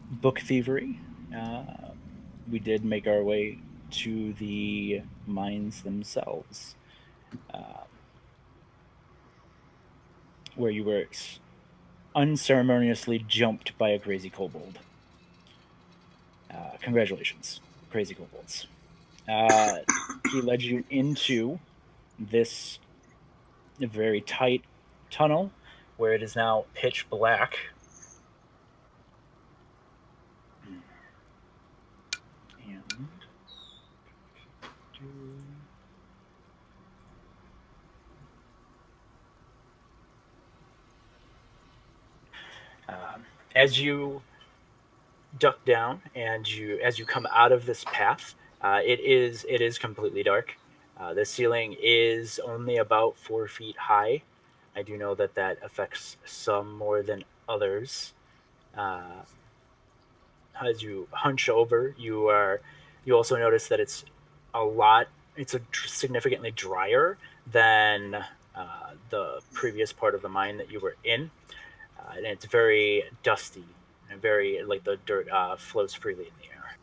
book thievery, we did make our way to the mines themselves, uh, where you were unceremoniously jumped by a crazy kobold. Congratulations, crazy kobolds. Uh, he led you into this very tight tunnel where it is now pitch black. And as you duck down and as you come out of this path, it is completely dark. The ceiling is only about 4 feet high. I do know that that affects some more than others. Uh, as you hunch over, you also notice that it's significantly drier than the previous part of the mine that you were in, and it's very dusty and very like the dirt flows freely in the air.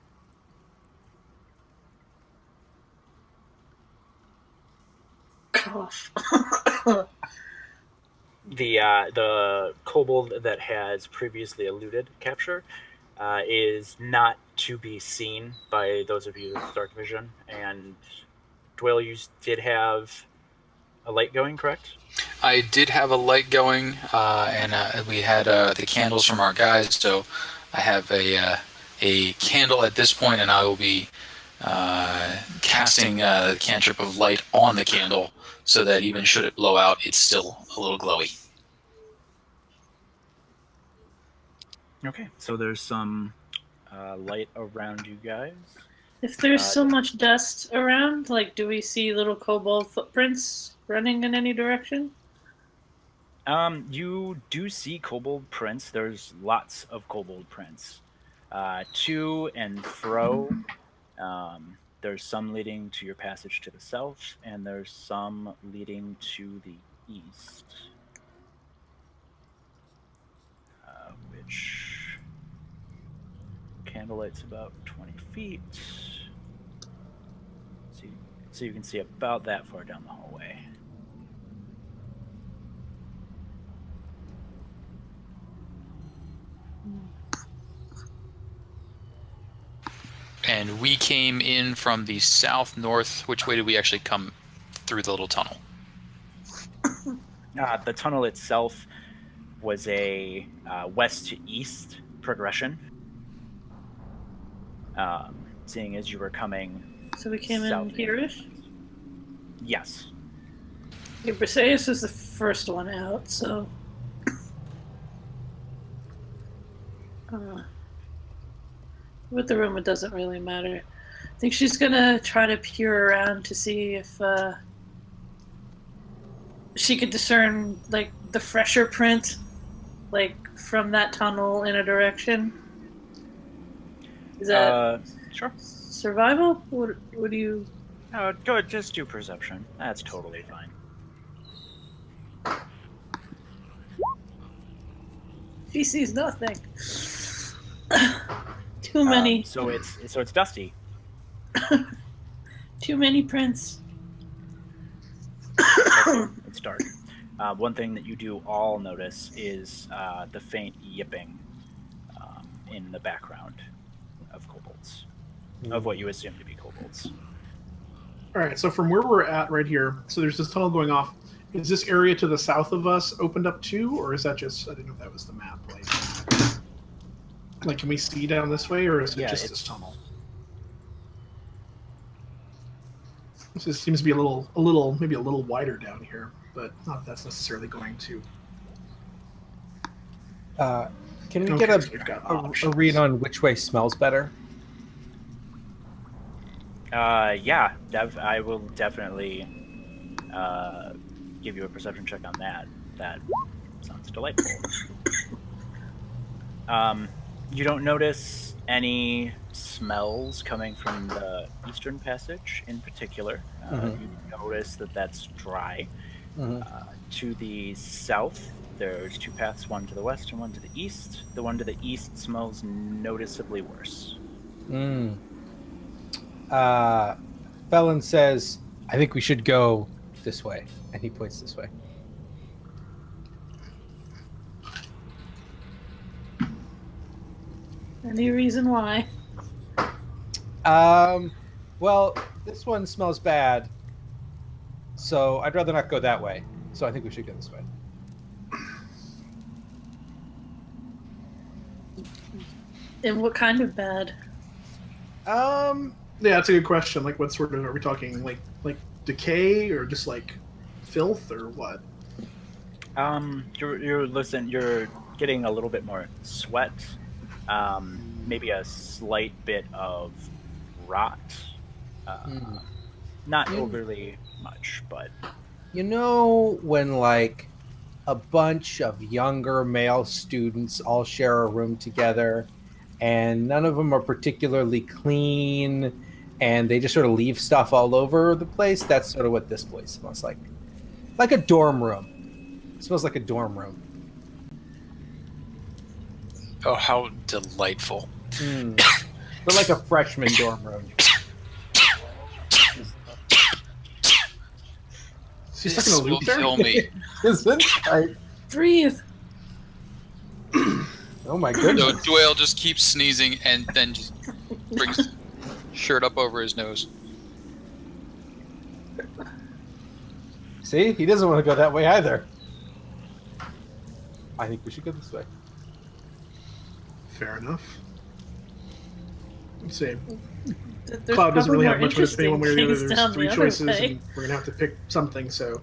Cough. The kobold that has previously eluded capture is not to be seen by those of you with dark vision. And Dwayne, you did have a light going, correct? I did have a light going, and we had the candles from our guys, so I have a candle at this point, and I will be casting the cantrip of light on the candle, so that even should it blow out, it's still a little glowy. Okay, so there's some light around you guys. If there's so much dust around, like, do we see little kobold footprints running in any direction? You do see kobold prints. There's lots of kobold prints, to and fro. There's some leading to your passage to the south, and there's some leading to the east. Which candlelight's about 20 feet. So you can see about that far down the hallway. And we came in from the south, north. Which way did we actually come through the little tunnel? The tunnel itself was a west to east progression. Seeing as you were coming. So we came in here-ish? Yes. Yeah, Briseis was the first one out, so. With the room, it doesn't really matter. I think she's gonna try to peer around to see if she could discern, like, the fresher print, like, from that tunnel in a direction. Is that sure survival? What do you? Go ahead, just do perception. That's totally fine. She sees nothing. Too many. So it's dusty. Too many prints. It's dark. One thing that you do all notice is the faint yipping in the background of kobolds, of what you assume to be kobolds. All right, so from where we're at right here, so there's this tunnel going off. Is this area to the south of us opened up too, or is that just, I didn't know if that was the map. Like can we see down this way, or is it just this tunnel? This seems to be maybe a little wider down here, but not that that's necessarily going to. Can we get a read on which way smells better? Yeah, I will definitely give you a perception check on that. That sounds delightful. You don't notice any smells coming from the eastern passage in particular. You notice that that's dry. To the south, There's two paths, one to the west and one to the east. The one to the east smells noticeably worse. Felon says, I think we should go this way. And he points this way. Any reason why? Well, this one smells bad. So I'd rather not go that way. So I think we should go this way. And what kind of bad? Yeah, that's a good question. Like, what sort of are we talking? Like decay, or just like filth, or what? You're getting a little bit more sweat. Maybe a slight bit of rot. Not overly much, but you know when like a bunch of younger male students all share a room together and none of them are particularly clean and they just sort of leave stuff all over the place? That's sort of what this place smells like. Like a dorm room. It smells like a dorm room. Oh, how delightful. But like a freshman dorm room. Is he stuck in a loop there? Kill me. Isn't it? Breathe. Oh my goodness. So Doyle just keeps sneezing and then just brings his shirt up over his nose. See? He doesn't want to go that way either. I think we should go this way. Fair enough. Let's see. There's Cloud doesn't really probably have much of a one way or the other. interesting things down There's three the other choices, way. and we're gonna have to pick something. So,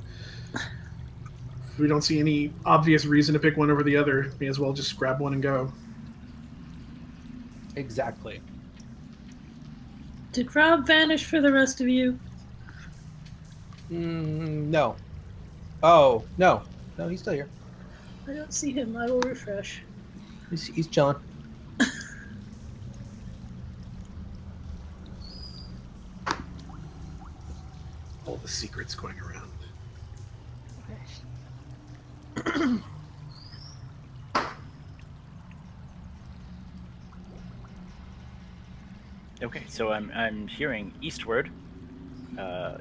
if we don't see any obvious reason to pick one over the other, may as well just grab one and go. Exactly. Did Rob vanish for the rest of you? No. Oh, no. No, he's still here. I don't see him. I will refresh. He's chilling. All the secrets going around. okay. So I'm hearing eastward.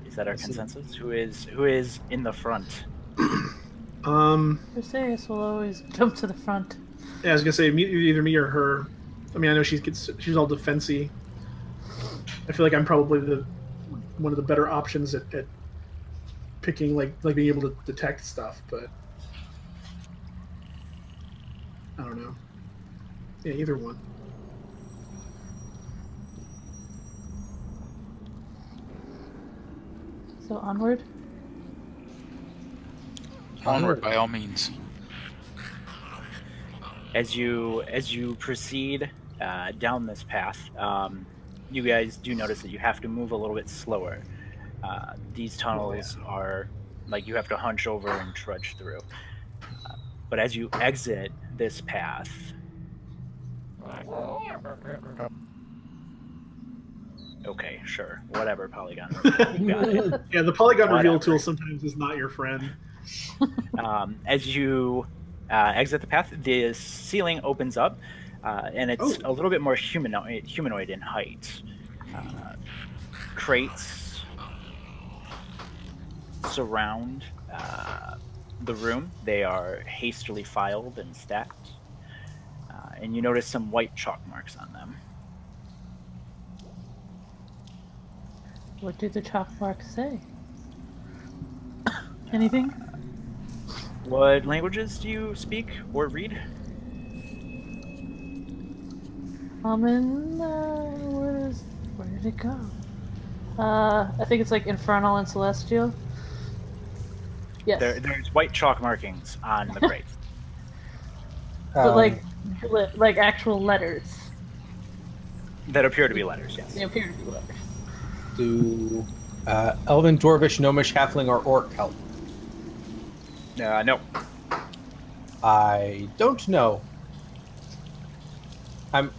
Is that our consensus? Who is in the front? Briseis will always jump to the front. Yeah, I was gonna say either me or her. I mean, I know she's all defensy. I feel like I'm probably one of the better options at picking, like being able to detect stuff, but I don't know. Yeah, either one. So onward. Onward, by all means. As you proceed down this path, you guys do notice that you have to move a little bit slower. These tunnels are like you have to hunch over and trudge through. But as you exit this path, okay, sure, whatever, Polygon. You got it. Yeah, the polygon reveal Whatever. tool sometimes is not your friend. As you exit the path, the ceiling opens up, and it's a little bit more humanoid in height. Crates surround the room. They are hastily filed and stacked, and you notice some white chalk marks on them. What do the chalk marks say? Anything? What languages do you speak or read? Common. Where did it go? I think it's like infernal and celestial. Yes. There's white chalk markings on the crates. But like actual letters. That appear to be letters, yes. They appear to be letters. Do Elven, Dwarvish, Gnomish, Halfling, or Orc help? No. I don't know.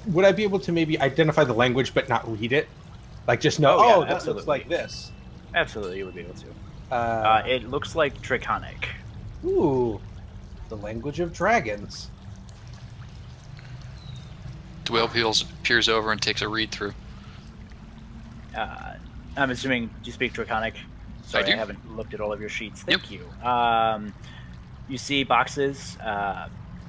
Would I be able to maybe identify the language but not read it? Like just know, Oh, yeah, that looks absolutely. like this. Absolutely, you would be able to. Uh, It looks like Draconic. Ooh. the language of dragons. Dwayne peers over and takes a read through. I'm assuming you speak Draconic. Sorry, I do. I haven't looked at all of your sheets. Yep. Thank you. You see boxes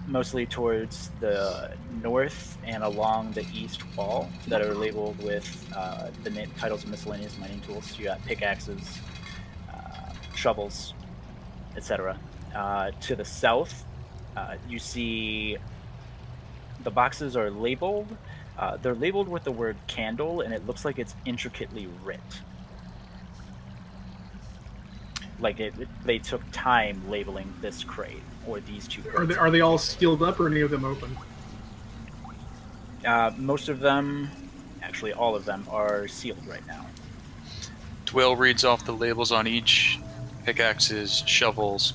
mostly towards the north and along the east wall that are labeled with the titles of miscellaneous mining tools. You got pickaxes, shovels, etc. To the south, you see the boxes are labeled. They're labeled with the word candle, and it looks like it's intricately writ. Like they took time labeling this crate or these two crates. Are they all sealed up, or any of them open? Most of them, actually all of them, are sealed right now. Dwayne reads off the labels on each: pickaxes, shovels,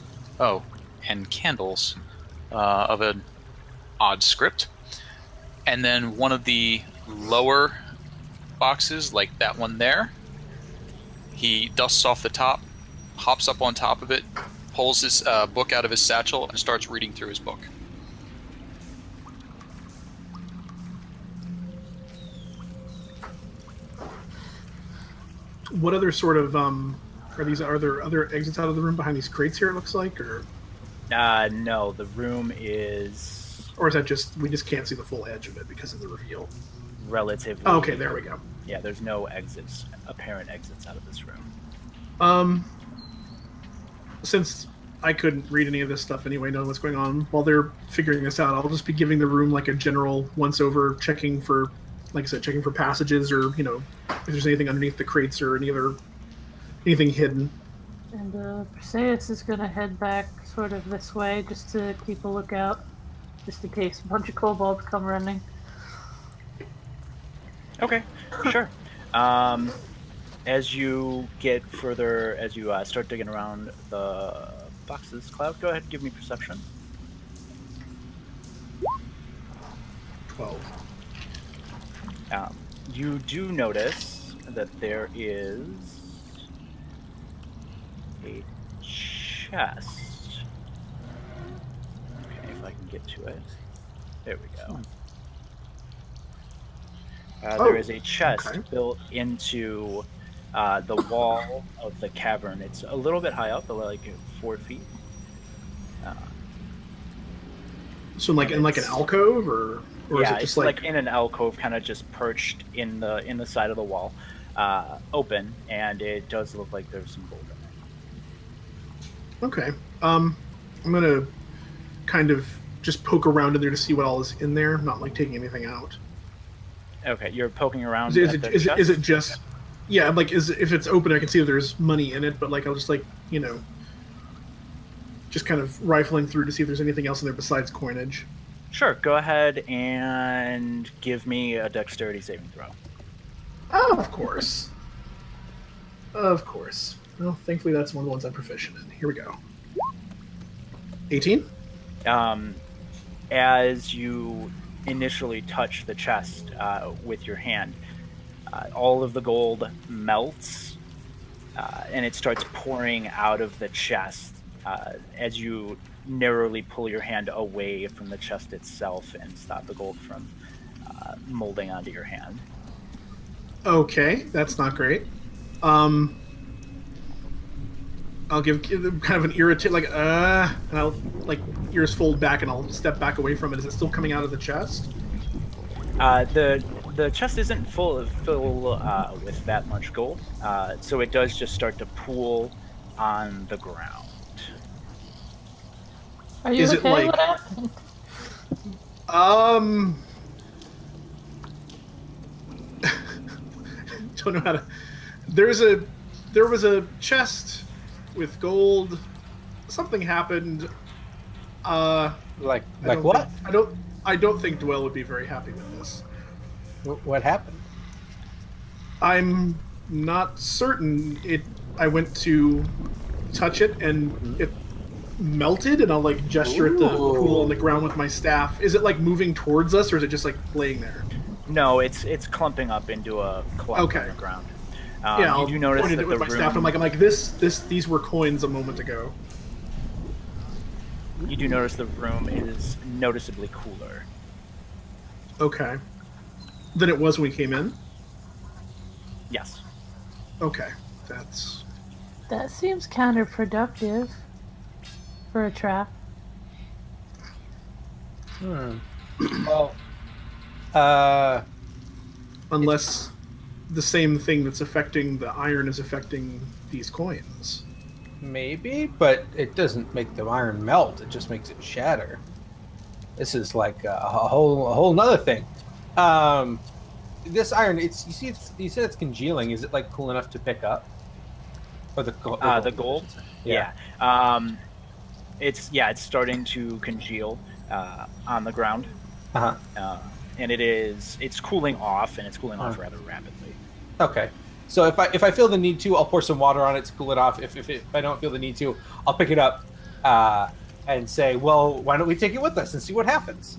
and candles of an odd script. And then one of the lower boxes, like that one there, he dusts off the top, hops up on top of it, pulls his book out of his satchel, and starts reading through his book. What other sort of are there other exits out of the room behind these crates here? It looks like, or no, the room is, or is that just we just can't see the full edge of it because of the reveal? relatively. Oh, okay, there we go. Yeah, there's no apparent exits out of this room. Since I couldn't read any of this stuff anyway, know what's going on, while they're figuring this out, I'll just be giving the room like a general once-over, checking for, like I said, checking for passages, or, you know, if there's anything underneath the crates or anything hidden. And Perseus is going to head back sort of this way just to keep a lookout, just in case a bunch of kobolds come running. Okay, sure. As you get further, as you start digging around the boxes, Cloud, go ahead and give me perception. 12. You do notice that there is a chest. Okay, if I can get to it. There we go. There is a chest built into the wall of the cavern. It's a little bit high up, like 4 feet. So, like in like an alcove, or yeah, is it just it's like in an alcove, kind of just perched in the side of the wall, open, and it does look like there's some gold in it. Okay. I'm gonna kind of just poke around in there to see what all is in there, not like taking anything out. Okay, you're poking around. Is it just? Yeah, like if it's open, I can see that there's money in it, but like I'll just like, you know, just kind of rifling through to see if there's anything else in there besides coinage. Sure, go ahead and give me a dexterity saving throw. Oh, of course. Of course. Well, thankfully that's one of the ones I'm proficient in. Here we go. 18? As you initially touch the chest with your hand, all of the gold melts and it starts pouring out of the chest as you narrowly pull your hand away from the chest itself and stop the gold from molding onto your hand. Okay, that's not great. I'll give kind of an irritate, like, and I'll, like, ears fold back and I'll step back away from it. Is it still coming out of the chest? The chest isn't full with that much gold, so it does just start to pool on the ground. Are you Is okay it like, with that? Don't know how to. There was a chest with gold. Something happened. Like what? I don't think Dwell would be very happy with this. What happened? I'm not certain. I went to touch it and it melted, and I'll like gesture at the pool on the ground with my staff. Is it like moving towards us, or is it just like laying there? No, it's clumping up into a clump on the ground. Yeah, I'll you do notice point that it with the my room... staff. I'm like these were coins a moment ago. you do notice the room is noticeably cooler. Okay. Than it was when we came in? Yes. Okay. That's... That seems counterproductive for a trap. Well, Unless the same thing that's affecting the iron is affecting these coins. maybe, but it doesn't make the iron melt. It just makes it shatter. This is like a whole nother thing. This iron, you said it's congealing. Is it like cool enough to pick up? Or the gold? The gold? Yeah. It's starting to congeal on the ground. Uh-huh. And it's cooling off, and it's cooling off rather rapidly. Okay. So if I feel the need to, I'll pour some water on it to cool it off. If I don't feel the need to, I'll pick it up and say, well, why don't we take it with us and see what happens?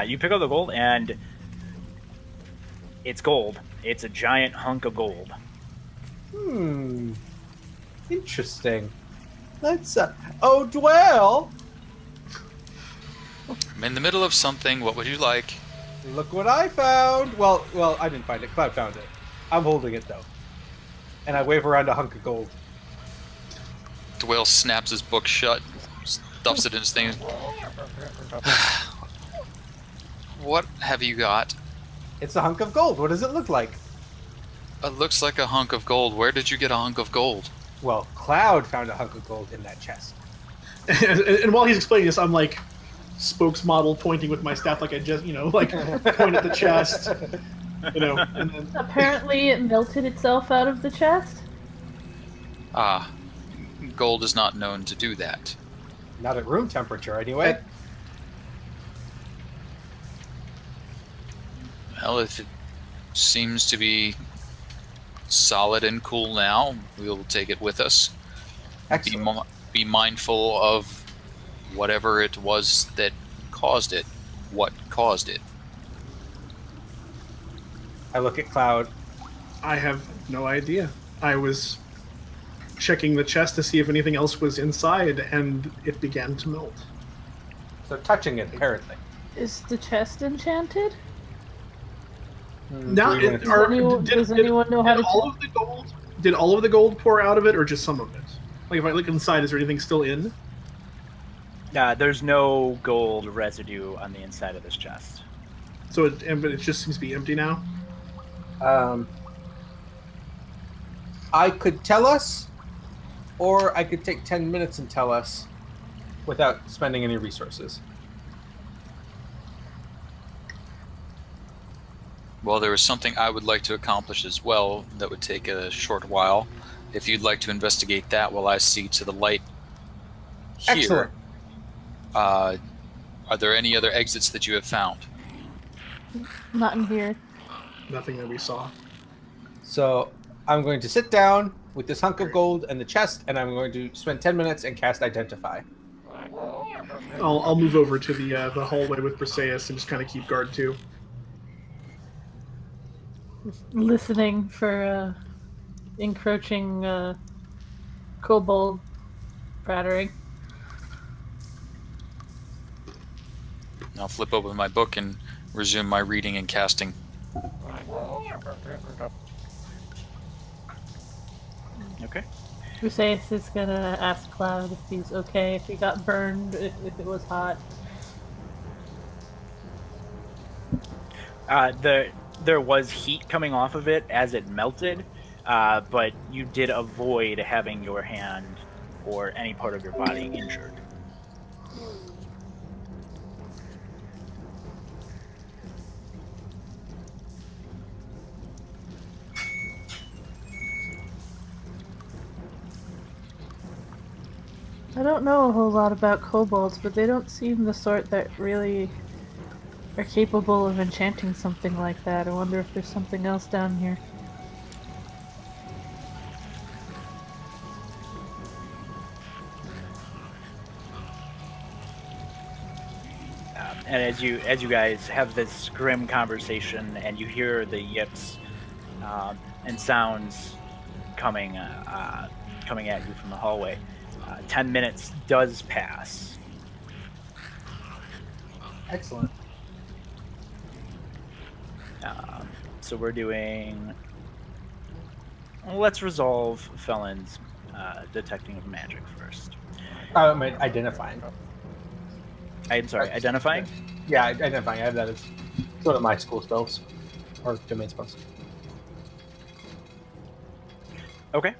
You pick up the gold, and it's gold. It's a giant hunk of gold. Interesting. Let's oh, Dwell! I'm in the middle of something. What would you like? Look what I found! Well, I didn't find it. Cloud found it. I'm holding it, though. And I wave around a hunk of gold. Dwayne snaps his book shut, stuffs it in his thing. What have you got? It's a hunk of gold. What does it look like? It looks like a hunk of gold. Where did you get a hunk of gold? Well, Cloud found a hunk of gold in that chest. And while he's explaining this, I'm like spokesmodel pointing with my staff, like I just, like point at the chest, And then... Apparently, it melted itself out of the chest. Ah, gold is not known to do that. Not at room temperature, anyway. Well, if it seems to be solid and cool now, we'll take it with us. Excellent. Be mindful of whatever it was that caused it. What caused it? I look at Cloud. I have no idea. I was checking the chest to see if anything else was inside, and it began to melt. So touching it, apparently. Is the chest enchanted? Now, Does anyone know how to all of the gold? Did all of the gold pour out of it, or just some of it? Like, if I look inside, is there anything still in? There's no gold residue on the inside of this chest. So, but it just seems to be empty now. I could tell us, or I could take 10 minutes and tell us without spending any resources. Well, there is something I would like to accomplish as well that would take a short while. If you'd like to investigate that while I see to the light here. Excellent. Are there any other exits that you have found? Not in here. Nothing that we saw. So I'm going to sit down with this hunk of gold and the chest, and I'm going to spend 10 minutes and cast Identify. I'll move over to the hallway with Briseis and just kind of keep guard too. Listening for encroaching kobold prattering. I'll flip open my book and resume my reading and casting. Okay. Briseis is gonna ask Cloud if he's okay, if he got burned, if it was hot. There was heat coming off of it as it melted, but you did avoid having your hand or any part of your body injured. I don't know a whole lot about kobolds, but they don't seem the sort that really are capable of enchanting something like that. I wonder if there's something else down here. And as you guys have this grim conversation, and you hear the yips and sounds coming coming at you from the hallway. 10 minutes does pass. Excellent. So we're doing... Let's resolve Felon's detecting of magic first. Identifying. I'm sorry, identifying? Yeah, identifying. I have that as sort of my school spells or domain spells. Okay.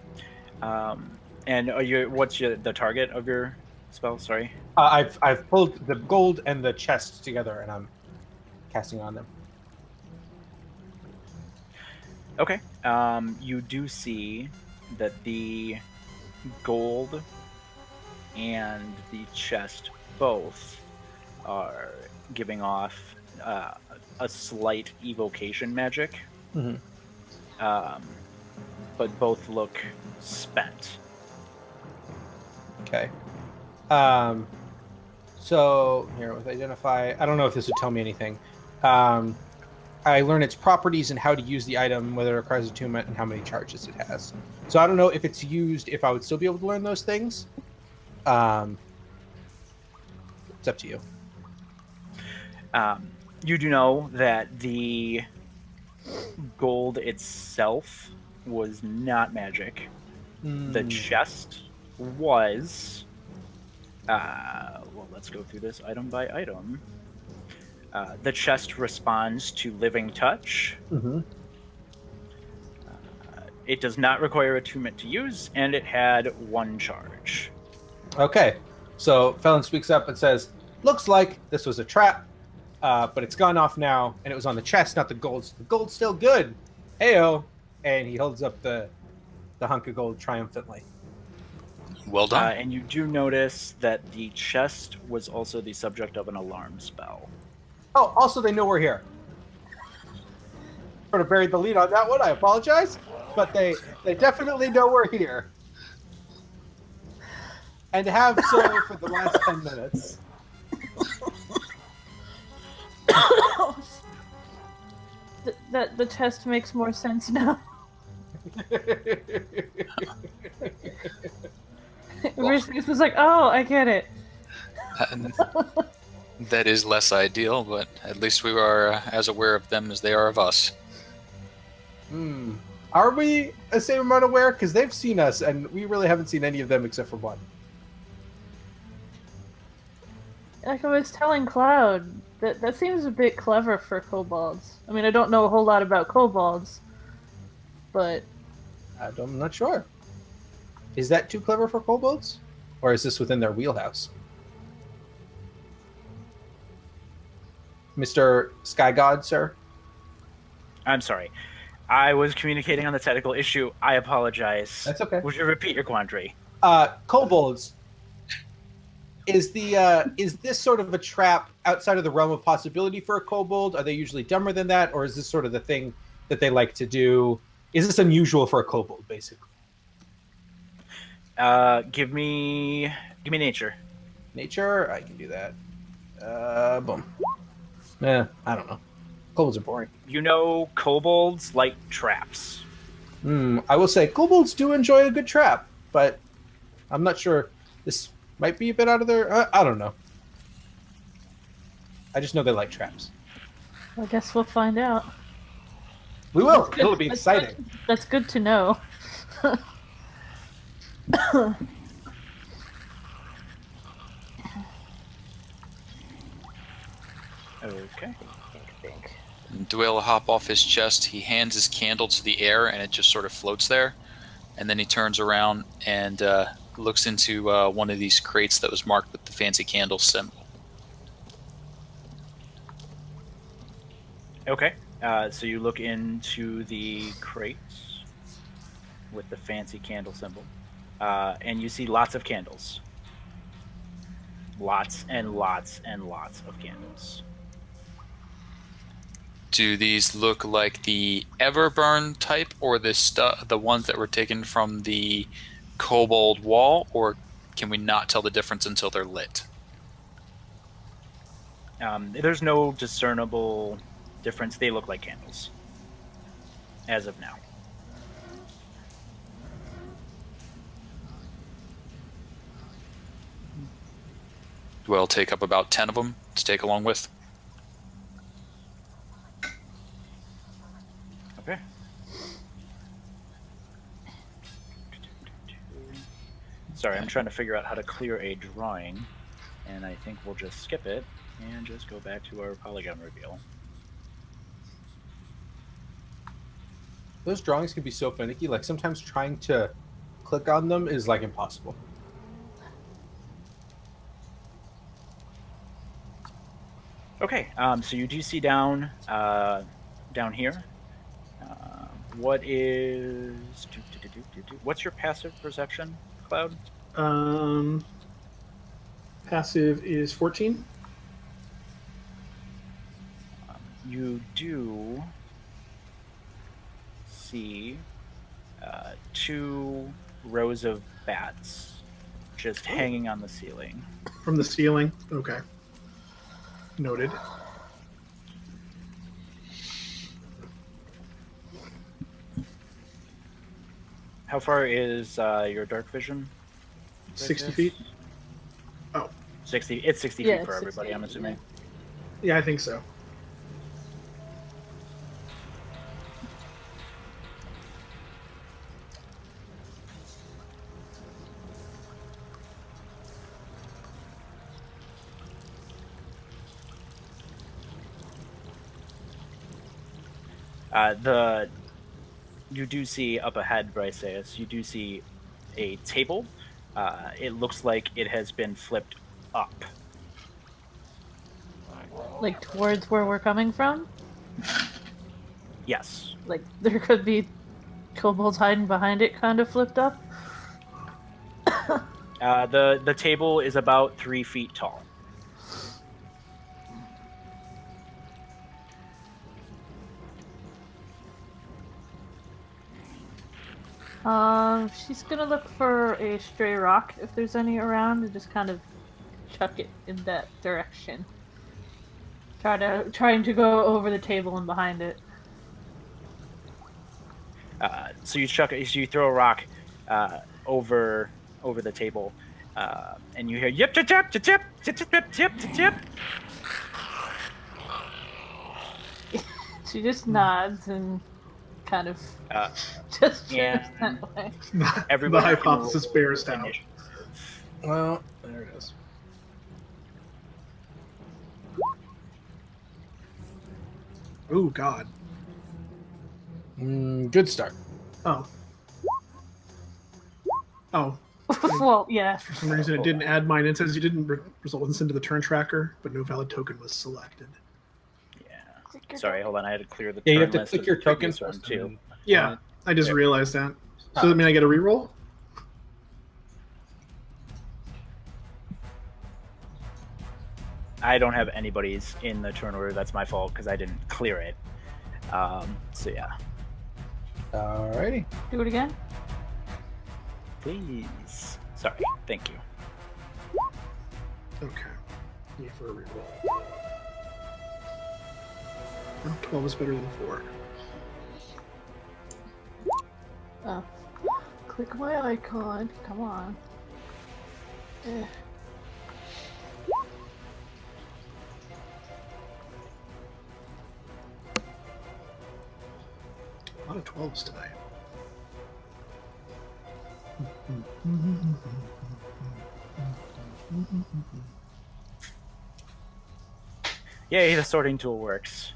And what's the target of your spell? Sorry. I've pulled the gold and the chest together, and I'm casting on them. Okay. You do see that the gold and the chest both are giving off a slight evocation magic. Mm-hmm. But both look spent. Okay. So here with identify, I don't know if this would tell me anything. I learn its properties and how to use the item, whether it requires attunement, and how many charges it has. So I don't know if it's used, if I would still be able to learn those things. It's up to you. You do know that the gold itself was not magic. The chest was... well, let's go through this item by item. The chest responds to living touch. Mm-hmm. It does not require attunement to use, and it had 1 charge. Okay. So Felon speaks up and says, looks like this was a trap, but it's gone off now, and it was on the chest, not the gold. So the gold's still good. Heyo. And he holds up the hunk of gold triumphantly. Well done. And you do notice that the chest was also the subject of an alarm spell. Oh, also they know we're here. Sort of buried the lead on that one. I apologize, but they definitely know we're here, and have so for the last 10 minutes. The chest makes more sense now. It was like, oh, I get it. That is less ideal, but at least we are as aware of them as they are of us. Are we the same amount aware? Because they've seen us, and we really haven't seen any of them except for one. Like I was telling Cloud, that seems a bit clever for kobolds. I mean, I don't know a whole lot about kobolds, but... I'm not sure. Is that too clever for kobolds? Or is this within their wheelhouse? Mr. Sky God, sir? I'm sorry. I was communicating on the technical issue. I apologize. That's okay. Would you repeat your quandary? Kobolds. Is this sort of a trap outside of the realm of possibility for a kobold? Are they usually dumber than that, or is this sort of the thing that they like to do? Is this unusual for a kobold, basically? Give me nature. Nature? I can do that. Boom. I don't know. Kobolds are boring. You know, kobolds like traps. I will say kobolds do enjoy a good trap, but I'm not sure. This might be a bit out of their... I don't know. I just know they like traps. I guess we'll find out. We will. It'll be exciting. That's good to know. Okay. Dwayne will hop off his chest. He hands his candle to the air, and it just sort of floats there. And then he turns around and looks into one of these crates that was marked with the fancy candle symbol. Okay. So you look into the crates with the fancy candle symbol, and you see lots of candles. Lots and lots and lots of candles. Do these look like the Everburn type, or the ones that were taken from the Kobold Wall, or can we not tell the difference until they're lit? There's no discernible difference. They look like candles as of now. will take up about 10 of them to take along with. Okay. Sorry, I'm trying to figure out how to clear a drawing, and I think we'll just skip it and just go back to our polygon reveal. Those drawings can be so finicky. Like sometimes trying to click on them is like impossible. Okay, so you do see down here. What is what's your passive perception, Cloud? Passive is 14. You do see 2 rows of bats just hanging on the ceiling. From the ceiling? Okay. Noted. How far is your dark vision? 60 feet? Oh. 60. It's 60 Yeah, feet for it's everybody, 60, I'm assuming. Yeah, I think so. You do see up ahead, Bryceus, you do see a table. It looks like it has been flipped up. Like towards where we're coming from? Yes. Like there could be kobolds hiding behind it, kind of flipped up? The table is about 3 feet tall. She's gonna look for a stray rock if there's any around and just kind of chuck it in that direction. Trying to go over the table and behind it. So you throw a rock over the table, and you hear yip yip yip yip yip yip yip yip yip. She just nods and kind of just and turns that way. The Everybody can hypothesis roll bears out. initiative. Well, there it is. Oh, God. Good start. Oh. Oh. Well, yeah. For some reason, it didn't add mine. It says you didn't result in send to the turn tracker, but no valid token was selected. Yeah. Sorry, hold on. I had to clear the Yeah, you turn have to list click of your the token previous one first. too. Yeah, I just There. realized that. So Oh. does that mean I get a reroll? I don't have anybody's in the turn order. That's my fault because I didn't clear it. So yeah, Alrighty. Do it again? please. Sorry. Thank you. Okay. Yeah, for a reroll. Oh, 12 is better than 4. Oh. Click my icon. Come on. Eh. A lot of 12s tonight. Yay, the sorting tool works.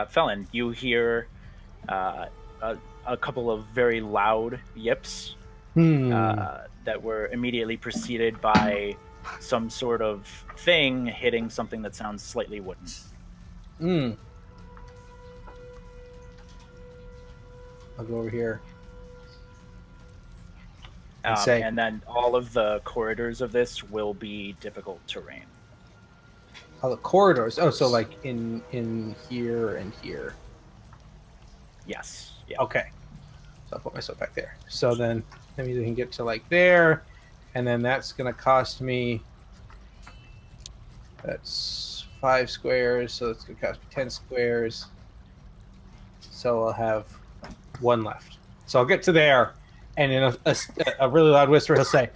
Felon, you hear a couple of very loud yips that were immediately preceded by some sort of thing hitting something that sounds slightly wooden. I'll go over here. Say. And then all of the corridors of this will be difficult terrain. Oh, the corridors. Oh, so like in here and here. Yes. Yeah. Okay. So I'll put myself back there. So then that means I can get to like there, and then that's gonna cost me. That's 5 squares, so it's gonna cost me 10 squares. So I'll have One left. So I'll get to there, and in a really loud whisper, he'll say,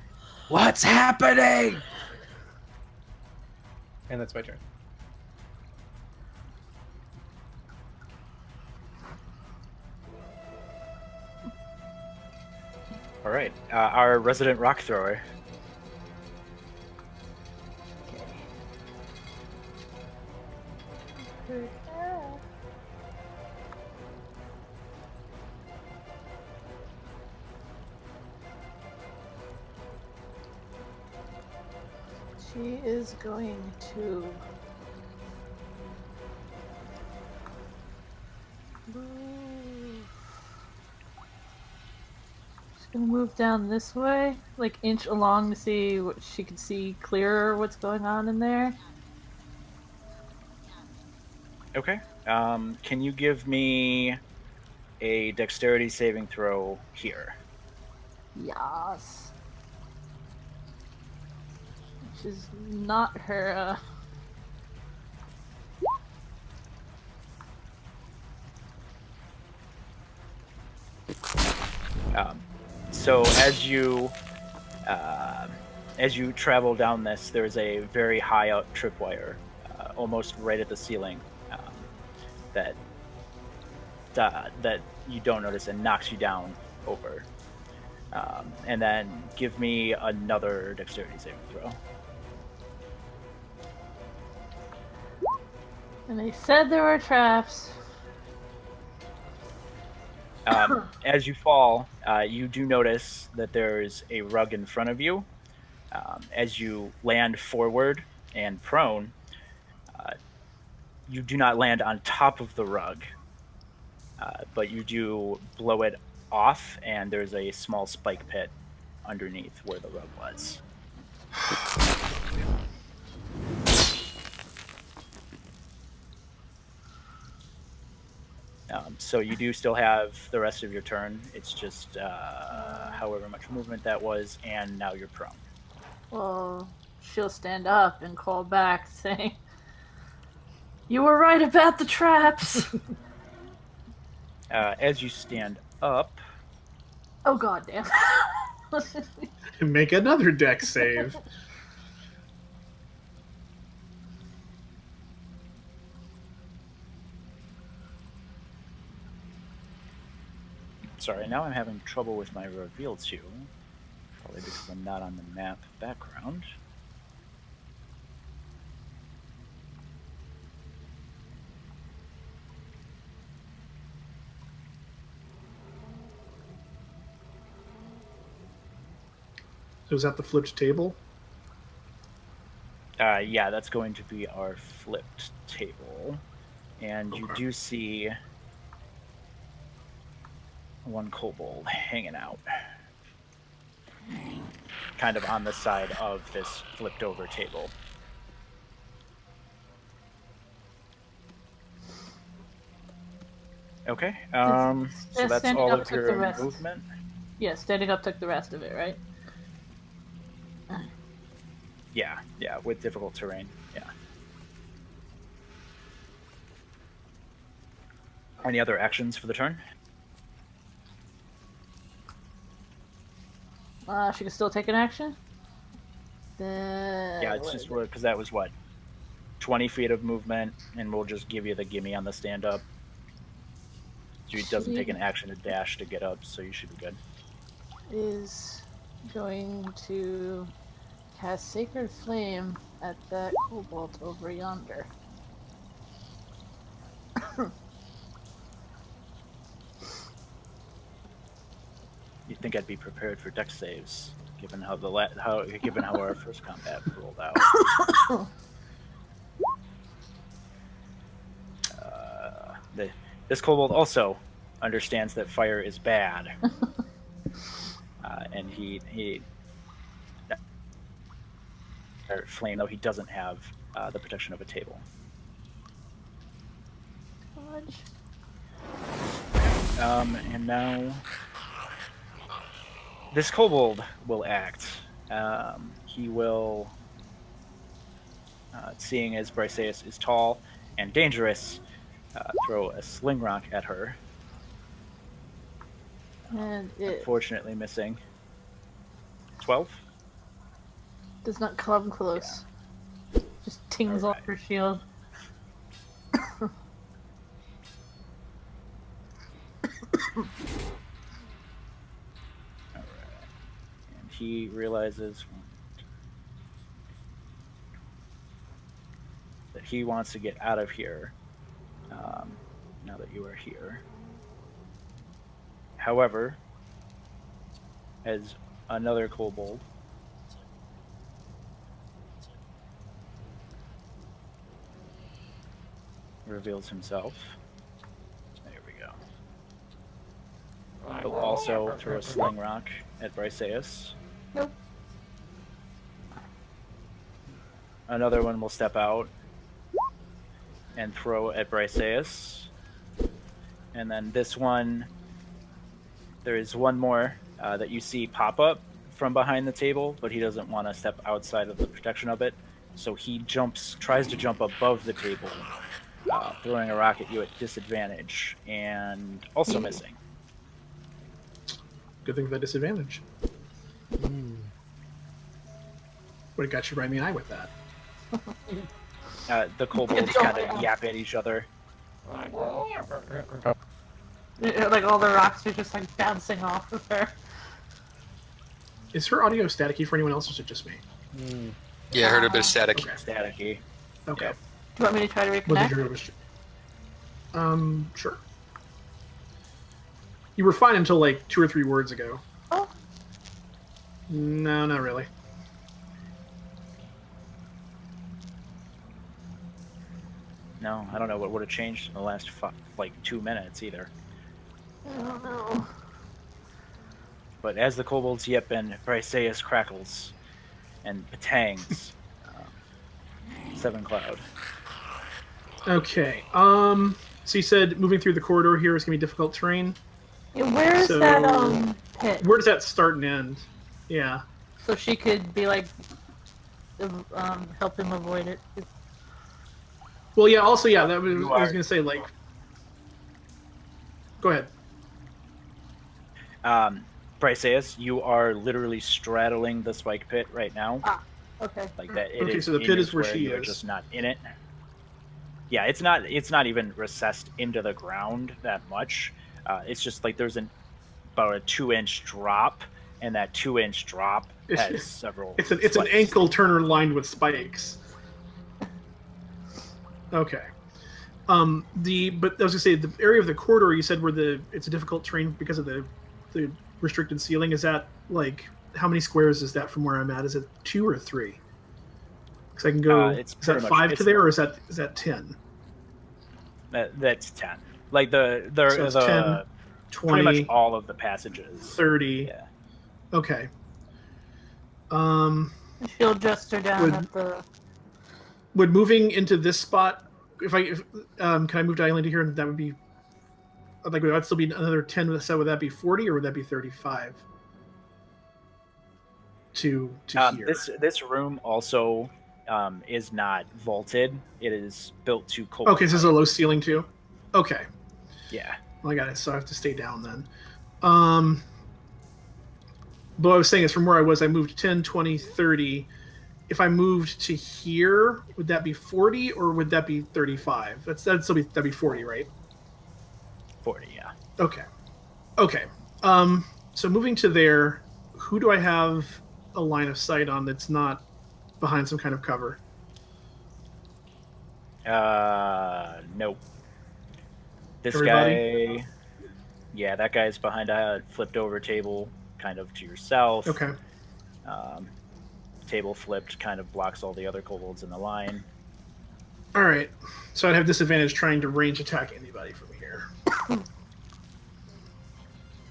"What's happening?" And that's my turn. All right, our resident rock thrower. She is going to move. She's gonna move down this way, like inch along to see what she can see clearer what's going on in there. Okay. Can you give me a dexterity saving throw here? Yas. Which is not her. So as you travel down this, there's a very high up tripwire, almost right at the ceiling, that you don't notice and knocks you down over. And then give me another dexterity saving throw. And they said there were traps. As you fall, you do notice that there's a rug in front of you. As you land forward and prone, you do not land on top of the rug, but you do blow it off, and there's a small spike pit underneath where the rug was. So you do still have the rest of your turn. It's just however much movement that was, and now you're prone. Well, she'll stand up and call back saying, "You were right about the traps." As you stand up, Oh god damn. Make another dex save. sorry, now I'm having trouble with my reveal to. Probably because I'm not on the map background. So is that the flipped table? Yeah, that's going to be our flipped table. And you do see one kobold hanging out, kind of on the side of this flipped over table. Okay, so that's standing all up of took the your rest. movement. Yeah, standing up took the rest of it, right? Yeah, with difficult terrain. Yeah. Any other actions for the turn? She can still take an action? Then Yeah, it's just because that was what? 20 feet of movement, and we'll just give you the gimme on the stand up. She doesn't take an action to dash to get up, so you should be good. Is going to cast Sacred Flame at that kobold over yonder. You'd think I'd be prepared for dex saves, given how given how our first combat rolled out. This kobold also understands that fire is bad, and he flame, though he doesn't have the protection of a table. And now this kobold will act. He will, seeing as Briseis is tall and dangerous, throw a sling rock at her. And it Unfortunately missing. 12? does not come close. Just tings off Alright. her shield. Alright. And he realizes that he wants to get out of here now that you are here. However, as another kobold reveals himself, there we go. He'll also throw a sling rock at Briseus. Nope. Another one will step out and throw at Briseus. And then this one, there is one more that you see pop up from behind the table, but he doesn't want to step outside of the protection of it. So he tries to jump above the table, throwing a rock at you at disadvantage, and also missing. Good thing for that disadvantage. Would have got you right in the eye with that. The kobolds kind of yap at each other. Like all the rocks are just like bouncing off of her. Is her audio staticky for anyone else, or is it just me? Yeah, I heard a bit of static. Okay. Staticky. Okay. Yep. Do you want me to try to What reconnect? did you sure. You were fine until like 2 or 3 words ago. Oh. No, not really. No, I don't know what would have changed in the last 2 minutes either. I don't know. But as the kobolds yip and Briseus crackles and patangs, Seven Cloud. Okay. So you said moving through the corridor here is gonna be difficult terrain. Yeah, where is So- that pit? Where does that start and end? Yeah. So she could be like, help him avoid it. Well, yeah. Also, yeah. That was You I was are- gonna say. Like, go ahead. Briseus, you are literally straddling the spike pit right now. Okay. Like that. It Okay, is so the in pit your is where square, she you are is. just not in it. Yeah, it's not even recessed into the ground that much. It's just like there's about a 2-inch drop, and that 2-inch drop has several. It's an spikes. ankle turner lined with spikes. Okay. But I was gonna say the area of the corridor you said where it's a difficult terrain because of the restricted ceiling. Is that like how many squares is that from where I'm at? Is it 2 or 3? Because I can go. It's Is that pretty much- 5 to it's- there, or is that 10? That's 10. Like So it's 10, 20, pretty much all of the passages. 30. Yeah. Okay. She'll adjust her down Would- at the. Would moving into this spot, can I move diagonally to here, and that would be, like, would that still be another 10? So would that be 40, or would that be 35? To here. This room also is not vaulted. It is built to cold. Okay, so there's a low ceiling too. Okay, Yeah. well, I got it. So I have to stay down then. But what I was saying is from where I was, I moved 10, 20, 30. If I moved to here, would that be 40 or would that be 35? That'd be 40, right? 40. Yeah. Okay. Okay. So moving to there, who do I have a line of sight on that's not behind some kind of cover? Nope. This Everybody? guy. Yeah, that guy's behind a flipped over table, kind of to your south. Okay. Table flipped kind of blocks all the other kobolds in the line. All right. So I'd have disadvantage trying to range attack anybody from here.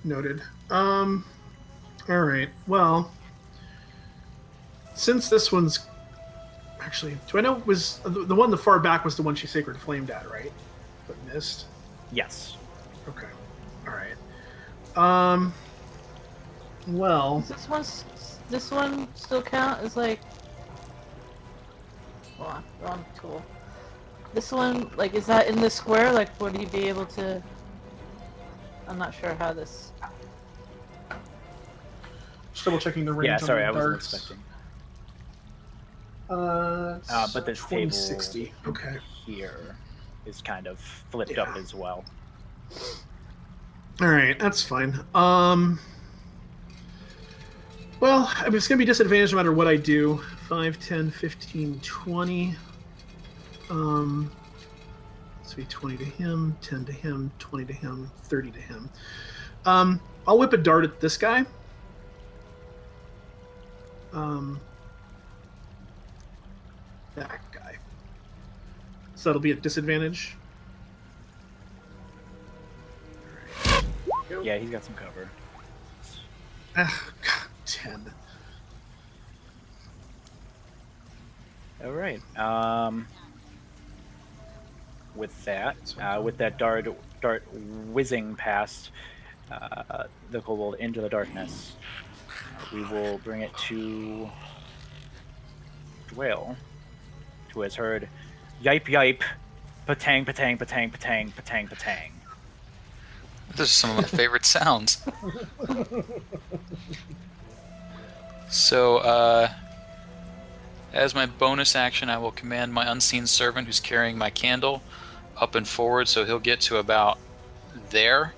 Noted. All right. Well, since this one's actually, do I know was the one the far back was the one she sacred flamed at, right? But missed. Yes. Okay. All right. Well, Does this one still count as like? Hold on, wrong tool. This one, like, is that in the square? Like, would he be able to? I'm not sure how this. double checking the range Yeah, sorry, I on the wasn't darts. expecting. But this 2060. Okay. here is kind of flipped Yeah. up as well. All right, that's fine. Well, I mean, it's going to be disadvantaged no matter what I do. 5, 10, 15, 20. Let's be 20 to him, 10 to him, 20 to him, 30 to him. I'll whip a dart at this guy. That guy. So that'll be a disadvantage. Yeah, he's got some cover. Ah, God, 10. All right. With that dart whizzing past the kobold into the darkness, we will bring it to Dwale, who has heard yipe yipe, patang patang patang patang patang patang. Those are some of my favorite sounds. So, as my bonus action, I will command my unseen servant who's carrying my candle up and forward, so he'll get to about there,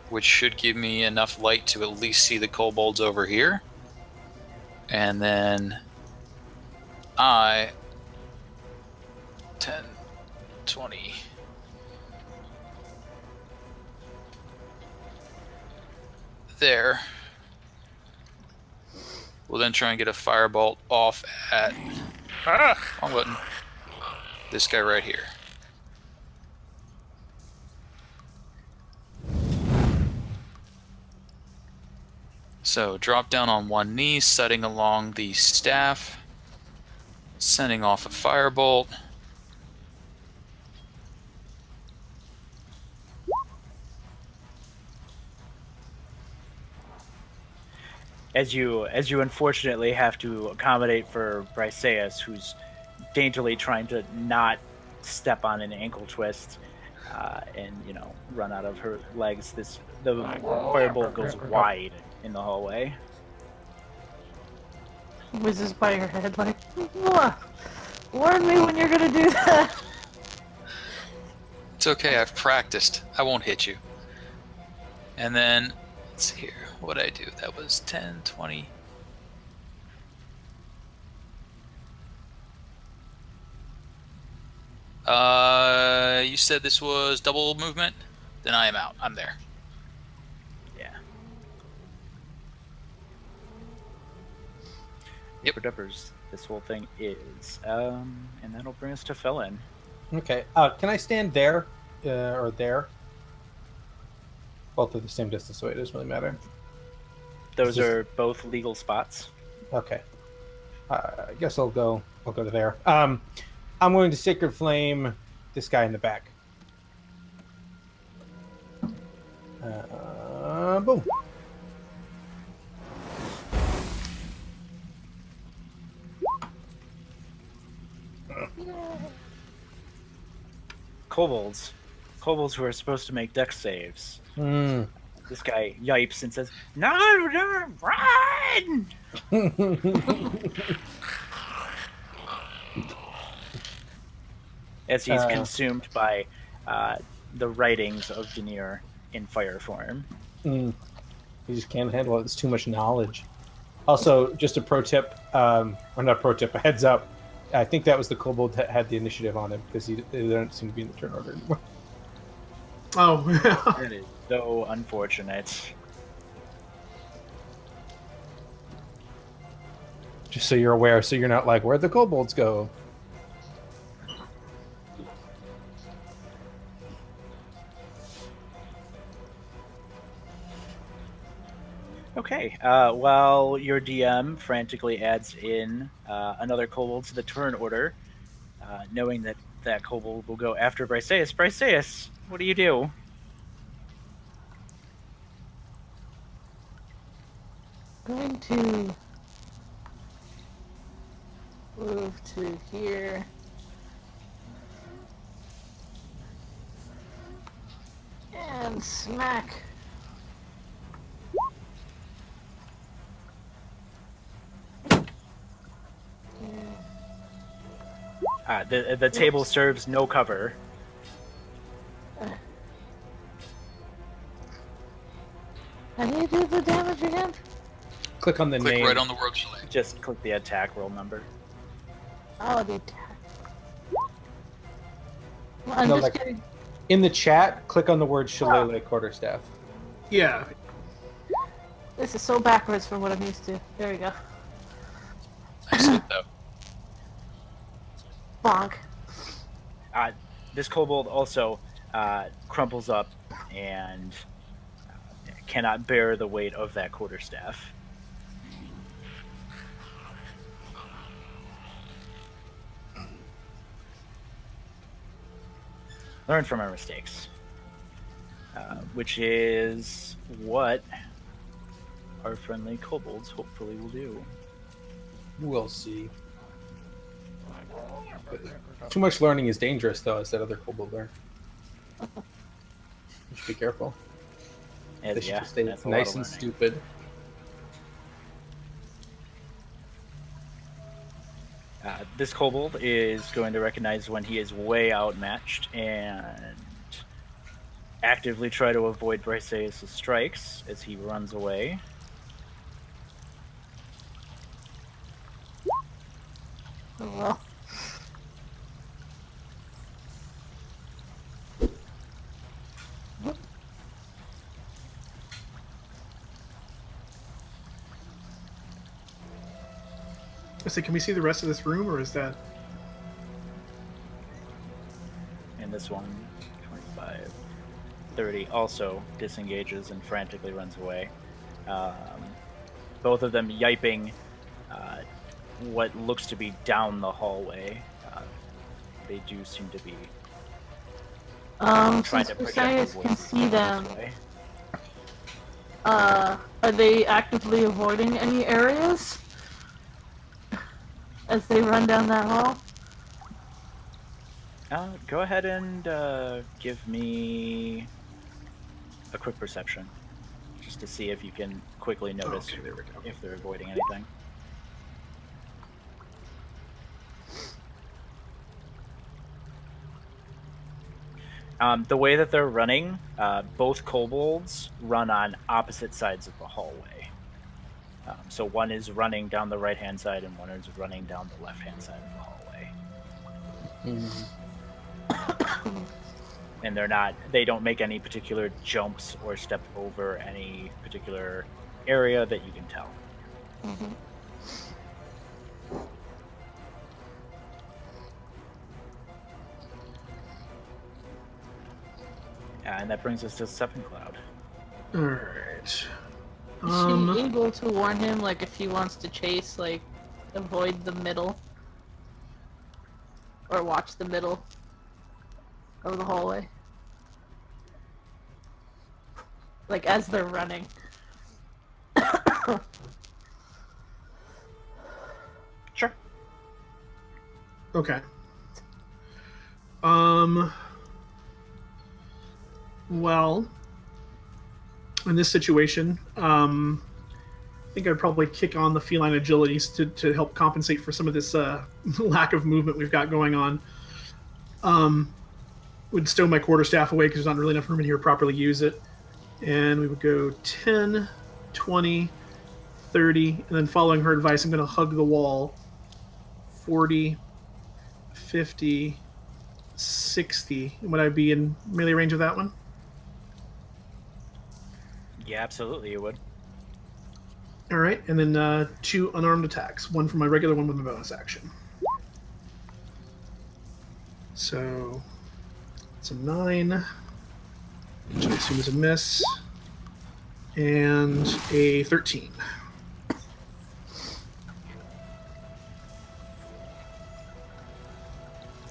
which should give me enough light to at least see the kobolds over here. And then I 10, 20. There. We'll then try and get a firebolt off at wrong button. This guy right here. So drop down on one knee, setting along the staff, sending off a firebolt. As you unfortunately have to accommodate for Briseus, who's daintily trying to not step on an ankle twist and run out of her legs. The firebolt goes wide in the hallway. Whizzes by your head like, "Mwah! Warn me when you're gonna do that." It's okay, I've practiced. I won't hit you. And then, let's see here. What did I do? That was 10, 20. You said this was double movement? Then I am out. I'm there. Yeah. Yep. For Duppers, this whole thing is, and that'll bring us to Felon. Okay. Can I stand there or there? Both are the same distance, so it doesn't really matter. Those are both legal spots. Okay. I guess I'll go to there. I'm going to Sacred Flame this guy in the back. Boom. Kobolds who are supposed to make dex saves. Mm. This guy yipes and says, "No, run!" As he's consumed by the writings of Denier in fire form. He just can't handle it. It's too much knowledge. Also, just a pro tip, or not pro tip, a heads up. I think that was the kobold that had the initiative on him because they don't seem to be in the turn order anymore. Oh, That is so unfortunate. Just so you're aware, so you're not like, where'd the kobolds go? Okay, while your DM frantically adds in another kobold to the turn order, knowing that kobold will go after Briseus. Briseus, what do you do? Going to move to here. And smack The table serves no cover. How do you do the damage again? Click on the Click name. right on the word chalet. Just click the attack roll number. Oh, the attack. Well, I'm No, just like- kidding. In the chat, click on the word shillelagh quarterstaff. Yeah. This is so backwards from what I'm used to. There we go. Nice hit, though. Bonk. This kobold also crumples up and cannot bear the weight of that quarterstaff. Learn from our mistakes, which is what our friendly kobolds hopefully will do. We'll see. Too much learning is dangerous, though, as that other kobold learned. You should be careful. They should just stay that's a lot nice of and learning. stupid. This kobold is going to recognize when he is way outmatched and actively try to avoid Briseus' strikes as he runs away. Oh, well. So can we see the rest of this room, or is that... And this one, 25, 30, also disengages and frantically runs away. Both of them yiping what looks to be down the hallway. They do seem to be trying Since to project Briseus their can voices see down them, this way. are they actively avoiding any areas as they run down that hall? Go ahead and give me a quick perception, just to see if you can quickly notice Okay, there we go. if they're avoiding anything. The way that they're running, both kobolds run on opposite sides of the hallway. So one is running down the right-hand side and one is running down the left-hand side of the hallway. And they don't make any particular jumps or step over any particular area that you can tell. And that brings us to Seven Cloud. Alright. Is she able to warn him, like, if he wants to chase, like, avoid the middle? Or watch the middle of the hallway? Like, as they're running. Sure. Okay. Well, in this situation, I think I'd probably kick on the feline agilities to help compensate for some of this lack of movement we've got going on. Would stow my quarterstaff away because there's not really enough room in here to properly use it. And we would go 10, 20, 30, and then following her advice, I'm going to hug the wall. 40, 50, 60. Would I be in melee range of that one? Yeah, absolutely, you would. All right, and then 2 unarmed attacks. One for my regular, one with my bonus action. So it's a 9, which I assume is a miss, and a 13.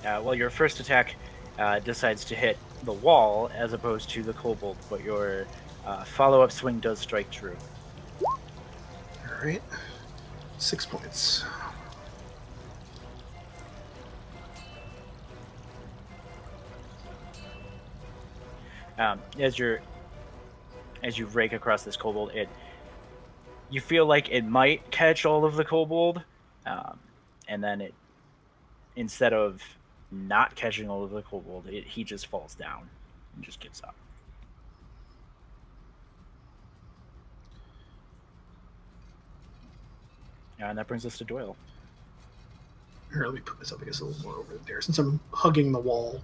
Well, your first attack decides to hit the wall as opposed to the kobold, but your follow-up swing does strike true. All right, 6 points. As you rake across this kobold, you feel like it might catch all of the kobold, and then it instead of not catching hold of the kobold, he just falls down and just gives up. And that brings us to Doyle. Here, let me put myself, I guess, a little more over there since I'm hugging the wall.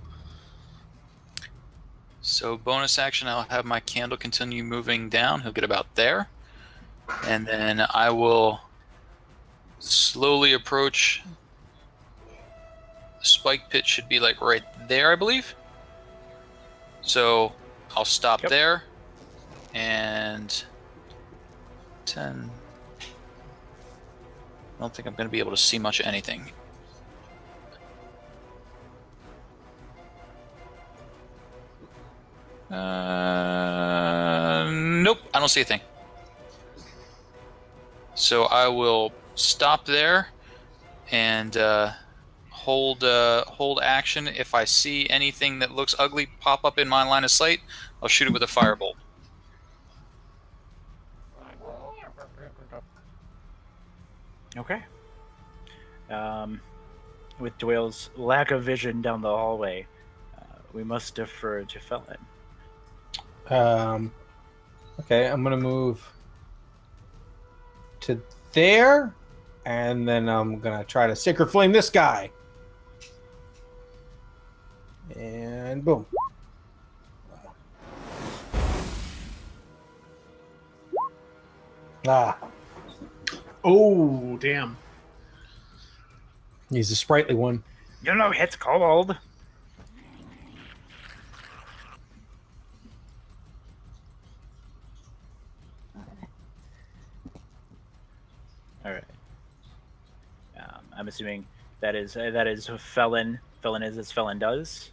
So bonus action, I'll have my candle continue moving down. He'll get about there. And then I will slowly approach. The spike pit should be like right there, I believe. So I'll stop there. And 10. I don't think I'm going to be able to see much of anything. Nope, I don't see a thing. So I will stop there and hold action. If I see anything that looks ugly pop up in my line of sight, I'll shoot it with a firebolt. Okay. With Doyle's lack of vision down the hallway, we must defer to Felon. Okay, I'm gonna move to there, and then I'm gonna try to sacred flame this guy. And boom. Ah, Oh, damn. he's a sprightly one. You know, hits kobold. All right. I'm assuming that is Felon. Felon is as Felon does.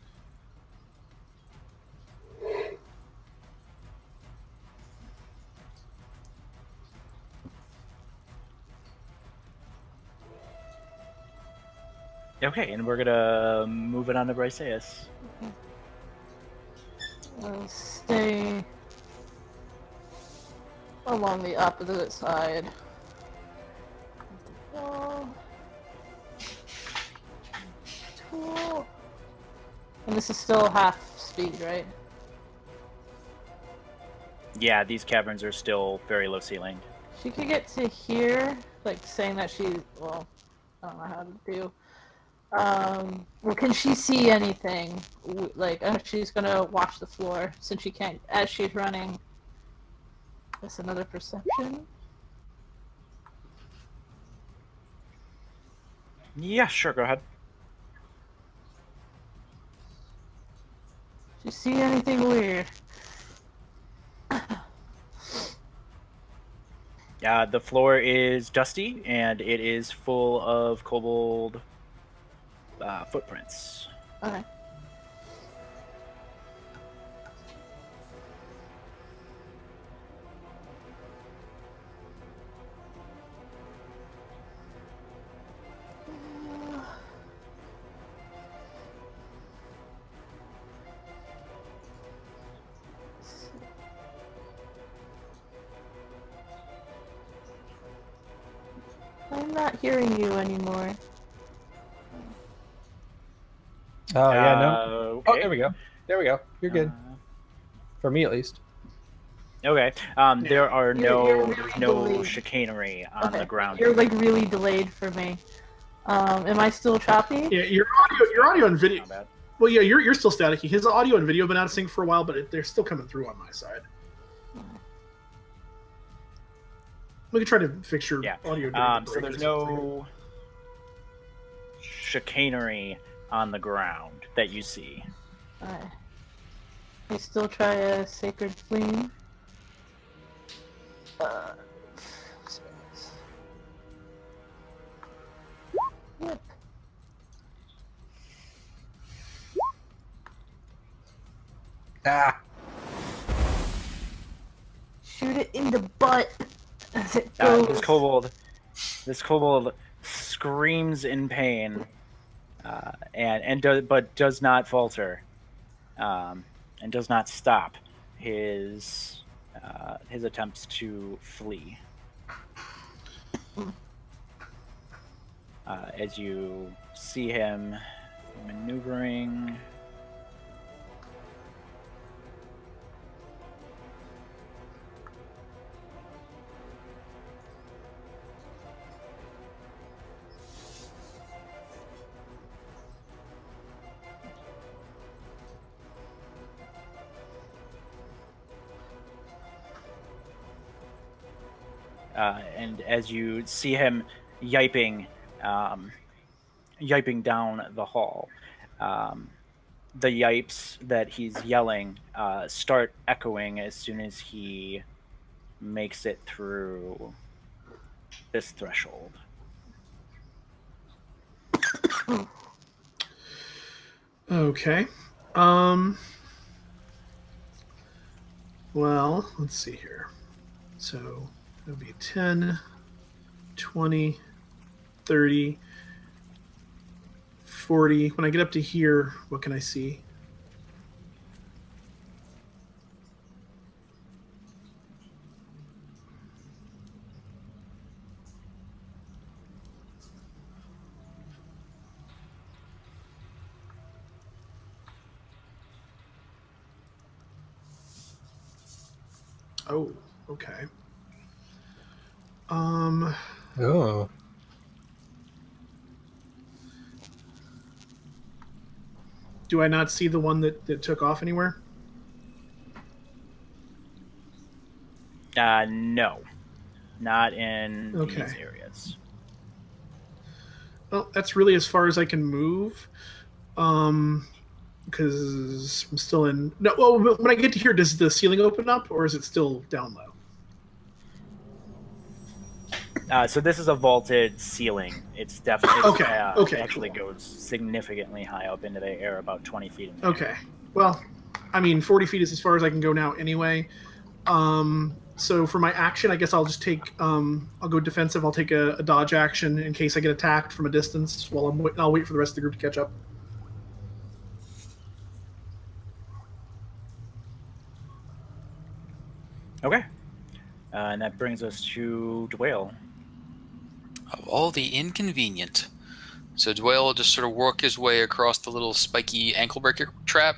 Okay, and we're gonna move it on to Bryceus. I'll stay along the opposite side. Cool. And this is still half speed, right? Yeah, these caverns are still very low ceilinged. She could get to here, like saying that she, well, I don't know how to do. Well, can she see anything? Like, she's gonna watch the floor since she can't, as she's running. That's another perception. Yeah, sure, go ahead. Do you see anything weird? The floor is dusty, and it is full of kobold footprints. Okay. I'm not hearing you anymore. Oh yeah, no. Okay. Oh, there we go. There we go. You're good. For me, at least. Okay. There are You're really there's no delayed. chicanery on the ground. You're like really delayed for me. Am I still choppy? Yeah, your audio and video. Not bad. Well, yeah, you're still staticky. His audio and video have been out of sync for a while, but they're still coming through on my side. We can try to fix your audio. So there's no chicanery on the ground that you see. Alright. I still try a sacred flame. Yep. Ah. Shoot it in the butt as it goes. This kobold screams in pain, but does not falter, and does not stop his attempts to flee. As you see him maneuvering. And as you see him yiping, yiping down the hall, the yipes that he's yelling start echoing as soon as he makes it through this threshold. Okay. Well, let's see here. So that would be 10, 20, 30, 40. When I get up to here, what can I see? Oh, okay. Oh. Do I not see the one that took off anywhere? No, not in Okay. these areas. Well, that's really as far as I can move. Because I'm still in. No, well, when I get to here, does the ceiling open up, or is it still down low? So this is a vaulted ceiling. It's definitely Okay, It actually cool. goes significantly high up into the air, about 20 feet in the Okay. air. Well, I mean, 40 feet is as far as I can go now, anyway. So for my action, I guess I'll just take. I'll go defensive. I'll take a dodge action in case I get attacked from a distance. While I'll wait for the rest of the group to catch up. Okay. And that brings us to Dwayne. Of all the inconvenient. So Dwayne will just sort of work his way across the little spiky ankle breaker trap,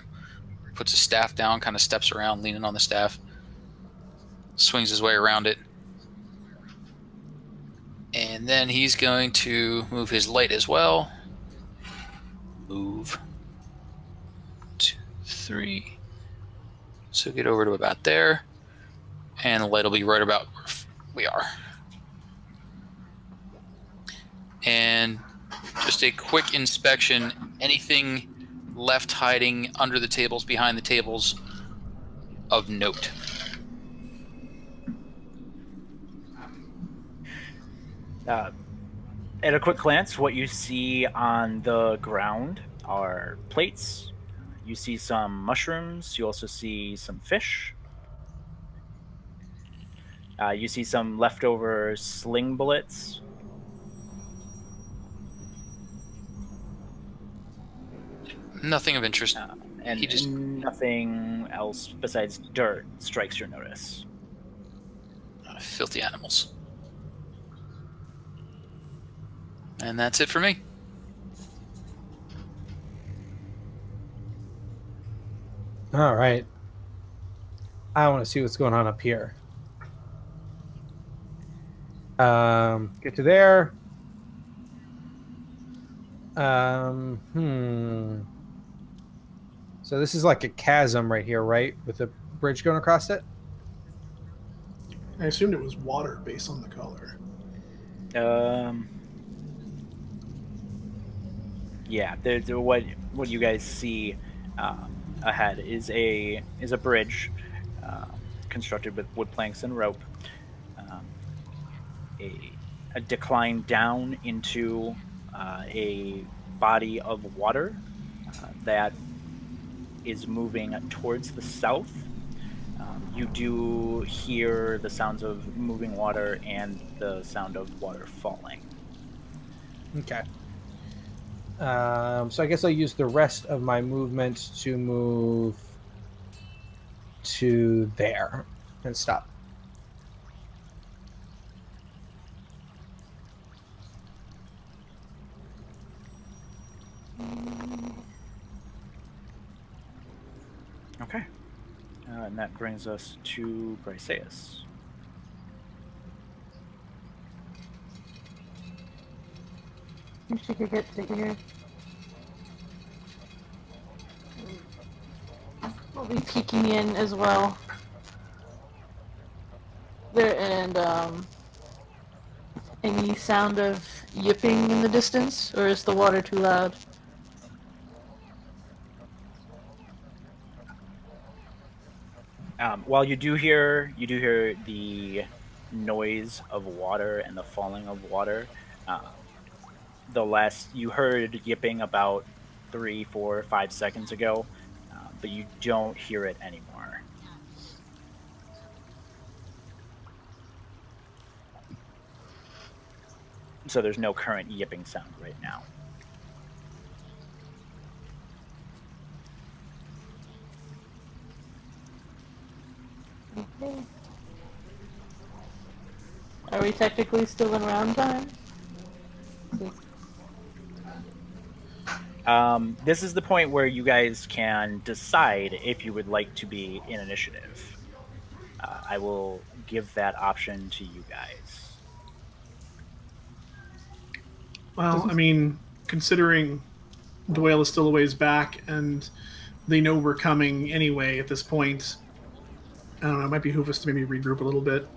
puts his staff down, kind of steps around, leaning on the staff, swings his way around it. And then he's going to move his light as well. Move. 2, 3. So get over to about there. And the light will be right about where we are. And just a quick inspection. Anything left hiding under the tables, behind the tables of note? At a quick glance, what you see on the ground are plates. You see some mushrooms. You also see some fish. You see some leftover sling bullets. Nothing of interest. And nothing else besides dirt strikes your notice. Filthy animals. And that's it for me. All right. I want to see what's going on up here. Get to there. So this is like a chasm right here, right? With a bridge going across it? I assumed it was water based on the color. Yeah, what you guys see ahead is a bridge constructed with wood planks and rope. A decline down into a body of water that is moving towards the south. You do hear the sounds of moving water and the sound of water falling. Okay. So I guess I'll use the rest of my movement to move to there and stop. Okay. And that brings us to Briseus. Think she could get to here. We'll be peeking in as well. There and any sound of yipping in the distance, or is the water too loud? While you do hear the noise of water and the falling of water. The last you heard yipping about 3, 4, 5 seconds ago, but you don't hear it anymore. So there's no current yipping sound right now. Okay. Are we technically still in round time? This is the point where you guys can decide if you would like to be in initiative. I will give that option to you guys. Well, I mean, considering Doyle is still a ways back and they know we're coming anyway at this point, I don't know, it might behoove us to maybe regroup a little bit.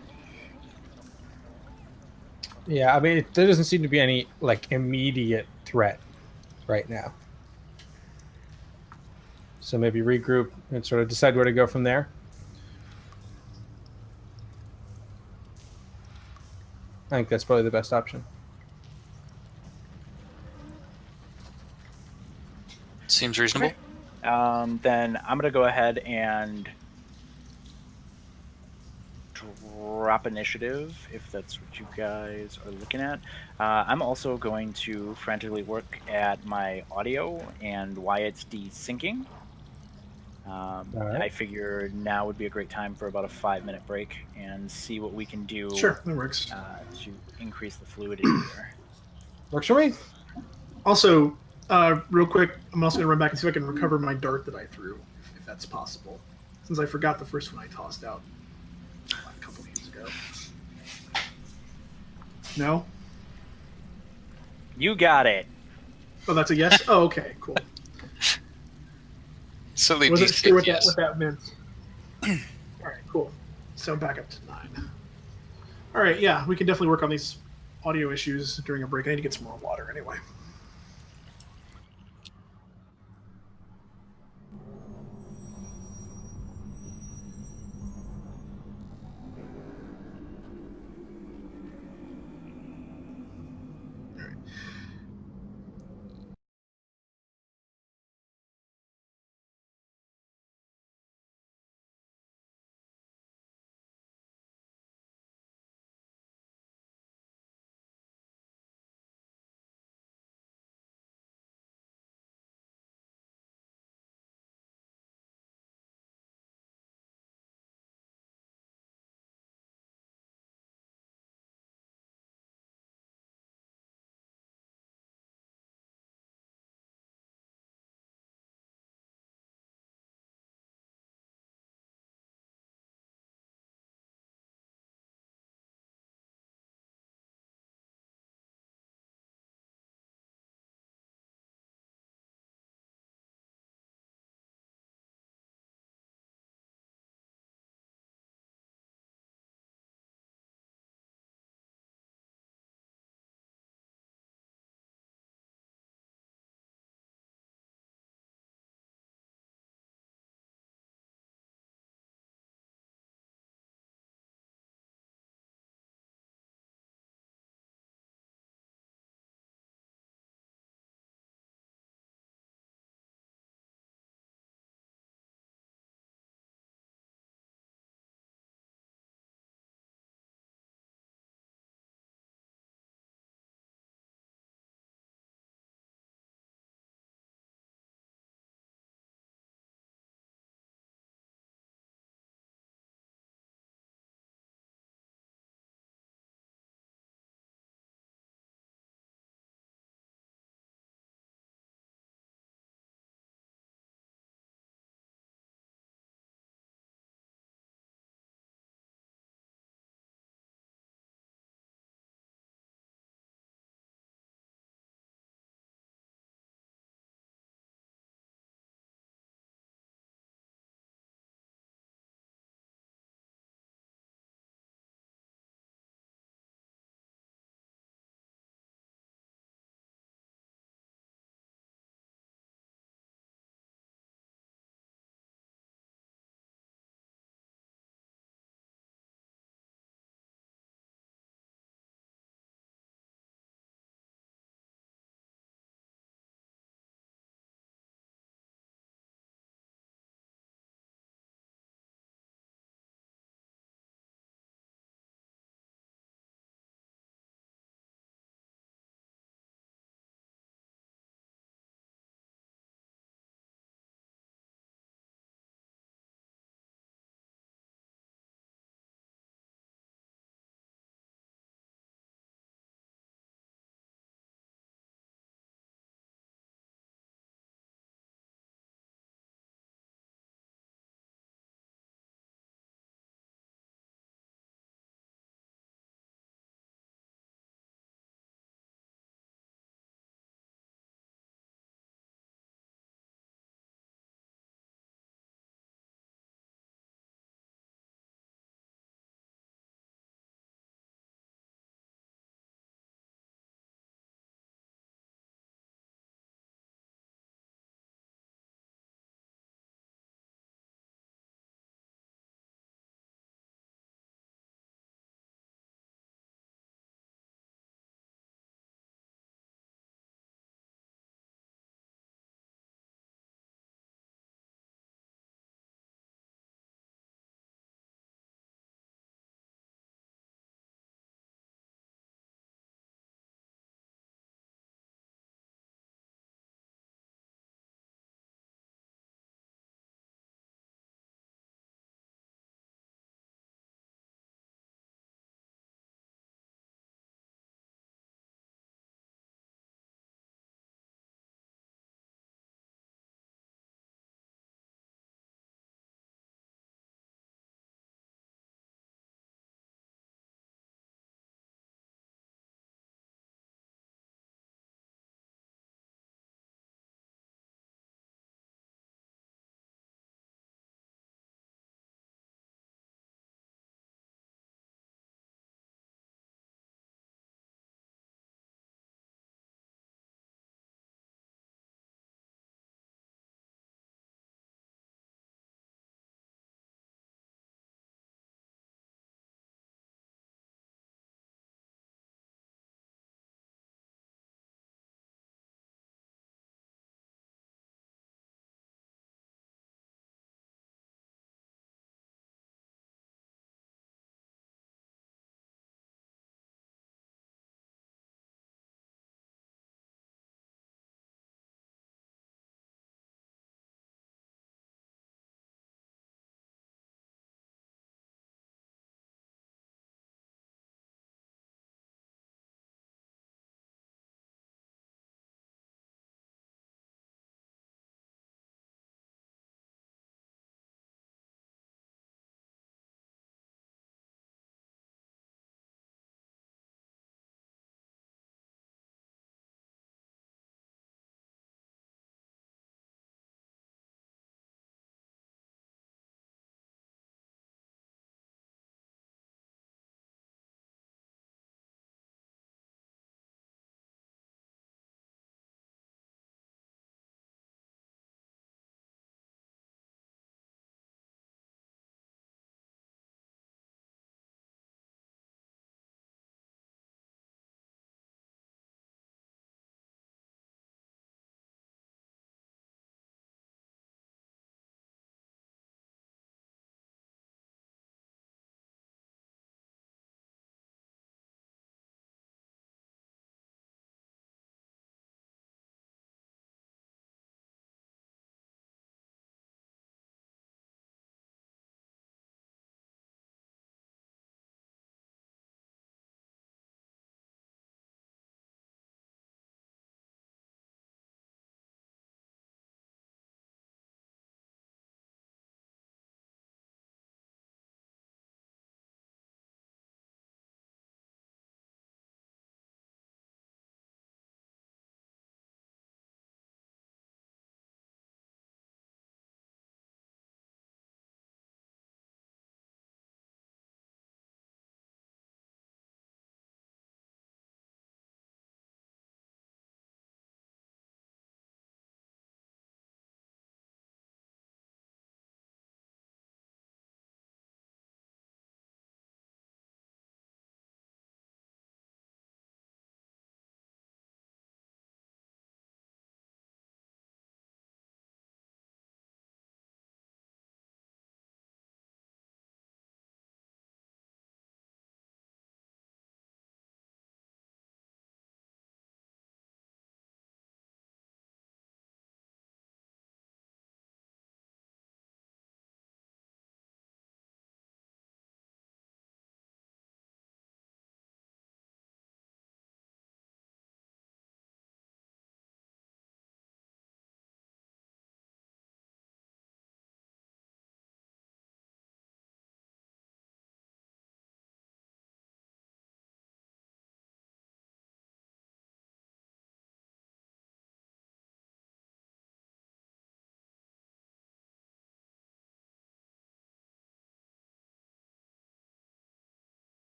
Yeah, I mean, there doesn't seem to be any like immediate threat right now. So maybe regroup and sort of decide where to go from there. I think that's probably the best option. Seems reasonable. Okay. Then I'm going to go ahead and drop initiative if that's what you guys are looking at. I'm also going to frantically work at my audio and why it's desyncing. right. I figure now would be a great time for about a 5-minute break and see what we can do Sure, that works. to increase the fluidity here. Works for me. Also, real quick, I'm also going to run back and see if I can recover my dart that I threw, if that's possible. Since I forgot the first one I tossed out a couple games ago. No? You got it. Oh, that's a yes? Oh, okay, cool. Silly I wasn't DC, sure what yes. that meant. Alright, cool. So back up to 9. Alright, yeah, we can definitely work on these audio issues during a break. I need to get some more water anyway.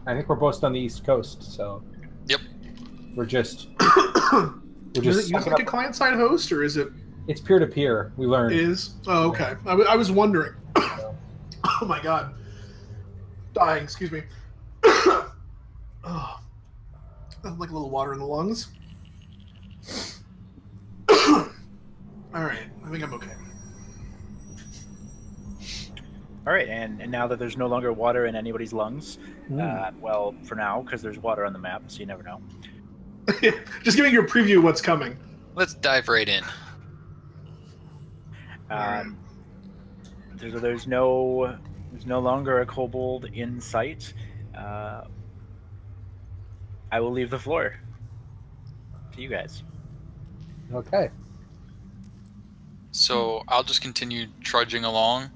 I think we're both on the East Coast, so Yep. we're just Does it use sucking like a up. client-side host, or is it It's peer to peer. We learned. is? Oh, okay. I was wondering. Oh my god, dying. Excuse me. Oh, I have like a little water in the lungs. All right, I think I'm okay. All right, and now that there's no longer water in anybody's lungs, well, for now, because there's water on the map, so you never know. Just giving you a preview of what's coming. Let's dive right in. There's no longer a kobold in sight. I will leave the floor to you guys. Okay. So I'll just continue trudging along.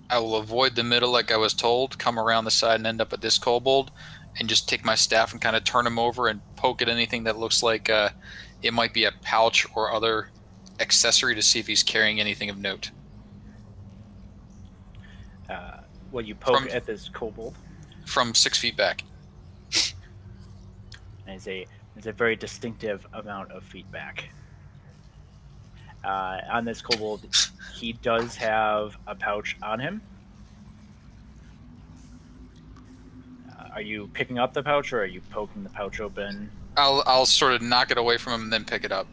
I will avoid the middle like I was told, come around the side and end up at this kobold, and just take my staff and kind of turn him over and poke at anything that looks like it might be a pouch or other accessory to see if he's carrying anything of note. Well, you poke at this kobold. From 6 feet back. And it's a very distinctive amount of feedback. On this kobold, he does have a pouch on him. Are you picking up the pouch, or are you poking the pouch open? I'll sort of knock it away from him and then pick it up.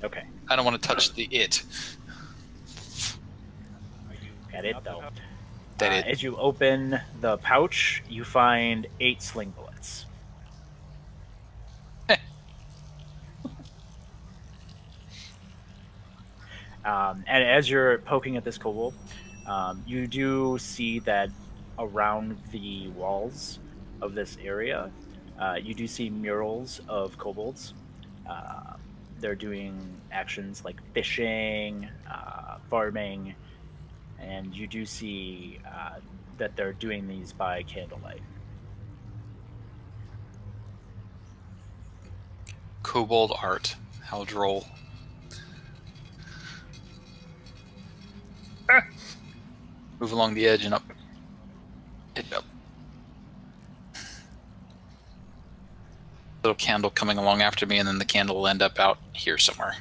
Okay. I don't want to touch the it. Are you at it, though? It. As you open the pouch, you find 8 sling bullets. And as you're poking at this kobold, you do see that around the walls of this area, you do see murals of kobolds. They're doing actions like fishing, farming, and you do see that they're doing these by candlelight. Kobold art. How droll. Move along the edge and up. Hit up. Little candle coming along after me, and then the candle will end up out here somewhere.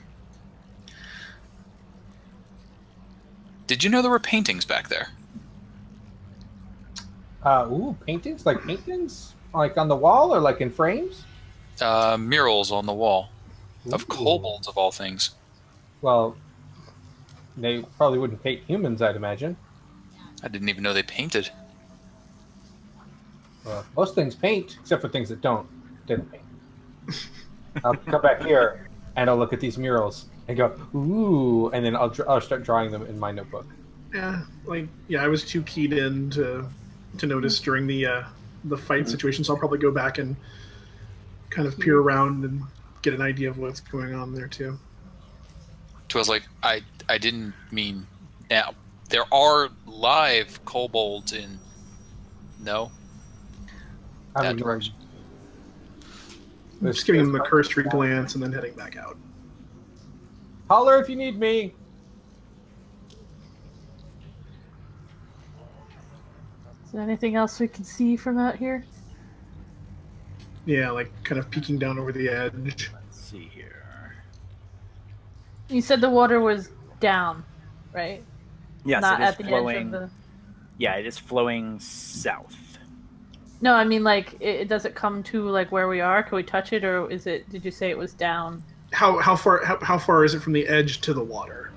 Did you know there were paintings back there? Paintings? Like paintings? Like on the wall or like in frames? Murals on the wall. Of Ooh. kobolds, of all things. Well, they probably wouldn't paint humans, I'd imagine. I didn't even know they painted. Most things paint, except for things that didn't paint. I'll come back here and I'll look at these murals and go, ooh, and then I'll start drawing them in my notebook. Yeah, I was too keyed in to notice during the fight situation, so I'll probably go back and kind of peer around and get an idea of what's going on there too. So I was like, I didn't mean now. There are live kobolds in. No. I'm just giving him a cursory glance and then heading back out. Holler if you need me. Is there anything else we can see from out here? Yeah, like kind of peeking down over the edge. Let's see here. You said the water was down, right? Yes, Not it is at the flowing. edge of the... Yeah, it is flowing south. No, I mean, like, does it come to like where we are? Can we touch it, or is it? Did you say it was down? How far is it from the edge to the water?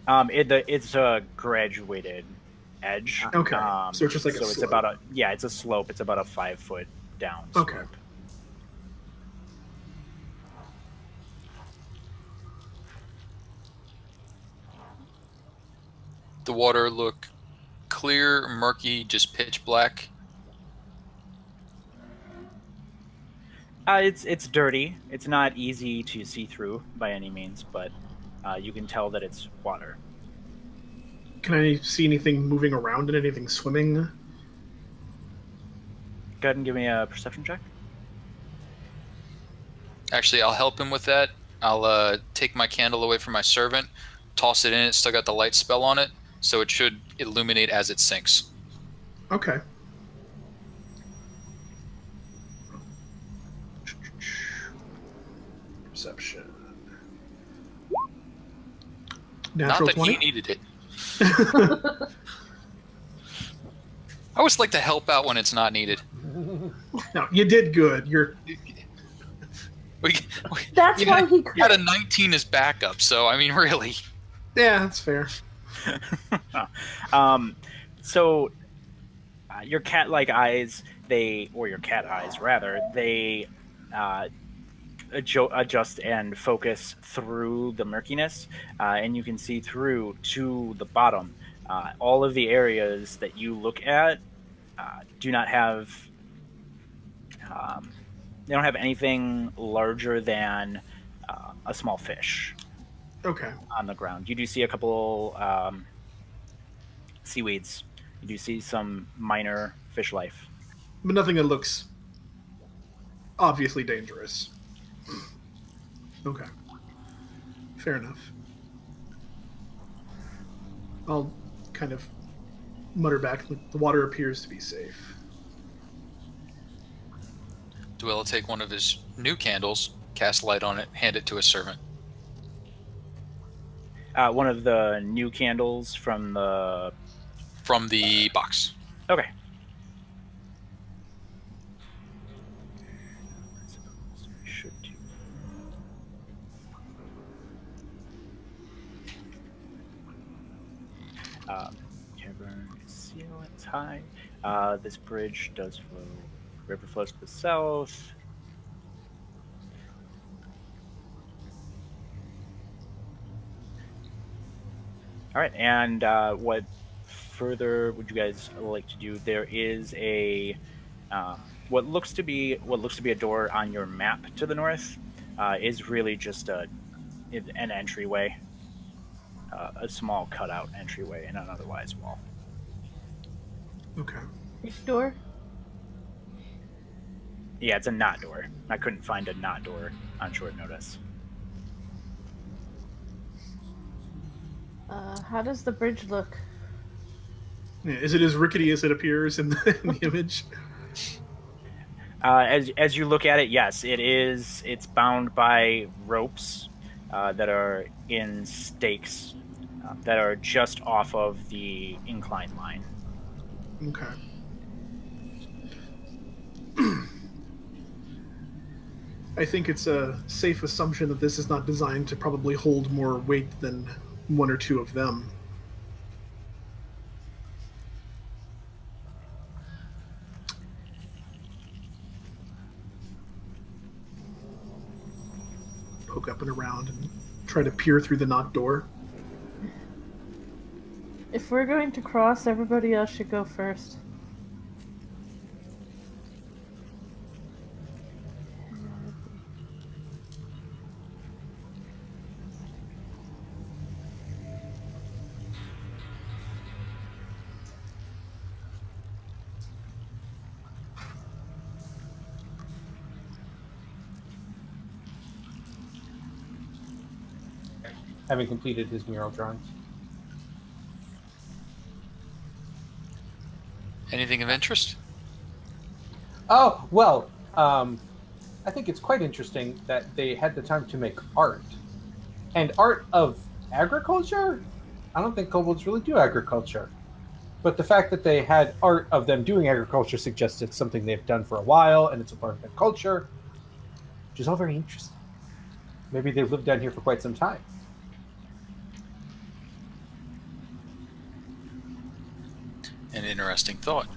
It's a graduated edge. Okay, so it's just like a it's slope. about it's a slope. It's about a 5 foot down slope. Okay. The water look clear, murky, just pitch black. It's dirty. It's not easy to see through by any means, but you can tell that it's water. Can I see anything moving around and anything swimming? Go ahead and give me a perception check. Actually, I'll help him with that. I'll take my candle away from my servant, toss it in. It's still got the light spell on it, so it should illuminate as it sinks. Okay. perception. Not Natural that 20. he needed it. I always like to help out when it's not needed. No, you did good. We That's why he had a crit. 19 as backup, so I mean, really. Yeah, that's fair. So your cat-like eyes, or your cat eyes rather, they uh, adjust and focus through the murkiness, and you can see through to the bottom. All of the areas that you look at do not have. Um, they don't have anything larger than a small fish Okay. on the ground. You do see a couple seaweeds. You do see some minor fish life. But nothing that looks obviously dangerous. Okay. Fair enough. I'll kind of mutter back, the water appears to be safe. Dwell will take one of his new candles, cast light on it, hand it to his servant. One of the new candles from the... From the box. Okay. Should do. Cavern is sealed, it's high. This bridge does flow. River flows to the south. All right, and what further would you guys like to do? There is a what looks to be a door on your map to the north. Is really just an entryway, a small cutout entryway in an otherwise wall. Okay. Which door? Yeah, it's a knot door. I couldn't find a knot door on short notice. How does the bridge look? Yeah, is it as rickety as it appears in the image? As you look at it, yes, it is. It's bound by ropes that are in stakes that are just off of the incline line. Okay. I think it's a safe assumption that this is not designed to probably hold more weight than one or two of them. Poke up and around and try to peer through the knot door. If we're going to cross, everybody else should go first. Having completed his mural drawings. Anything of interest? Oh, well, I think it's quite interesting that they had the time to make art. And art of agriculture? I don't think kobolds really do agriculture. But the fact that they had art of them doing agriculture suggests it's something they've done for a while, and it's a part of their culture, which is all very interesting. Maybe they've lived down here for quite some time. An interesting thought.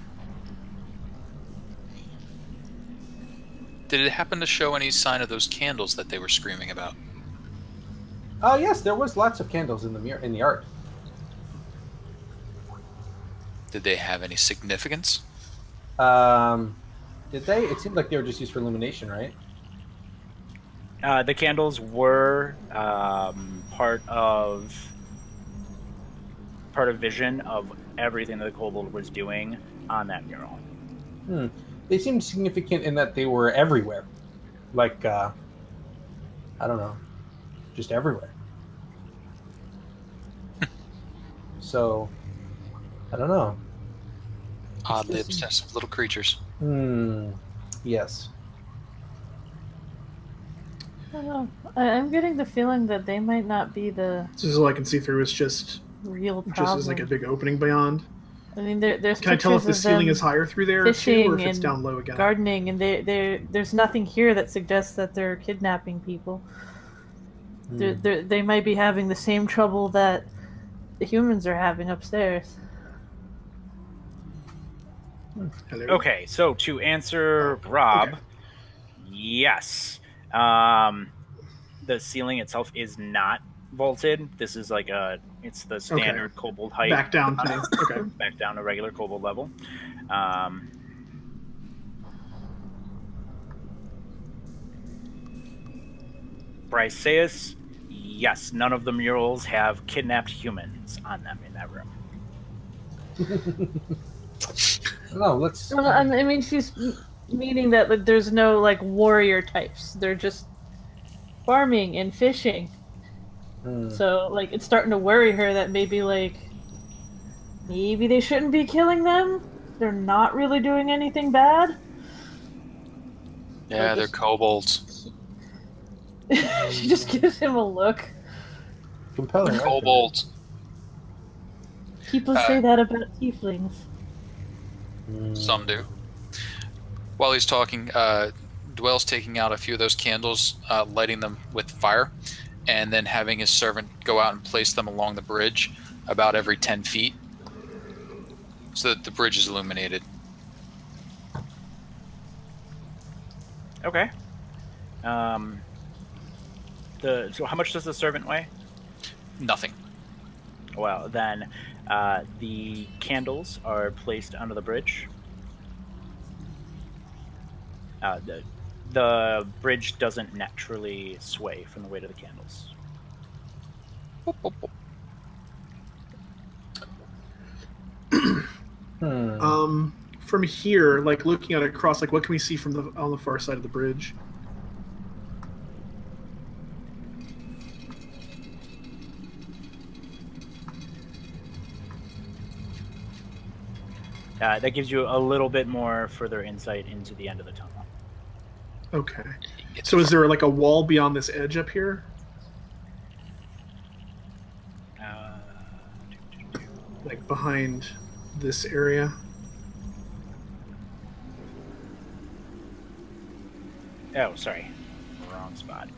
Did it happen to show any sign of those candles that they were screaming about? Oh, yes, there was lots of candles in the art. Did they have any significance? Did they? It seemed like they were just used for illumination, right? The candles were part of vision of everything that the kobold was doing on that mural. They seemed significant in that they were everywhere. Like, I don't know, just everywhere. So, I don't know. Oddly obsessive little creatures. Yes. don't know. I'm getting the feeling that they might not be the So this is all I can see through is just real as like a problem. big opening beyond. I mean, there's Can I tell if pictures the of ceiling them is higher through there too, or fishing if it's and down low again? gardening, and there's nothing here that suggests that they're kidnapping people. They might be having the same trouble that the humans are having upstairs. Hello. Okay, so to answer Rob, Okay. yes. The ceiling itself is not vaulted. This is like it's the standard kobold height. Back down to okay. Back down to regular kobold level. Briseus, yes, none of the murals have kidnapped humans on them in that room. No, let's. Well, I mean, she's meaning that like, there's no like warrior types. They're just farming and fishing. So like it's starting to worry her that maybe they shouldn't be killing them. They're not really doing anything bad. Yeah, they're kobolds. She just gives him a look. Compelling. Kobolds. People say that about tieflings. Some do. While he's talking, Dwell's taking out a few of those candles, lighting them with fire, and then having his servant go out and place them along the bridge about every 10 feet so that the bridge is illuminated. Okay. So how much does the servant weigh? Nothing. Well, then the candles are placed under the bridge. The bridge doesn't naturally sway from the weight of the candles. Boop, boop, boop. From here, like looking at it across, like what can we see from on the far side of the bridge? That gives you a little bit more further insight into the end of the tunnel. Okay. So is there like a wall beyond this edge up here? Like behind this area? Oh, sorry. Wrong spot.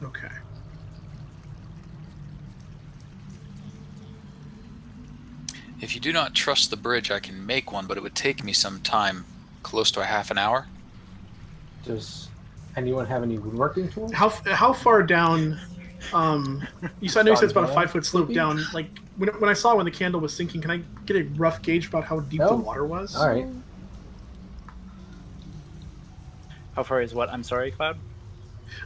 Okay. If you do not trust the bridge, I can make one, but it would take me some time, close to a half an hour. Does anyone have any woodworking tools? How far down? You said it's about a 5-foot slope down. Like when I saw when the candle was sinking, can I get a rough gauge about how deep the water was? All right. How far is what? I'm sorry, Cloud?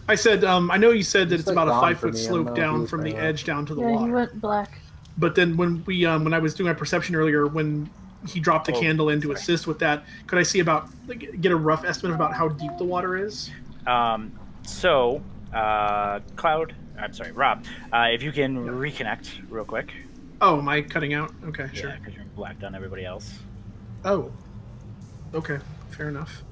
I said, I know you said that it's like about a gone 5-foot for me. I slope don't know if down he's from the right. edge down to the Yeah, water. you went black. But then when we when I was doing my perception earlier, when he dropped the candle in to assist with that, could I see about get a rough estimate about how deep the water is? Cloud, I'm sorry, Rob, if you can reconnect real quick. Oh, am I cutting out? Okay, sure. Yeah, because you're blacked on everybody else. Oh, okay, fair enough.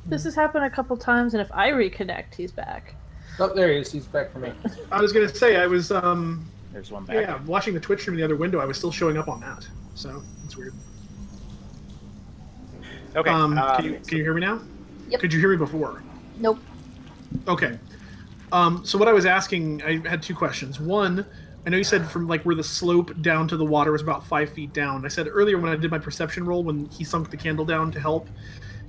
This has happened a couple times, and if I reconnect, he's back. Oh, there he is. He's back for me. I was gonna say I was There's one back. yeah, watching the Twitch stream in the other window. I was still showing up on that, so it's weird. Okay. Can you hear me now? Yep. Could you hear me before? Nope. Okay. So what I was asking, I had two questions. One, I know you said from like where the slope down to the water was about 5 feet down. I said earlier when I did my perception roll, when he sunk the candle down to help,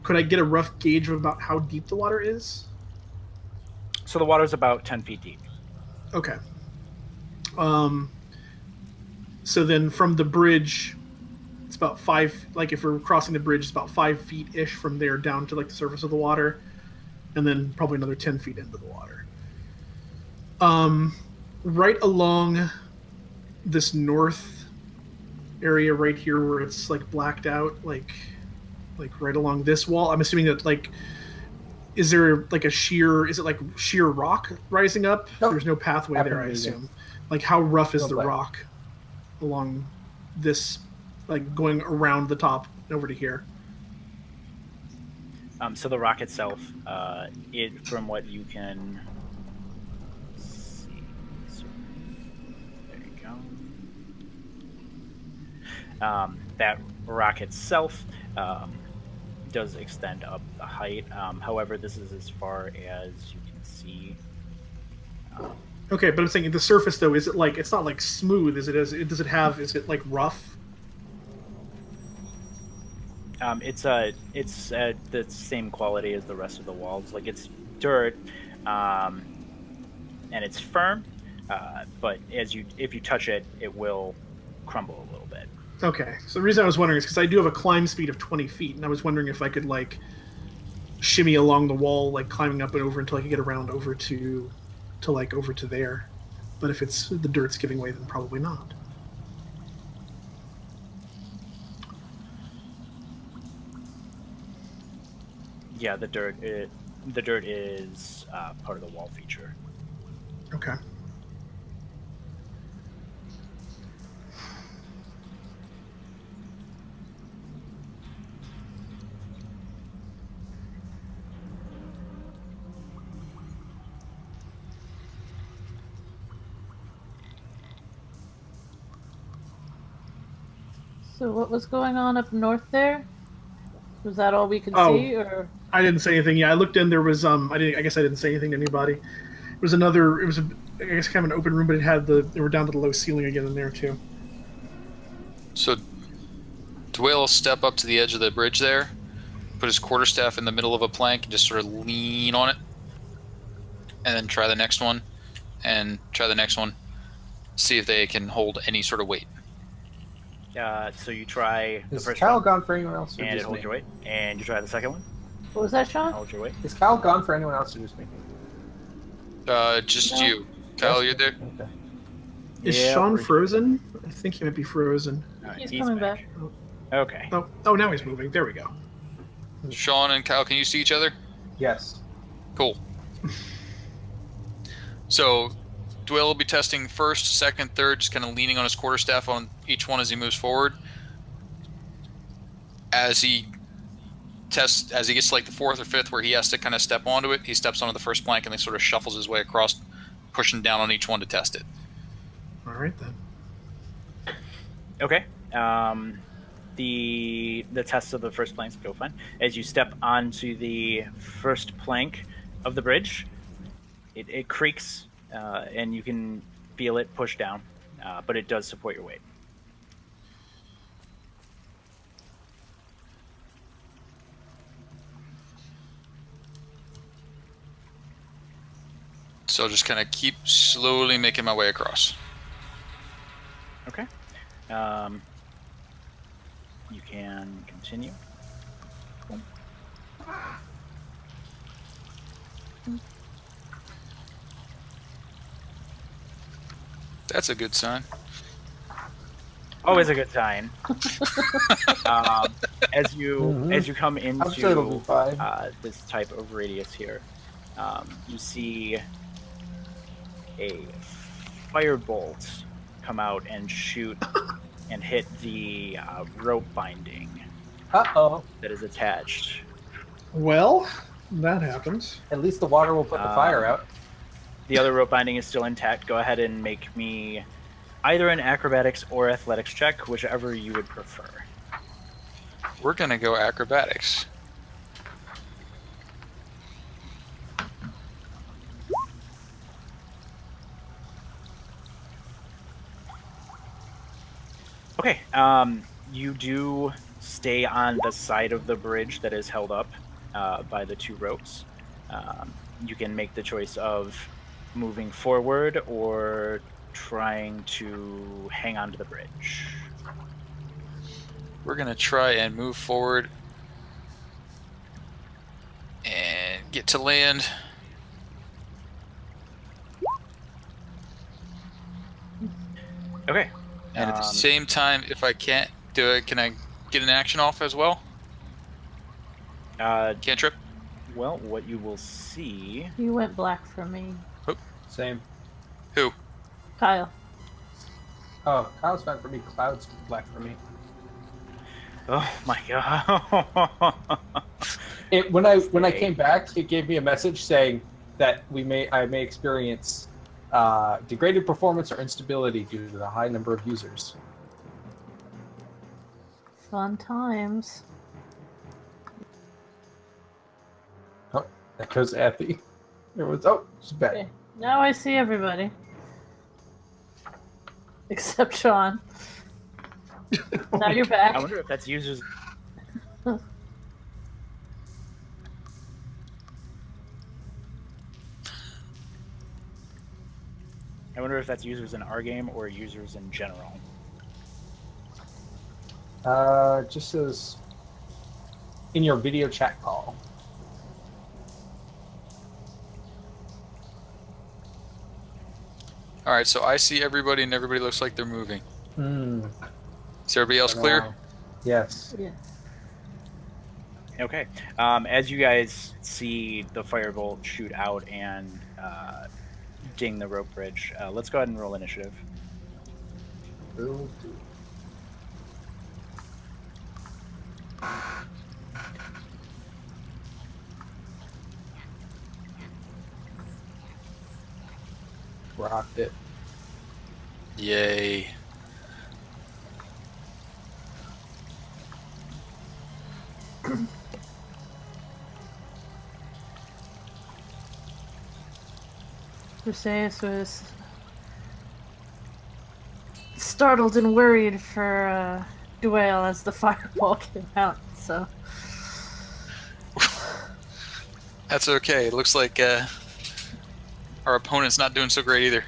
could I get a rough gauge of about how deep the water is? So the water's about 10 feet deep. Okay. So then from the bridge, it's about 5. Like if we're crossing the bridge, it's about 5 feet ish from there down to like the surface of the water, and then probably another 10 feet into the water. Right along this north area right here where it's like blacked out, like right along this wall. I'm assuming that like is there like a sheer? Is it like sheer rock rising up? Nope. There's no pathway there, I Happened to be assume. Like how rough is No the black. rock along this, like going around the top over to here? So the rock itself, from what you can see, there you go. That rock itself does extend up the height. However, this is as far as you can see. Okay, but I'm saying the surface though, is it like it's not like smooth? Is it like rough? It's the same quality as the rest of the walls. Like it's dirt, and it's firm. But if you touch it, it will crumble a little bit. Okay, so the reason I was wondering is because I do have a climb speed of 20 feet, and I was wondering if I could like shimmy along the wall, like climbing up and over until I could get around over to there. But if it's the dirt's giving way, then probably not. Yeah, the dirt is part of the wall feature. Okay. So what was going on up north there? Was that all we could see, or? I didn't say anything. Yeah, I looked in. There was I guess I didn't say anything to anybody. It was I guess kind of an open room, but they were down to the low ceiling again in there too. So Dwayne will step up to the edge of the bridge there, put his quarterstaff in the middle of a plank, and just sort of lean on it, and then try the next one, and try the next one. See if they can hold any sort of weight. So you try the Is first Cal one, gone for anyone else? Or and it just holds me? your weight. And you try the second one, What was that, Sean? holds your weight. Is Cal gone for anyone else or just me? Just No. you. Kyle, you're there? Okay. Is Yeah, Sean we're- frozen? I think he might be frozen. He's coming back. Okay. Oh, now he's moving. There we go. Sean and Kyle, can you see each other? Yes. Cool. So, Dwayne will be testing first, second, third, just kind of leaning on his quarterstaff on each one as he moves forward. As he gets to like the fourth or fifth where he has to kind of step onto it, he steps onto the first plank and then sort of shuffles his way across, pushing down on each one to test it. All right then. Okay. The tests of the first planks go fine. As you step onto the first plank of the bridge, it creaks, and you can feel it push down, but it does support your weight. So I'll just kind of keep slowly making my way across. Okay. You can continue. That's a good sign. Always a good sign. As you come I'm sure it'll be into fine. this type of radius here, you see a firebolt come out and shoot and hit the rope binding Uh-oh. that is attached. Well, that happens. At least the water will put the fire out. The other rope binding is still intact. Go ahead and make me either an acrobatics or athletics check, whichever you would prefer. We're going to go acrobatics. Okay, you do stay on the side of the bridge that is held up by the two ropes. You can make the choice of moving forward or trying to hang on to the bridge. We're going to try and move forward and get to land. Okay. And at the same time, if I can't do it, can I get an action off as well? Uh, Cantrip? Well, what you will see. You went black for me, Same. Who? Kyle. Oh, Kyle's fine for me. Cloud's black for me. Oh my god! When I came back, it gave me a message saying that I may experience degraded performance or instability due to the high number of users. Fun times. Oh, that goes Athy. She's back. Okay, now I see everybody. Except Sean. Now you're back. I wonder if that's users. I wonder if that's users in our game or users in general. Just says in your video chat call. All right, so I see everybody, and everybody looks like they're moving. Is everybody else clear? Yes. Yeah. Okay. As you guys see the firebolt shoot out and ding the rope bridge, let's go ahead and roll initiative. Will do. Rocked it. Yay. Briseis was startled and worried for Duale as the fireball came out, so... That's okay. It looks like our opponent's not doing so great either.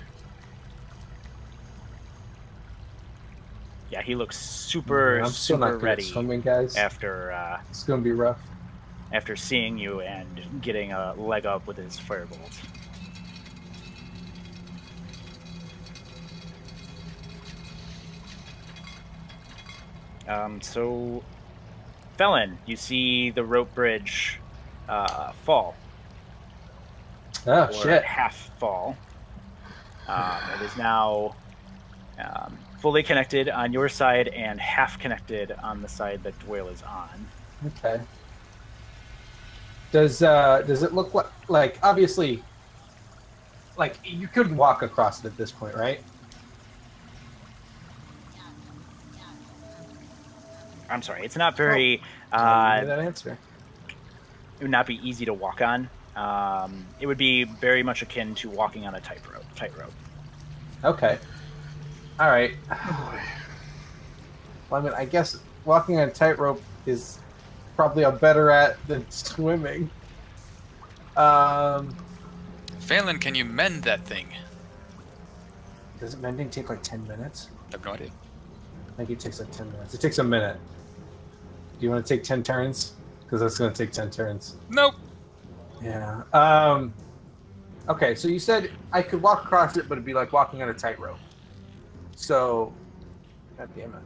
Yeah, he looks super, I'm still not super good ready at swimming, guys. after It's gonna be rough. after seeing you and getting a leg up with his firebolt. So, Felon, you see the rope bridge fall. Oh, Or shit. half fall. It is now fully connected on your side and half connected on the side that Dwayne is on. Okay. Does it look like obviously, like you couldn't walk across it at this point, right? I'm sorry, it's not very. I that answer. It would not be easy to walk on. It would be very much akin to walking on a tightrope. Okay. All right. Oh boy. Well, I mean, I guess walking on a tightrope is probably a better at than swimming. Phelan, can you mend that thing? Does mending take like 10 minutes? I have no idea. I think it takes like 10 minutes. It takes a minute. Do you want to take 10 turns? Because that's going to take 10 turns. Nope. Yeah. Okay, so you said I could walk across it, but it'd be like walking on a tightrope. So, God damn it.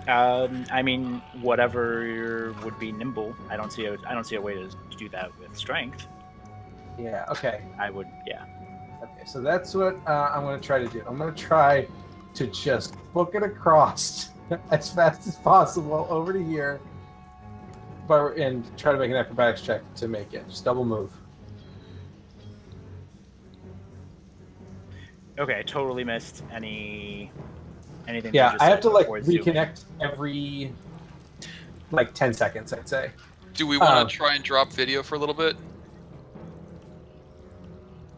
I mean, whatever would be nimble. I don't see a way to do that with strength. Yeah. Okay. I would, yeah. Okay. So that's what I'm going to try to do. I'm going to try to just book it across as fast as possible over to here, and try to make an acrobatics check to make it. Just double move. Okay, I totally missed anything. Yeah, I have to like before zooming. reconnect every like 10 seconds, I'd say. Do we want to try and drop video for a little bit?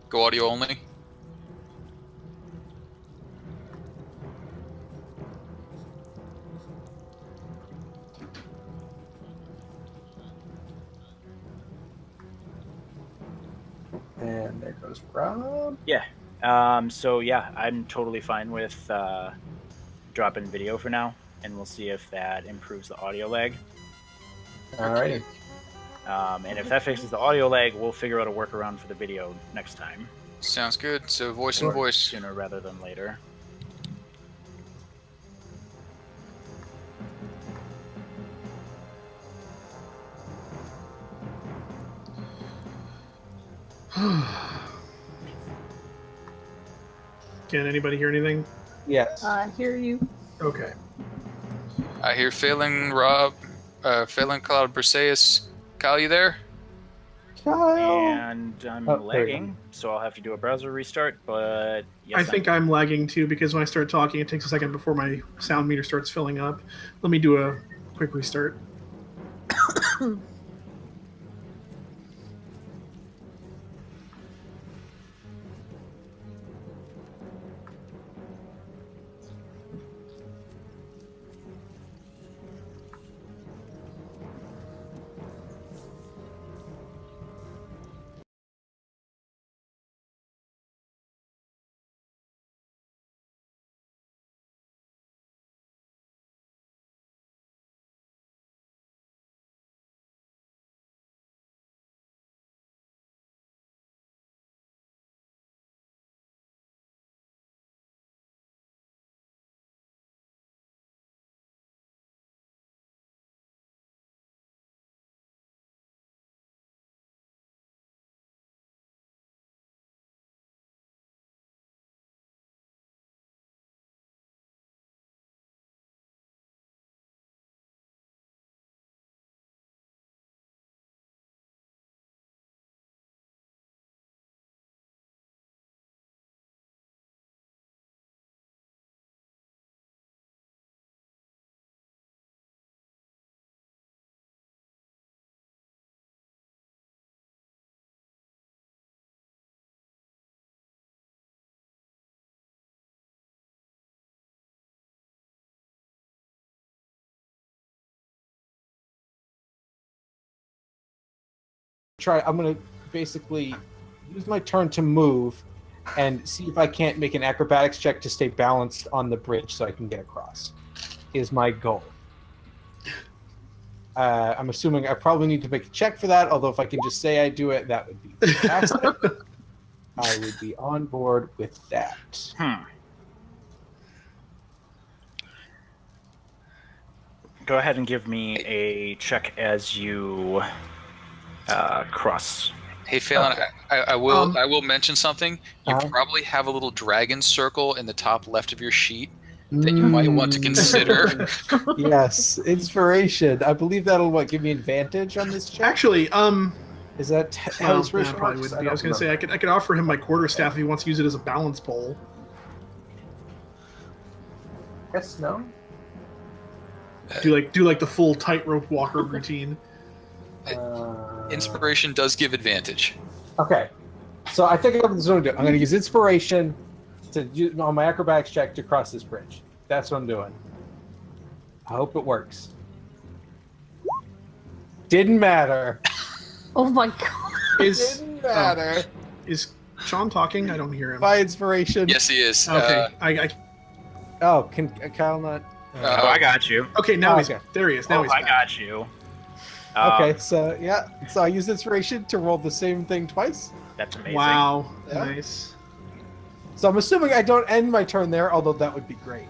Go audio only? And there goes Rob. Yeah. So yeah, I'm totally fine with dropping video for now, and we'll see if that improves the audio lag. Alrighty. And if that fixes the audio lag, we'll figure out a workaround for the video next time, Sounds good. So voice and voice. sooner rather than later. Can anybody hear anything? Yes. I hear you. Okay. I hear failing Rob, failing Cloud Briseus. Kyle, you there? Kyle. And I'm Oh, there you lagging, so I'll have to do a browser restart, but yes, I think I'm lagging too because when I start talking, it takes a second before my sound meter starts filling up. Let me do a quick restart. I'm gonna basically use my turn to move and see if I can't make an acrobatics check to stay balanced on the bridge so I can get across. Is my goal. I'm assuming I probably need to make a check for that, although if I can just say I do it, that would be fantastic. I would be on board with that. Go ahead and give me a check as you cross. Hey, Phelan, Okay. I will mention something. You Uh-huh. probably have a little dragon circle in the top left of your sheet that you might want to consider. Yes, inspiration. I believe that'll give me advantage on this check. Actually, Is that how well, inspiration that probably works? wouldn't be. I was going to say I could offer him my quarterstaff if he wants to use it as a balance pole. Yes, no. Do like the full tightrope walker routine. Inspiration does give advantage. Okay, so I think I'm going to use inspiration to use on my acrobatics check to cross this bridge. That's what I'm doing. I hope it works. Didn't matter. Oh my god. Didn't matter. Is Sean talking? I don't hear him. By inspiration. Yes, he is. Okay, Oh, can Kyle not? Oh, I got you. okay. Now Okay. there he is. Now Oh, he's I back. got you. Okay, so yeah, so I use inspiration to roll the same thing twice. That's amazing. Wow, Yeah. nice. So I'm assuming I don't end my turn there, although that would be great.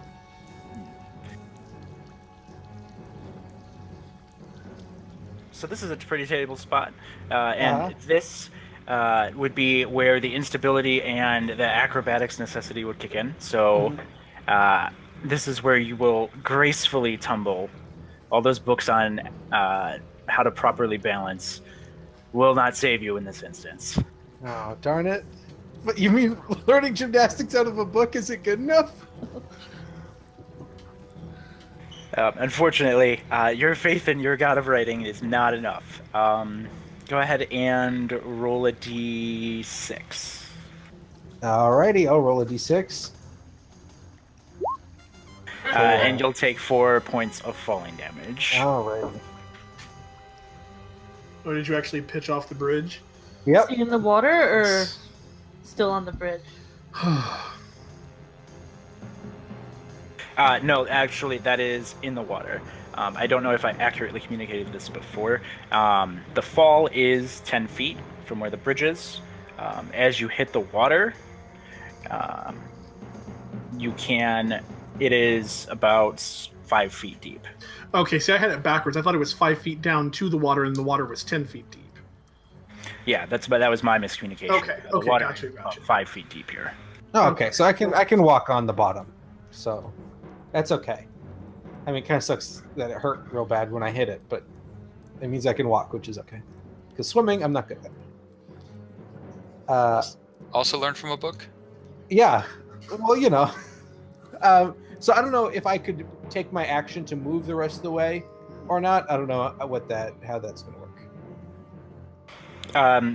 So this is a pretty stable spot, and this would be where the instability and the acrobatics necessity would kick in. So this is where you will gracefully tumble. All those books on how to properly balance will not save you in this instance. Oh, darn it. But you mean learning gymnastics out of a book isn't good enough? Unfortunately, your faith in your god of writing is not enough. Go ahead and roll a d6. Alrighty, I'll roll a d6. And you'll take 4 points of falling damage. Alrighty. Or did you actually pitch off the bridge? Yep. In the water or still on the bridge? No, actually, that is in the water. I don't know if I accurately communicated this before. The fall is 10 feet from where the bridge is. As you hit the water, it is about 5 feet deep. Okay, see, I had it backwards. I thought it was 5 feet down to the water, and the water was 10 feet deep. Yeah, that was my miscommunication. Okay, The okay, water gotcha, is about gotcha. 5 feet deep here. Oh, okay, so I can walk on the bottom, so that's okay. I mean, it kind of sucks that it hurt real bad when I hit it, but it means I can walk, which is okay. Because swimming, I'm not good at. Also learned from a book? Yeah, well, so I don't know if I could take my action to move the rest of the way or not. I don't know how that's going to work.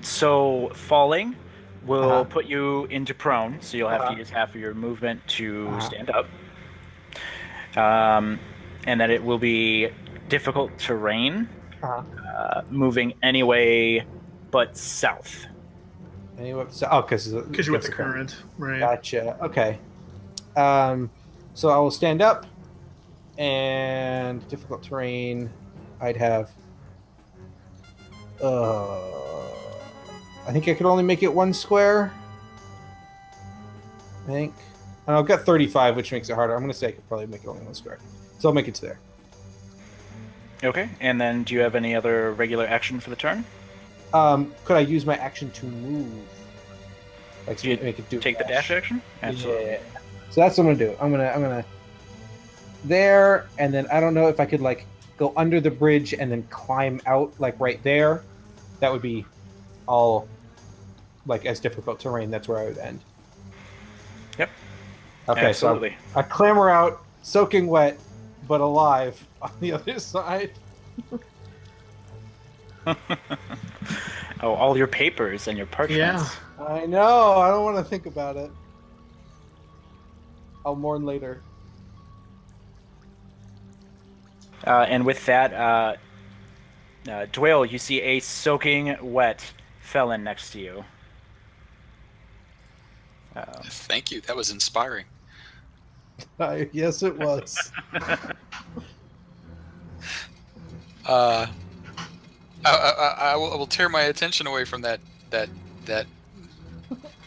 So falling will Uh-huh. put you into prone, so you'll have to Uh-huh. use half of your movement to Uh-huh. stand up. And then it will be difficult terrain, moving any way but south. Anyway, so, because you with the current, right? Gotcha. Okay. So I will stand up, and difficult terrain, I'd have. I think I could only make it one square. I think. And I've got 35, which makes it harder. I'm going to say I could probably make it only one square. So I'll make it to there. Okay, and then do you have any other regular action for the turn? Could I use my action to move? Like, Do you make it do take the dash action? Absolutely. Yeah. So that's what I'm gonna do. I'm gonna there, and then I don't know if I could like go under the bridge and then climb out like right there. That would be all like as difficult terrain. That's where I would end. Yep. Okay, absolutely. So I clamber out, soaking wet, but alive on the other side. Oh, all your papers and your parchments. Yeah. I know. I don't want to think about it. I'll mourn later. And with that, Dwayne, you see a soaking wet felon next to you. Thank you. That was inspiring. Yes, it was. I will tear my attention away from that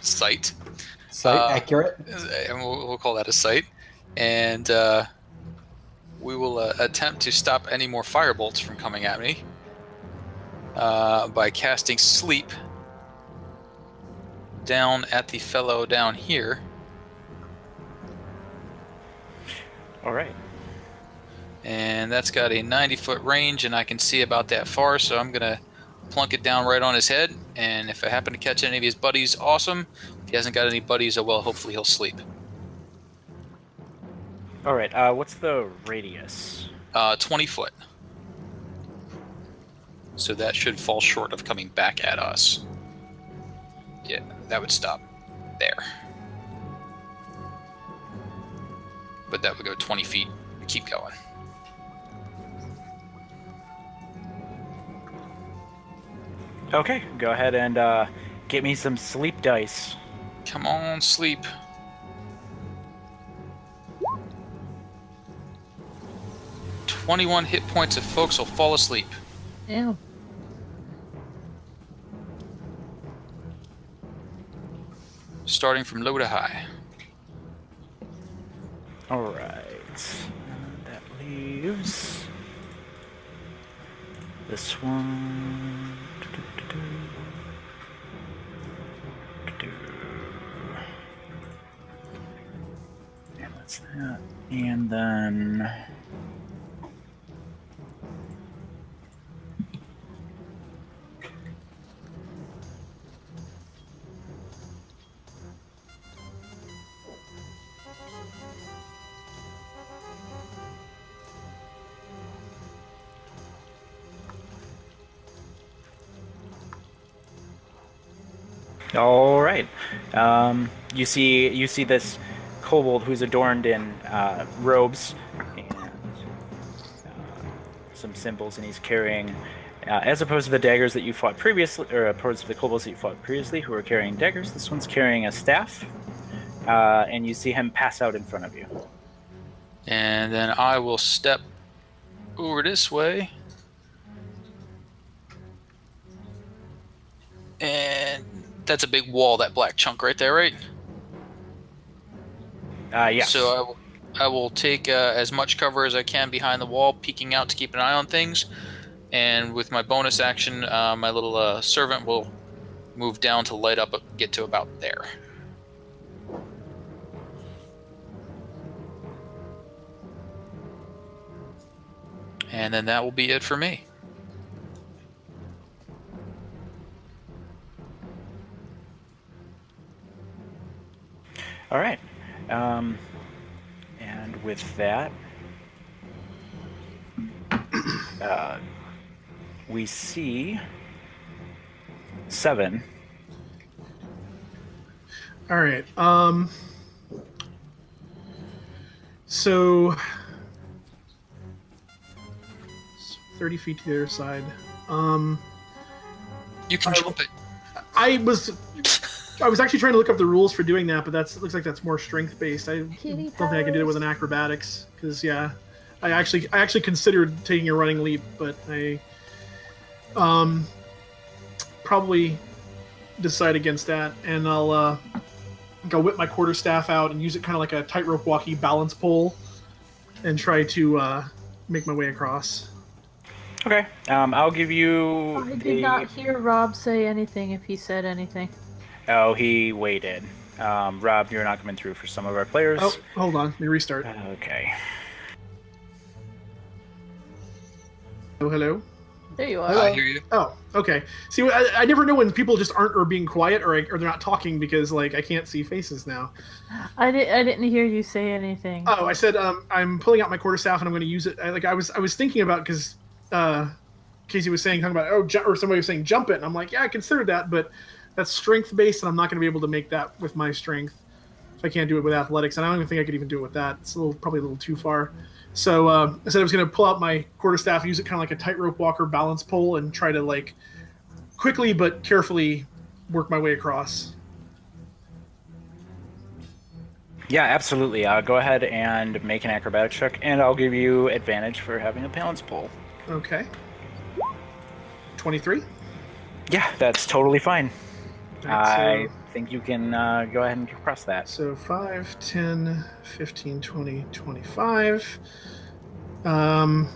sight. Sight accurate. And we'll call that a sight. And we will attempt to stop any more firebolts from coming at me by casting Sleep down at the fellow down here. All right. And that's got a 90-foot range, and I can see about that far, so I'm going to plunk it down right on his head. And if I happen to catch any of his buddies, awesome. If he hasn't got any buddies, oh well, hopefully he'll sleep. All right. What's the radius? 20 foot. So that should fall short of coming back at us. Yeah, that would stop there. But that would go 20 feet. Keep going. Okay, go ahead and get me some sleep dice. Come on, sleep. "21 hit points if folks will fall asleep." Ew. Starting from low to high. All right. That leaves this one. And that's that. And then all right. You see this kobold who's adorned in robes and some symbols, and he's carrying, as opposed to the daggers that you fought previously, or opposed to the kobolds that you fought previously, who were carrying daggers. This one's carrying a staff, and you see him pass out in front of you. And then I will step over this way. And that's a big wall, that black chunk right there, right? Yeah. So I will take as much cover as I can behind the wall, peeking out to keep an eye on things. And with my bonus action, my little servant will move down to light up, get to about there. And then that will be it for me. All right. And with that, we see 7. All right. So 30 feet to the other side. You can jump it. I was actually trying to look up the rules for doing that, but looks like that's more strength based. I don't think I can do it with an acrobatics because I actually considered taking a running leap, but I probably decide against that, and I'll go whip my quarterstaff out and use it kind of like a tightrope walkie balance pole, and try to make my way across. Okay. I'll give you. I did not hear Rob say anything. If he said anything. Oh, he waited. Rob, you're not coming through for some of our players. Oh, hold on. Let me restart. Okay. Oh, hello. There you are. Hello. I hear you. Oh, okay. See, I never know when people just aren't or being quiet or they're not talking because like I can't see faces now. I didn't hear you say anything. Oh, I said I'm pulling out my quarterstaff and I'm going to use it. I was thinking about because Casey was talking about or somebody was saying jump it, and I'm like, yeah, I considered that, but that's strength based, and I'm not going to be able to make that with my strength. If I can't do it with athletics, and I don't even think I could even do it with that. It's probably a little too far. So I said I was going to pull out my quarterstaff, use it kind of like a tightrope walker balance pole, and try to like quickly but carefully work my way across. Yeah, absolutely. Go ahead and make an acrobatics check, and I'll give you advantage for having a balance pole. Okay. 23? Yeah, that's totally fine. Right, I think you can go ahead and cross that. So 5, 10, 15, 20, 25. I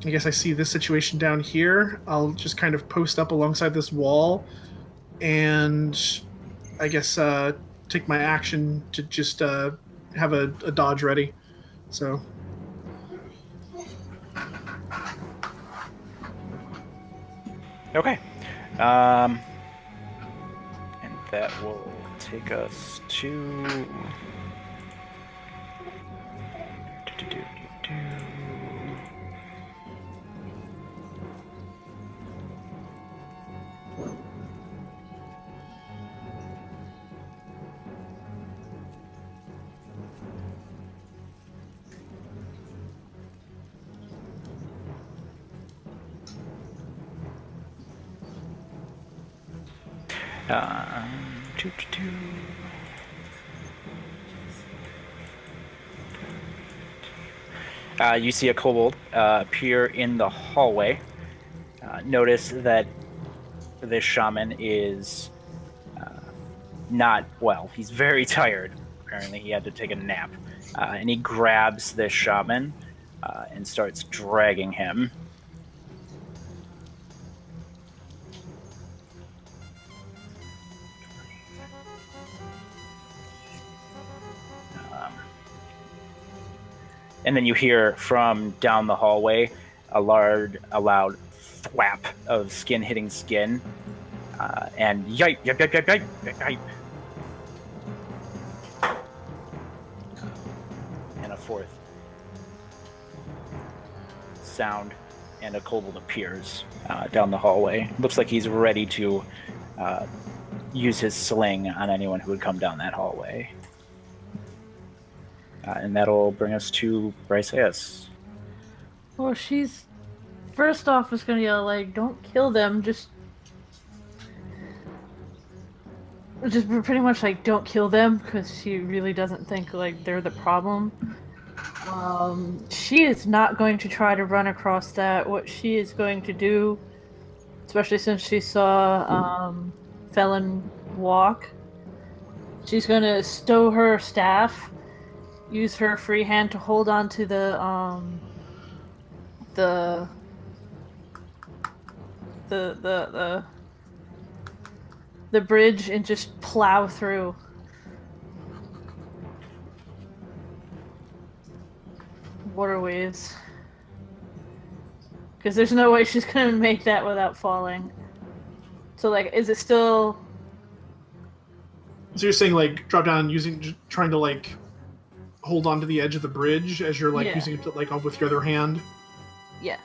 guess I see this situation down here. I'll just kind of post up alongside this wall and I guess take my action to just have a dodge ready. So... Okay. And that will take us to... You see a kobold appear in the hallway. Notice that this shaman is not well. He's very tired. Apparently, he had to take a nap. And he grabs this shaman and starts dragging him. And then you hear from down the hallway a loud thwap of skin hitting skin. And yipe, yipe, yipe, yipe, yipe, yipe. And a fourth sound, and a kobold appears down the hallway. Looks like he's ready to use his sling on anyone who would come down that hallway. And that'll bring us to Bryceus. Well, she's first off is gonna yell like, "Don't kill them! Just pretty much like, don't kill them," because she really doesn't think like they're the problem. She is not going to try to run across that. What she is going to do, especially since she saw Felon walk, she's gonna stow her staff. Use her free hand to hold on to the the bridge and just plow through. Waterways. Because there's no way she's gonna make that without falling. So, like, is it still... So you're saying, like, drop down trying to, like, hold on to the edge of the bridge as you're, like, Yeah. using it to, like, with your other hand? Yeah.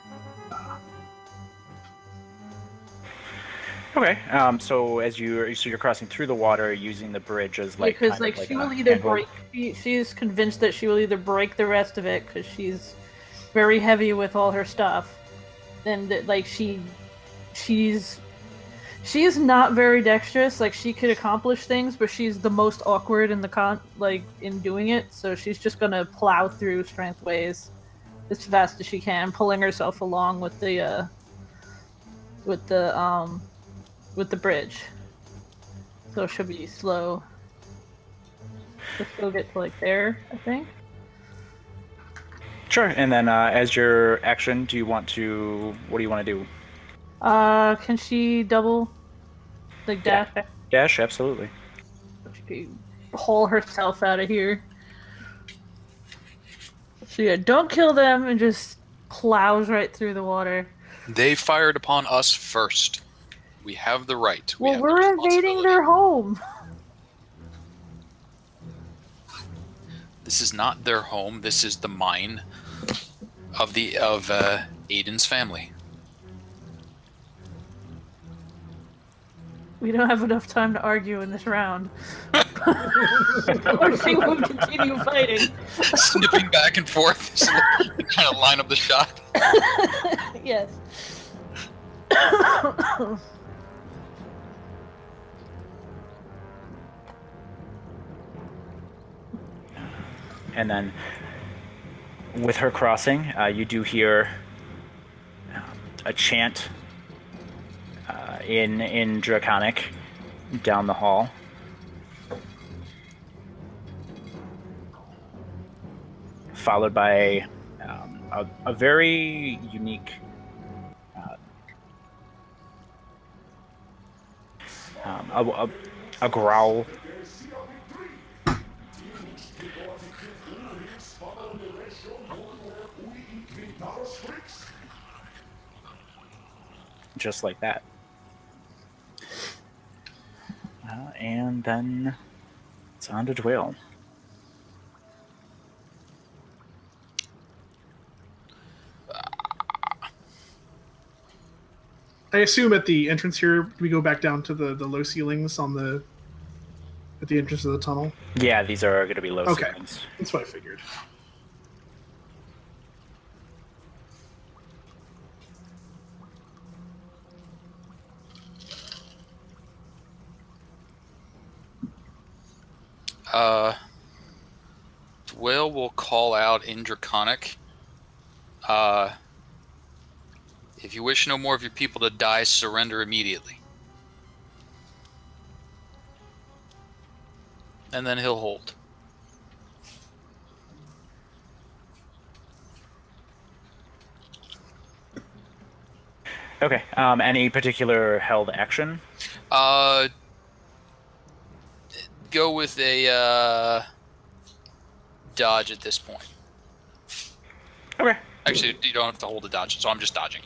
Okay. So you're crossing through the water using the bridge as like Because, kind of like, she a will either handhold. break... She's convinced that she will either break the rest of it, because she's very heavy with all her stuff. And, that, like, she's not very dexterous. Like, she could accomplish things, but she's the most awkward in in doing it. So she's just gonna plow through strength ways as fast as she can, pulling herself along with the bridge. So she'll be slow. She'll still get to, like, there, I think. Sure. And then as your action, what do you want to do? Can she double, like, dash? Yeah. Dash, absolutely. She can haul herself out of here. So yeah, don't kill them, and just plows right through the water. They fired upon us first. We have the right. Well, we're invading their home. This is not their home. This is the mine of Aiden's family. We don't have enough time to argue in this round. Or she will continue fighting. Snipping back and forth, trying to line up the shot. Yes. And then with her crossing, you do hear a chant in Draconic down the hall. Followed by a very unique a growl. Just like that. And then it's on to Dwayne. I assume at the entrance here, we go back down to the low ceilings at the entrance of the tunnel. Yeah, these are going to be low ceilings. That's what I figured. Dwayne will call out in Draconic. If you wish no more of your people to die, surrender immediately. And then he'll hold. Okay. Any particular held action? Go with a dodge at this point. Okay. Actually, you don't have to hold a dodge, so I'm just dodging.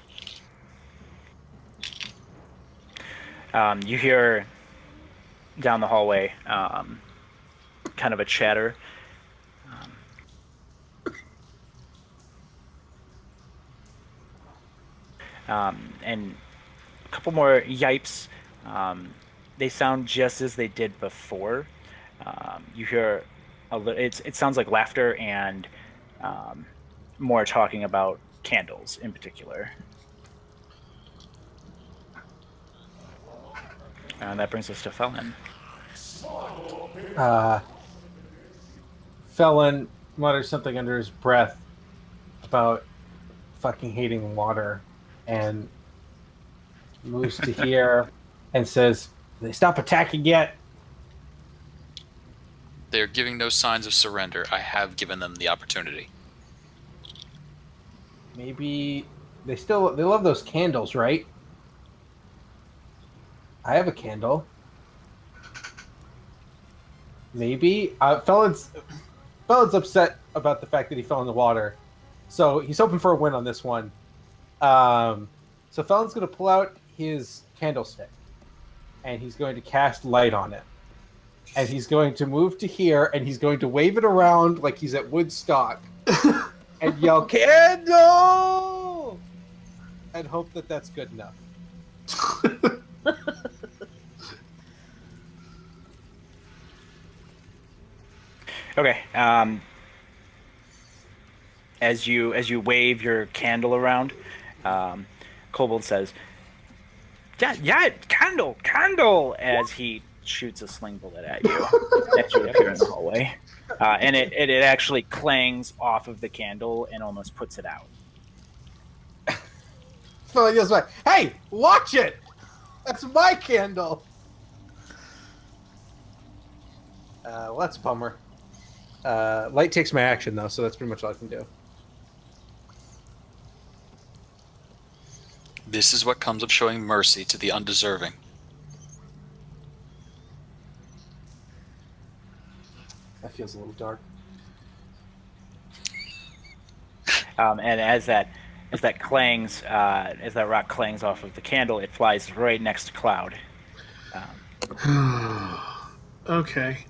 You hear down the hallway kind of a chatter. And a couple more yipes. They sound just as they did before. You hear it sounds like laughter and more talking about candles in particular. And that brings us to Felon. Felon mutters something under his breath about fucking hating water and moves to here and says, "They stop attacking yet?" They're giving no signs of surrender. I have given them the opportunity. Maybe they love those candles, right? I have a candle. Maybe. Felon's upset about the fact that he fell in the water. So he's hoping for a win on this one. So Felon's going to pull out his candlestick. And he's going to cast light on it. And he's going to move to here, and he's going to wave it around like he's at Woodstock. And yell, "Candle!" And hope that that's good enough. Okay. As you wave your candle around, Kobold says, "Yeah, candle!" As he shoots a sling bullet at you as you appear in the hallway, and it actually clangs off of the candle and almost puts it out. Felon yells back, "Hey, watch it! That's my candle!" Well, that's a bummer. Light takes my action, though, so that's pretty much all I can do. This is what comes of showing mercy to the undeserving. That feels a little dark. And as that clangs, as that rock clangs off of the candle, it flies right next to Cloud. Okay.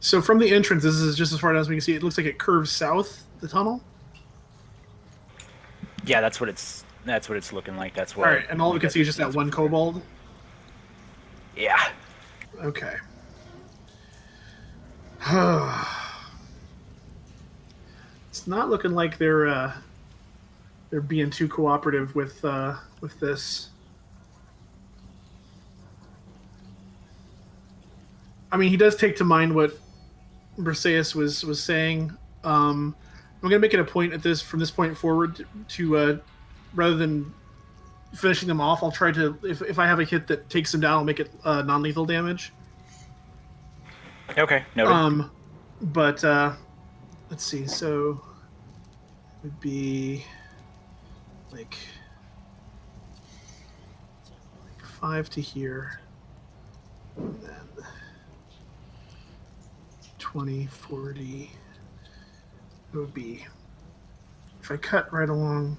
So from the entrance, this is just as far as we can see. It looks like it curves south, the tunnel. Yeah, that's what it's looking like. That's what. All right, and all we can see is just that one kobold. Yeah. Okay. It's not looking like they're being too cooperative with this. I mean, he does take to mind what Briseis was saying. I'm going to make it a point from this point forward to rather than finishing them off, I'll try to if I have a hit that takes them down, I'll make it non-lethal damage. Okay. Noted. But let's see. So it would be like 5 to here, and then 20, 40. It would be if I cut right along.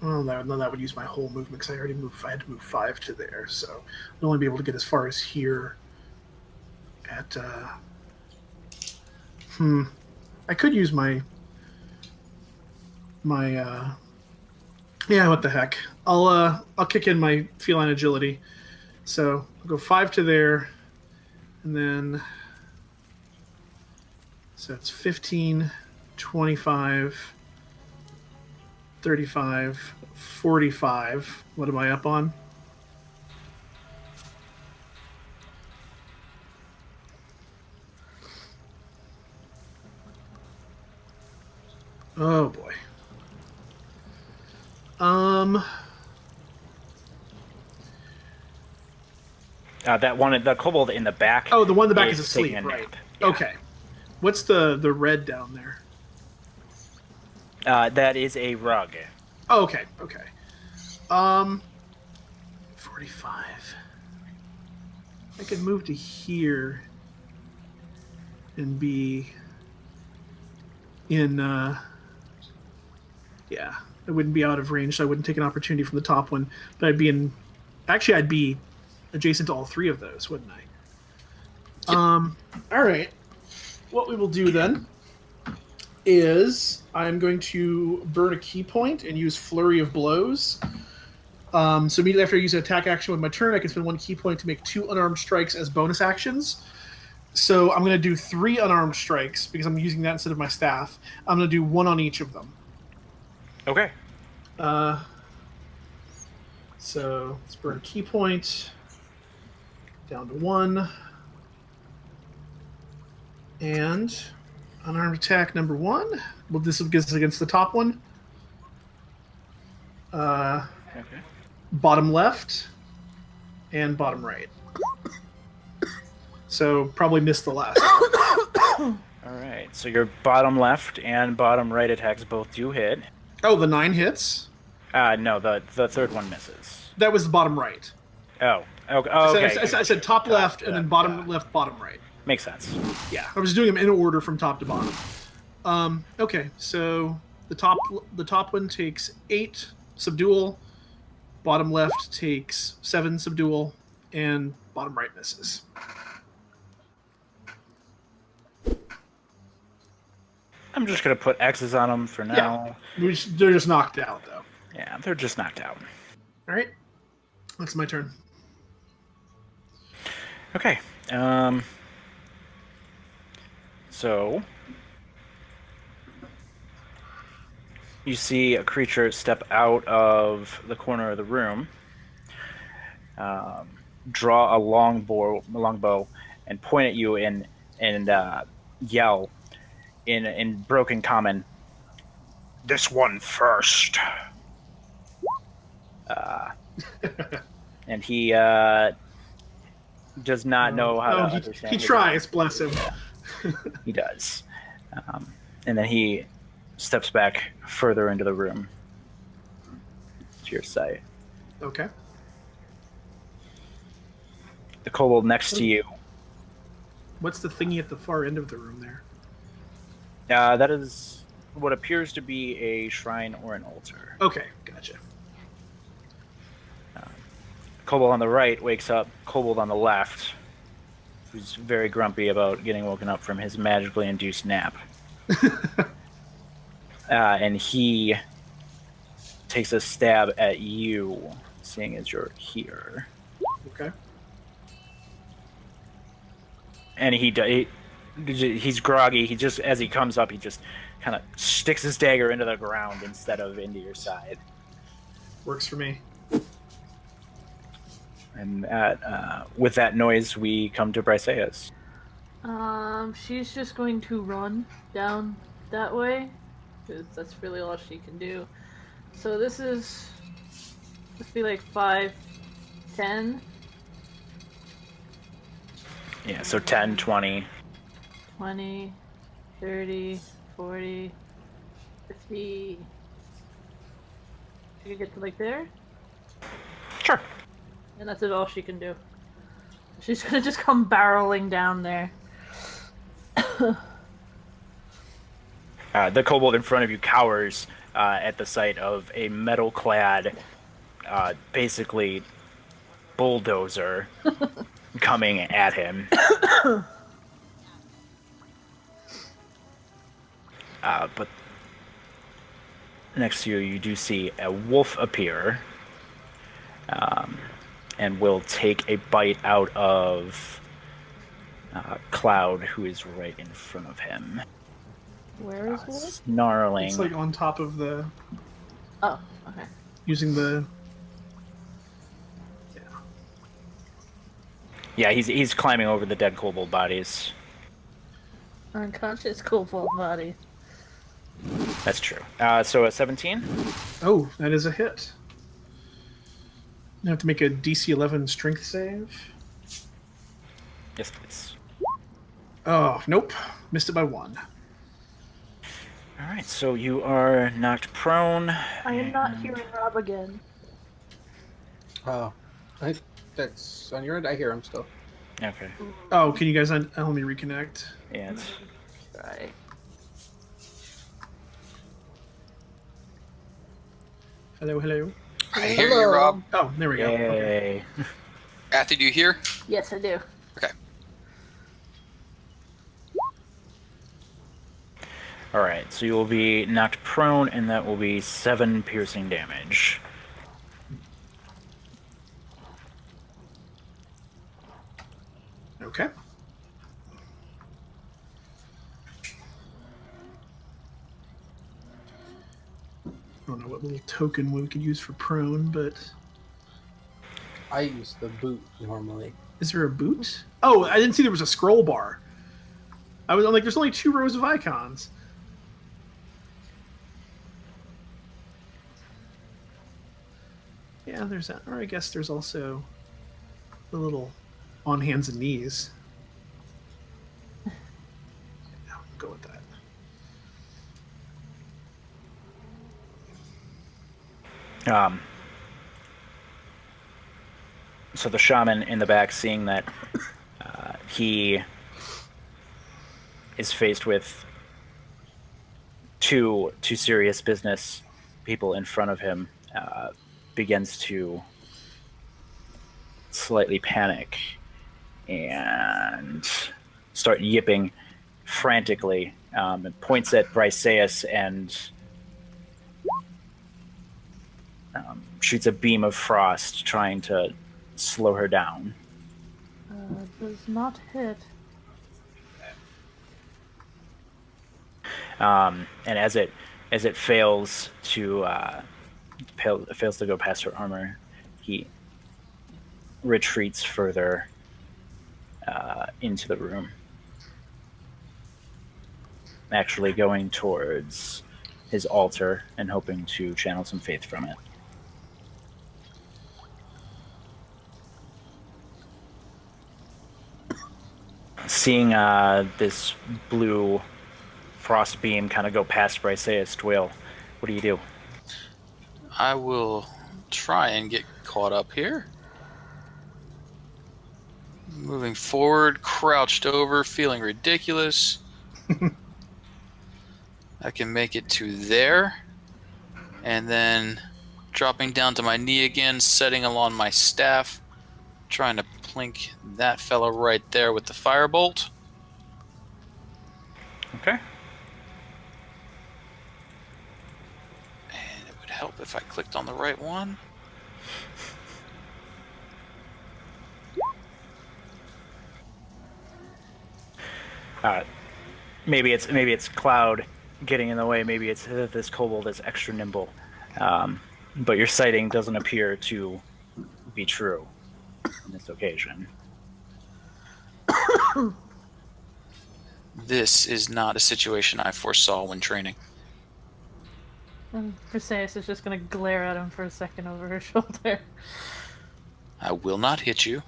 Well, that would use my whole movement because I already moved. I had to move 5 to there, so I'd only be able to get as far as here. At I could use my yeah. What the heck? I'll kick in my feline agility. So I'll go 5 to there, and then so that's 15, 25. 35, 45. What am I up on? Oh boy. That one, the kobold in the back. Oh, the one in the back is asleep, taking a right? nap. Yeah. Okay. What's the red down there? That is a rug. Oh, okay. 45. I could move to here and be in yeah, I wouldn't be out of range, so I wouldn't take an opportunity from the top one, but I'd be adjacent to all 3 of those, wouldn't I? All right. What we will do then is I'm going to burn a key point and use Flurry of Blows. So immediately after I use an attack action with my turn, I can spend 1 key point to make 2 unarmed strikes as bonus actions. So I'm going to do 3 unarmed strikes because I'm using that instead of my staff. I'm going to do 1 on each of them. Okay. So let's burn a key point down to 1. And unarmed attack number 1. Well, this will get us against the top one. Okay. Bottom left and bottom right. So probably missed the last. All right. So your bottom left and bottom right attacks both do hit. Oh, the 9 hits? No, the third one misses. That was the bottom right. Oh, okay. I said top left and then bottom left, bottom right. Makes sense. Yeah, I was doing them in order from top to bottom. Okay, so the top one takes 8 subdual, bottom left takes 7 subdual, and bottom right misses. I'm just gonna put X's on them for now. Yeah, they're just knocked out though. Yeah, they're just knocked out. All right, that's my turn. Okay. So you see a creature step out of the corner of the room, draw a longbow, and point at you and yell in broken common, "This one first." And he does not know how to understand. He tries, bless him. Yeah, he does. And then he steps back further into the room to your sight. Okay. The kobold next to you. What's the thingy at the far end of the room there? That is what appears to be a shrine or an altar. Okay, gotcha. Kobold on the right wakes up. Kobold on the left, who's very grumpy about getting woken up from his magically induced nap. And he takes a stab at you, seeing as you're here. Okay. And he's groggy. He just, as he comes up, he just kind of sticks his dagger into the ground instead of into your side. Works for me. And with that noise, we come to Brycea's. She's just going to run down that way, because that's really all she can do. So this must be like 5, 10. Yeah, so 10, 20. 20, 30, 40, 50. She can get to like there? Sure. And that's all she can do. She's gonna just come barreling down there. The kobold in front of you cowers at the sight of a metal-clad, basically bulldozer coming at him. But next to you, you do see a wolf appear, and will take a bite out of Cloud, who is right in front of him. Where is Wolf? Snarling. It's like on top of the... Oh, okay. Using the... Yeah, he's climbing over the dead kobold bodies. Unconscious kobold body. That's true. So a 17? Oh, that is a hit. You have to make a DC 11 strength save. Yes, please. Oh, nope. Missed it by 1. All right, so you are knocked prone. I am not hearing Rob again. Oh, that's on your end. I hear him still. Okay. Oh, can you guys let me reconnect? Yeah, it's... Right. Hello, hello. I hear you, Rob. Oh, there we go. Okay. Yay. Athy, do you hear? Yes, I do. Okay. All right, so you will be knocked prone, and that will be 7 piercing damage. Okay. I don't know what little token we could use for prone, but I use the boot normally. is there a boot? Oh, I didn't see there was a scroll bar. I'm like, there's only 2 rows of icons. Yeah, there's that. Or I guess there's also the little on hands and knees. Yeah, I'll go with that. So the shaman in the back, seeing that he is faced with two serious business people in front of him, begins to slightly panic and start yipping frantically, and points at Briseus and shoots a beam of frost, trying to slow her down. Does not hit. And as it fails to go past her armor, he retreats further into the room, actually going towards his altar and hoping to channel some faith from it. Seeing this blue frost beam kind of go past Briseus, Dwayne, what do you do? I will try and get caught up here. Moving forward, crouched over, feeling ridiculous. I can make it to there. And then dropping down to my knee again, setting along my staff, trying to plink that fella right there with the firebolt. Okay. And it would help if I clicked on the right one. Maybe it's Cloud getting in the way. Maybe it's that this kobold is extra nimble. But your sighting doesn't appear to be true on this occasion. This is not a situation I foresaw when training. And Briseis is just gonna glare at him for a second over her shoulder. I will not hit you.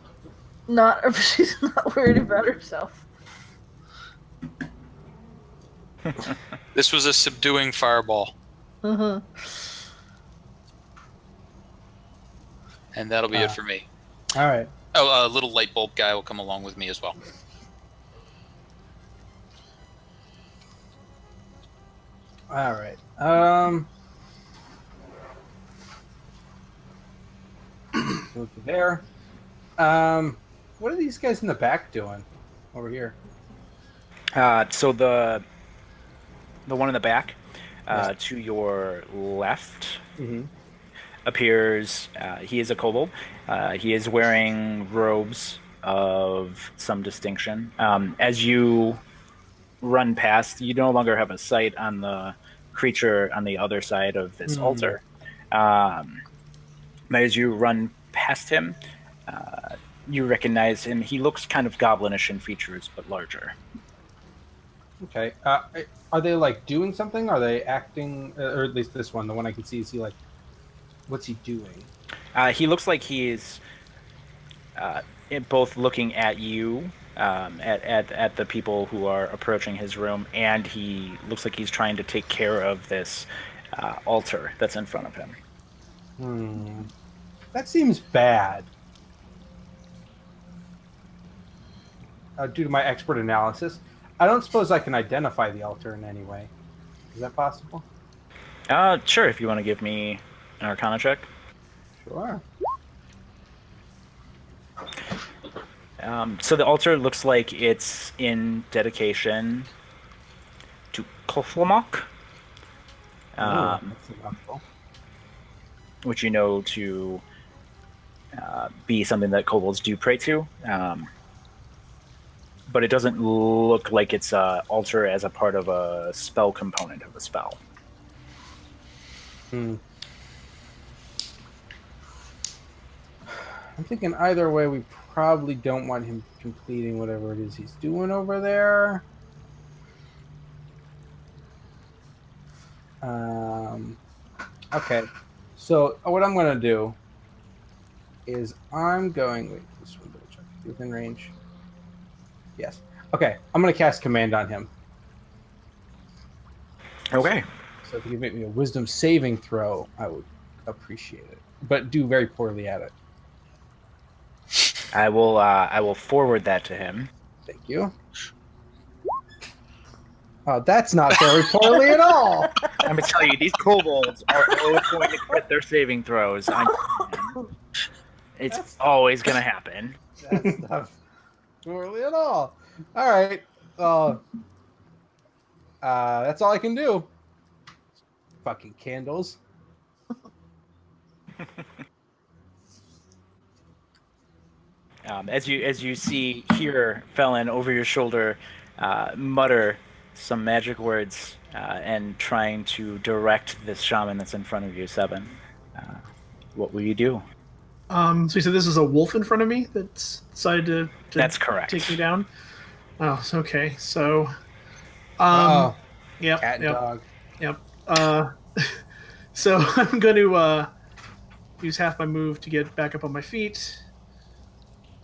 She's not worried about herself. This was a subduing fireball. Uh-huh. And that'll be it for me. All right. Oh, a little light bulb guy will come along with me as well. All right. Move to there. What are these guys in the back doing over here? So the one in the back, to your left, appears. He is a kobold. He is wearing robes of some distinction. As you run past, you no longer have a sight on the creature on the other side of this altar. But as you run past him, you recognize him. He looks kind of goblinish in features, but larger. Okay. Are they like doing something? Are they acting? Or at least this one, the one I can see, is he like? What's he doing? He looks like he's both looking at you, at the people who are approaching his room, and he looks like he's trying to take care of this altar that's in front of him. That seems bad. Due to my expert analysis, I don't suppose I can identify the altar in any way. Is that possible? Sure, if you want to give me an Arcana check. Sure. So the altar looks like it's in dedication to Koflamok, That's a mouthful. which you know to be something that kobolds do pray to. But it doesn't look like it's an altar as a part of a spell component of a spell. I'm thinking either way, we probably don't want him completing whatever it is he's doing over there. Okay, so what I'm going to do is I'm going... Wait, this one, double check. Within range. Yes. Okay, I'm going to cast Command on him. Okay. So if you could make me a Wisdom saving throw, I would appreciate it. But do very poorly at it. I will forward that to him. Thank you. Oh, that's not very poorly at all. I'm gonna tell you, these kobolds are always going to crit their saving throws. It's always gonna happen. That's not poorly at all. All right. That's all I can do. Fucking candles. As you hear Felon over your shoulder mutter some magic words and trying to direct this shaman that's in front of you, Seven. What will you do? So you said this is a wolf in front of me that's decided to That's correct. take me down? Oh, okay. So, Oh, yep, cat and yep, dog. yep. So I'm going to use half my move to get back up on my feet,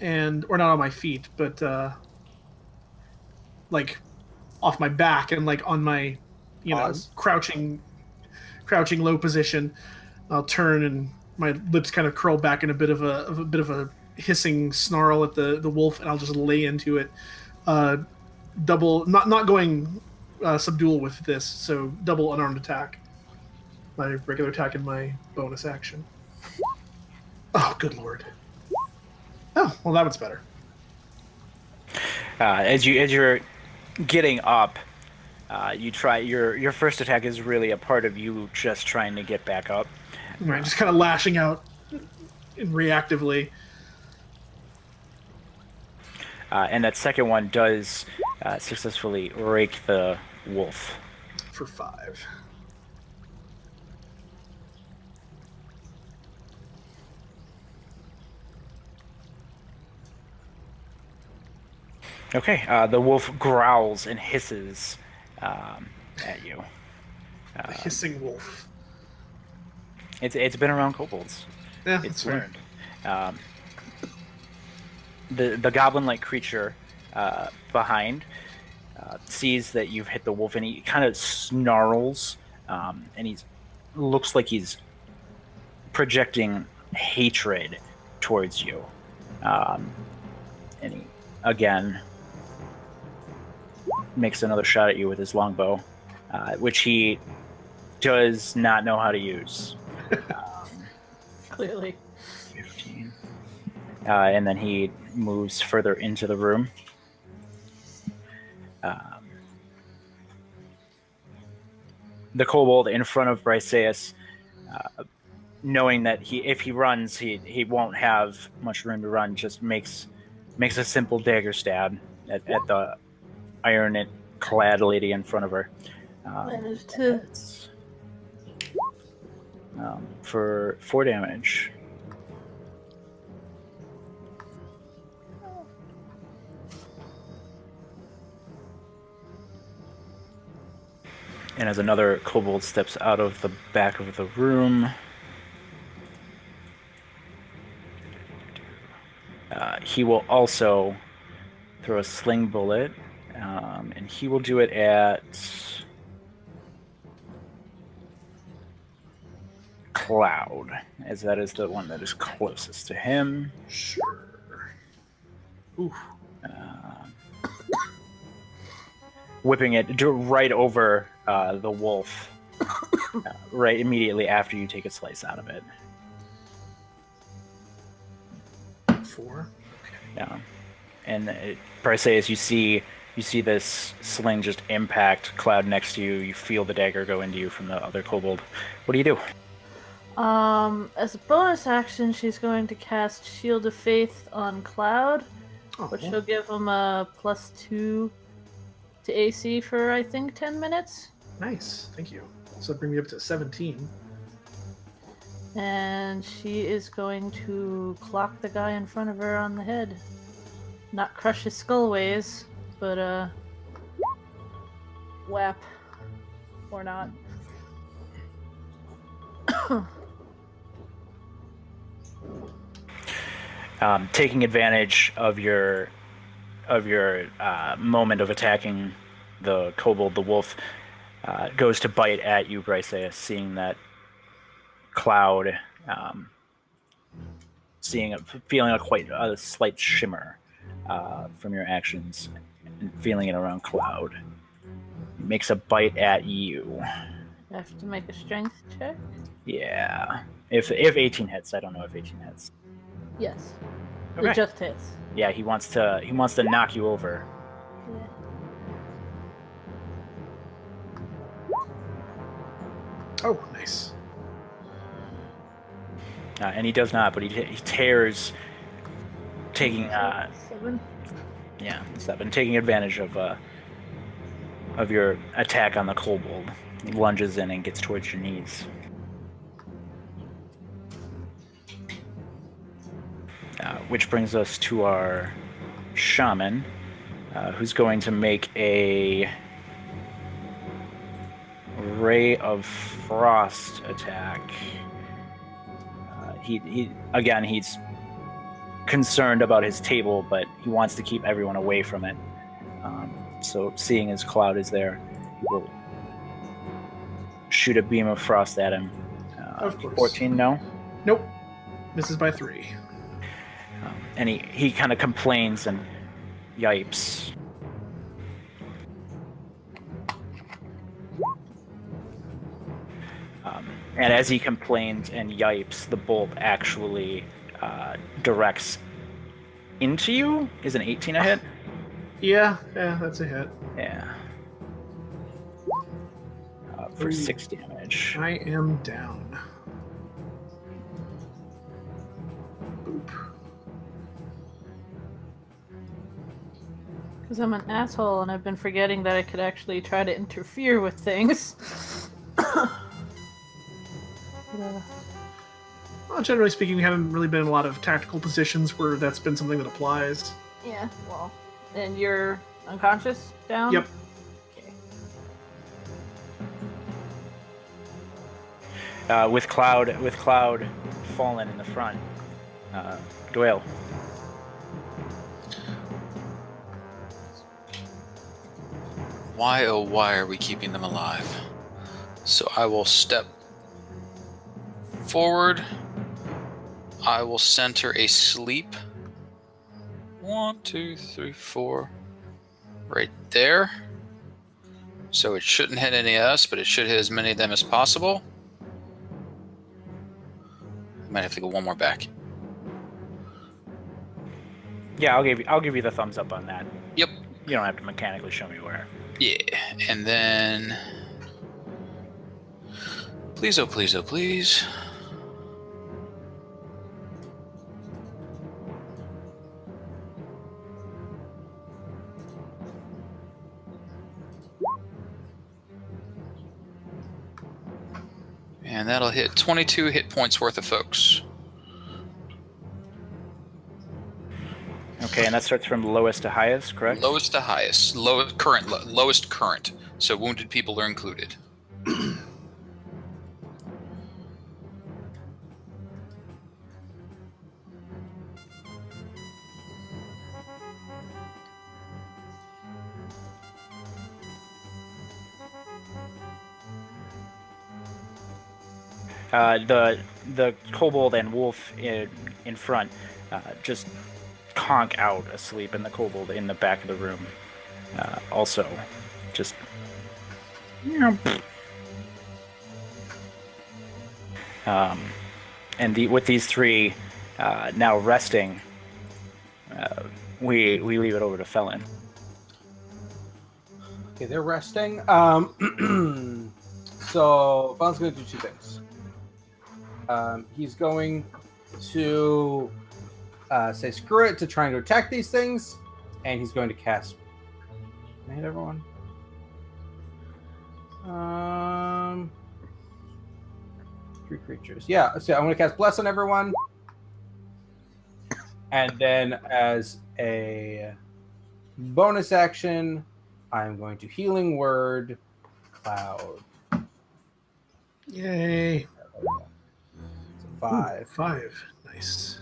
or not on my feet, but like off my back and like on my, Paws. crouching low position. I'll turn and my lips kind of curl back in a bit of a hissing snarl at the wolf, and I'll just lay into it. Double, not going subdual with this, so double unarmed attack. My regular attack and my bonus action. Oh, good lord. Oh, well, that one's better. As you're getting up, you try your first attack is really a part of you just trying to get back up. Right, just kind of lashing out reactively. And that second one does successfully rake the wolf. For 5. Okay, the wolf growls and hisses at you. A hissing wolf. It's been around kobolds. Yeah, It's that's fair. learned. The goblin-like creature behind sees that you've hit the wolf, and he kind of snarls, and he looks like he's projecting hatred towards you. And he again makes another shot at you with his longbow, which he does not know how to use. Clearly. 15. And then he moves further into the room. The kobold in front of Briseus, knowing that if he runs, he won't have much room to run, just makes a simple dagger stab at the iron-clad lady in front of her. Managed to. For 4 damage. And as another kobold steps out of the back of the room, he will also throw a sling bullet, and he will do it at Cloud, as that is the one that is closest to him. Sure. Ooh. Whipping it right over the wolf, right immediately after you take a slice out of it. 4. Yeah, and Briseus, you see this sling just impact Cloud next to you. You feel the dagger go into you from the other kobold. What do you do? As a bonus action, she's going to cast Shield of Faith on Cloud, which will give him a +2 to AC for, I think, 10 minutes. Nice, thank you. So bring me up to 17. And she is going to clock the guy in front of her on the head. Not crush his skull ways, but whap. Or not. Taking advantage of your moment of attacking the kobold, the wolf goes to bite at you, Briseus, seeing that Cloud feeling a slight shimmer from your actions, and feeling it around Cloud. It makes a bite at you. I have to make a strength check. Yeah, if 18 hits, I don't know if 18 hits. Yes. Okay. It just hits. Yeah, he wants to knock you over. Yeah. Oh, nice. And he does not, but he tears, taking 7. 7, taking advantage of your attack on the kobold. He lunges in and gets towards your knees. Which brings us to our shaman, who's going to make a Ray of Frost attack. He's concerned about his table, but he wants to keep everyone away from it. So seeing as Cloud is there, he will shoot a beam of frost at him. Of course. 14, no? Nope. Misses by 3. And he kind of complains and yipes. And as he complains and yipes, the bolt actually directs into you. Is an 18 a hit? Yeah, that's a hit. Yeah. For 6 damage. I am down. Boop. Because I'm an asshole and I've been forgetting that I could actually try to interfere with things. Well, generally speaking, we haven't really been in a lot of tactical positions where that's been something that applies. Yeah, well. And you're unconscious down? Yep. Okay. With Cloud fallen in the front, Doyle. Why, oh why are we keeping them alive? So I will step forward. I will center a sleep. 1, 2, 3, 4. Right there. So it shouldn't hit any of us, but it should hit as many of them as possible. Might have to go one more back. Yeah, I'll give you the thumbs up on that. Yep. You don't have to mechanically show me where. Yeah. And then... Please, oh please, oh please. And that'll hit 22 hit points worth of folks. Okay, and that starts from lowest to highest, correct? Lowest to highest. Lowest current. So wounded people are included. The kobold and wolf in front just conk out asleep, and the kobold in the back of the room also just. And with these three now resting, we leave it over to Felon. Okay, they're resting. So Felon's going to do 2 things. He's going to say screw it to trying to attack these things, and he's going to cast. Can I hit everyone? 3 creatures. Yeah, so I'm going to cast Bless on everyone. And then as a bonus action, I'm going to Healing Word Cloud. Yay. So 5. Ooh, 5. Nice.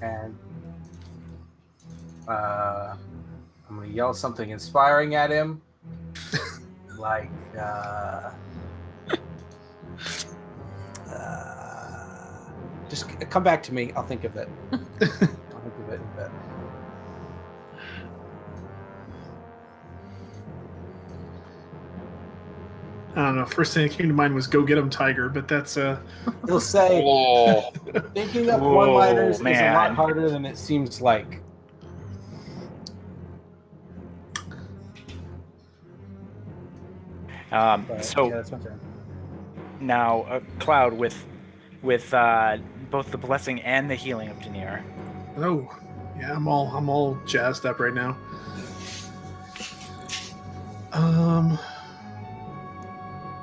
And I'm going to yell something inspiring at him. Like, Just come back to me. I'll think of it. I'll think of it in a bit. I don't know. First thing that came to mind was "Go get him, Tiger," but that's He'll say, Oh, thinking of Whoa, one-liners is a lot man. harder than it seems like. But, So yeah, that's my turn. now, Cloud, with both the blessing and the healing of Daenerys. oh yeah. I'm all jazzed up right now.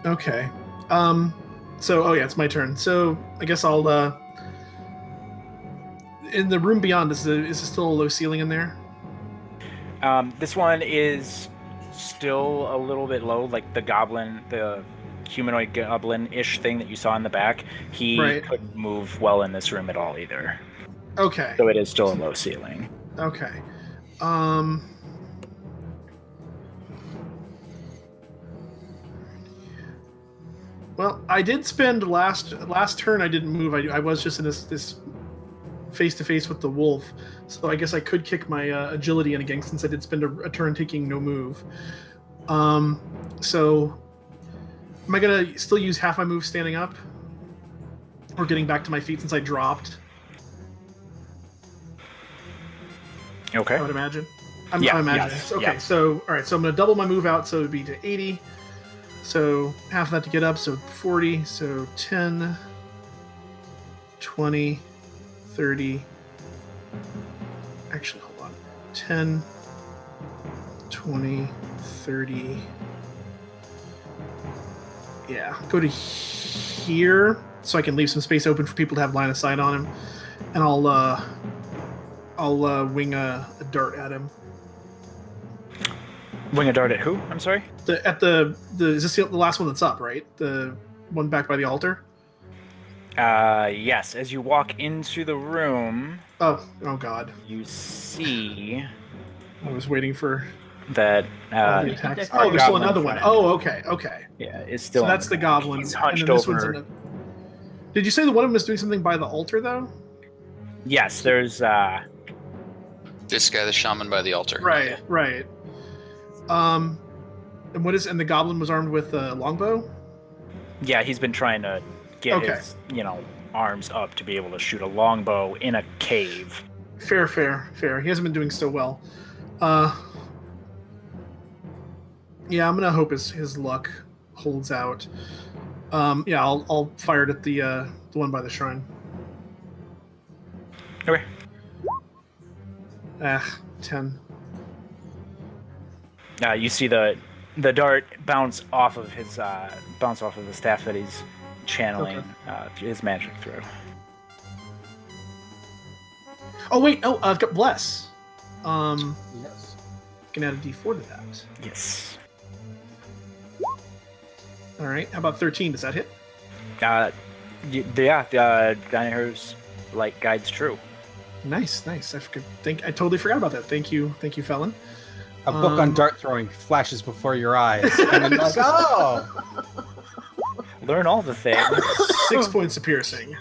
Okay. So oh yeah, it's my turn. So I guess I'll in the room beyond. Is there still a low ceiling in there? This one is still a little bit low, like the humanoid goblin-ish thing that you saw in the back. He Right. couldn't move well in this room at all either. Okay. So it is still a low ceiling. Okay. Well, I did spend last turn. I didn't move. I was just in this face to face with the wolf. So I guess I could kick my agility in again since I did spend a turn taking no move. So am I gonna still use half my move standing up, or getting back to my feet since I dropped? Okay. I would imagine. Yeah, I'm imagining. yes, Okay, yeah. so all right, so I'm gonna double my move out, so it'd be to 80. So half of that to get up, so 40. So 10, 20, 30. Actually, hold on. 10, 20, 30. Yeah, go to here so I can leave some space open for people to have line of sight on him, and I'll wing a dart at him. Wing a dart at who? I'm sorry? Is this the last one that's up, right? The one back by the altar? Yes. As you walk into the room, Oh God. you see I was waiting for that all the attacks. our Oh, there's still goblin another one. friend. Oh, okay. yeah, is still So on that's the back. goblin. He's and hunched then this one's over. in a... Did you say that one of them is doing something by the altar, though? Yes, there's this guy, the shaman by the altar. Right. And and the goblin was armed with a longbow? yeah, he's been trying to get Okay. his, arms up to be able to shoot a longbow in a cave. Fair. He hasn't been doing so well. Yeah, I'm gonna hope his luck holds out. Yeah, I'll fire it at the one by the shrine. Okay. 10. You see the dart bounce off of the staff that he's channeling his magic through. Oh wait, I've got bless. Yes. Can add a D4 to that. Yes. All right. How about 13? Does that hit? Danaher's light guides true. Nice. I totally forgot about that. Thank you, Felon. A book on dart throwing flashes before your eyes. And then you're like, oh! Learn all the things. 6 points of piercing.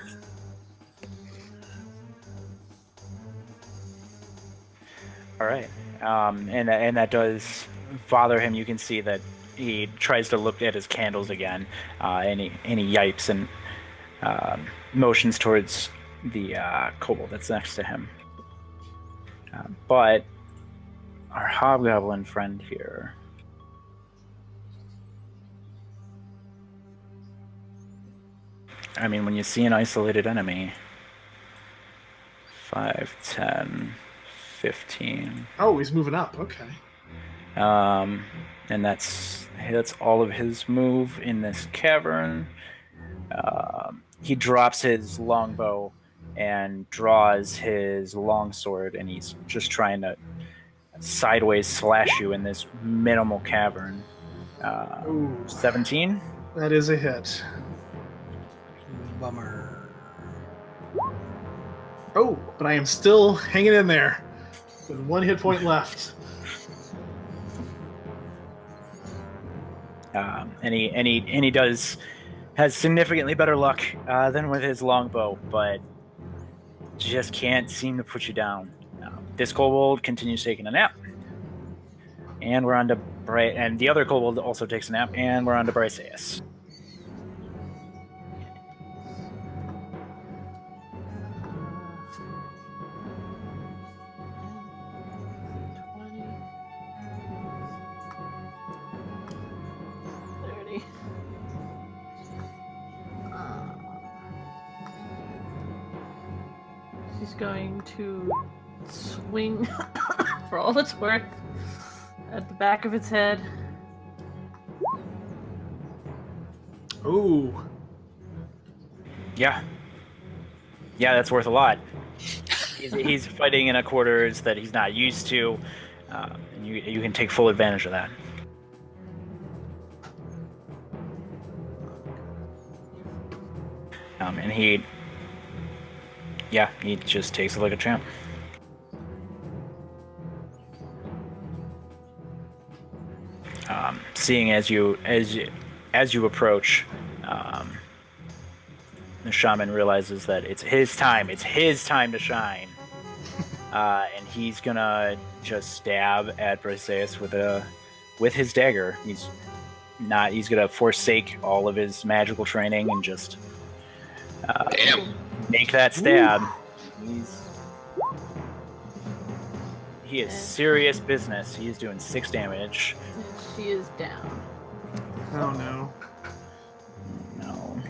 All right. And that does bother him. You can see that he tries to look at his candles again, and he yipes and motions towards the kobold that's next to him. But our hobgoblin friend here. I mean, when you see an isolated enemy, 5, 10, 15. Oh, he's moving up. Okay. And that's all of his move in this cavern. He drops his longbow and draws his longsword, and he's just trying to sideways slash you in this minimal cavern. Ooh, 17? that is a hit. Bummer. Oh, but I am still hanging in there with 1 hit point left. And he does has significantly better luck than with his longbow, but just can't seem to put you down. This kobold continues taking a nap, and we're on to Bright. And the other kobold also takes a nap, and we're on to Briseus. She's going to swing for all it's worth at the back of its head. Ooh. Yeah, that's worth a lot. He's fighting in a quarters that he's not used to, and you can take full advantage of that. And he just takes it like a champ. Seeing as you approach, the shaman realizes that it's his time to shine, and he's gonna just stab at Briseus with his dagger. He's gonna forsake all of his magical training and just make that stab. He is serious business. He is doing 6 damage. She is down. Oh no. No.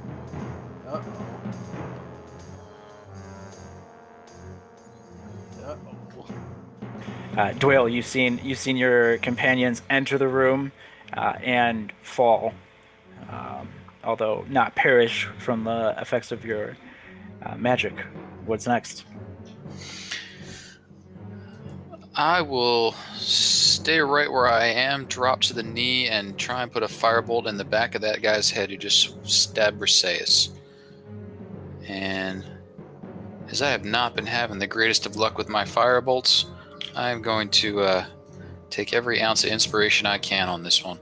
Dwayne, you've seen your companions enter the room and fall, although not perish from the effects of your magic. What's next? I will stay right where I am, drop to the knee, and try and put a firebolt in the back of that guy's head who just stabbed Briseus. And as I have not been having the greatest of luck with my firebolts, I'm going to take every ounce of inspiration I can on this one.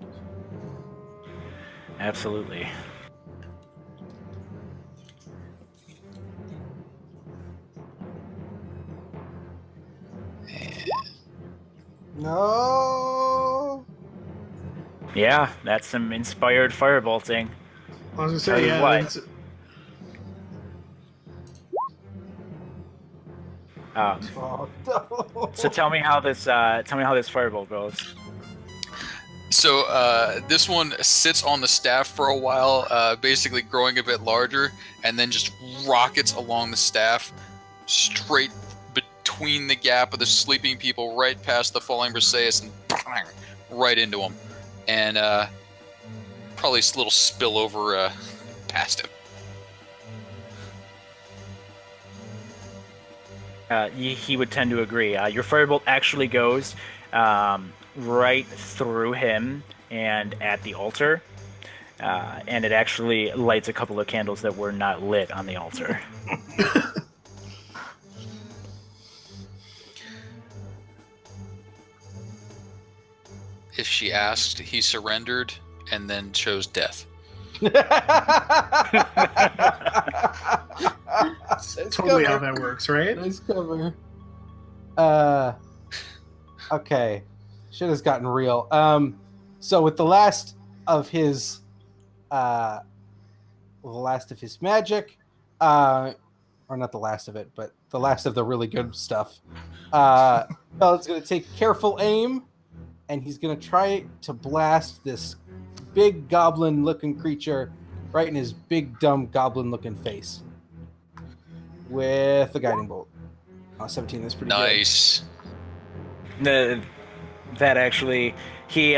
Absolutely. No. Yeah, that's some inspired firebolting. I was gonna Tell say, you yeah. what. That's, Oh, no. So tell me how this firebolt goes. So this one sits on the staff for a while, basically growing a bit larger, and then just rockets along the staff, straight between the gap of the sleeping people, right past the falling Briseus, and right into him. And probably a little spillover past him. He would tend to agree. Your firebolt actually goes right through him and at the altar, and it actually lights a couple of candles that were not lit on the altar. If she asked, he surrendered and then chose death. That's totally how that works, right? Nice cover. Okay. Shit has gotten real. So with the last of his magic, or not the last of it, but the last of the really good stuff, Bella's gonna take careful aim, and he's gonna try to blast this big goblin looking creature right in his big dumb goblin looking face with the guiding bolt. 17 is pretty Nice. That actually, he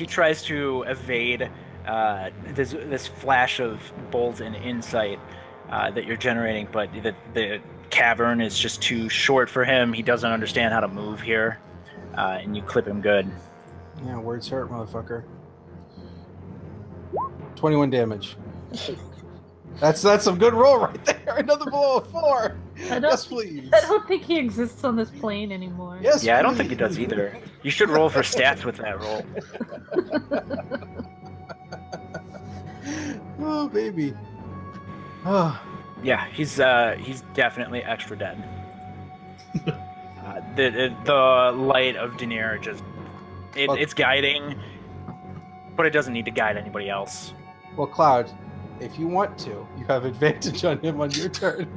tries to evade this flash of bolt and insight that you're generating, but the cavern is just too short for him. He doesn't understand how to move here, and you clip him good. Yeah, words hurt, motherfucker. 21 damage. That's some good roll right there. Another below a 4. Yes, please. I don't think he exists on this plane anymore. Yes, Yeah, please. I don't think he does either. You should roll for stats with that roll. Oh, baby. Oh. Yeah, he's definitely extra dead. The light of Daenerys just it's guiding, but it doesn't need to guide anybody else. Well, Cloud, if you want to, you have advantage on him on your turn.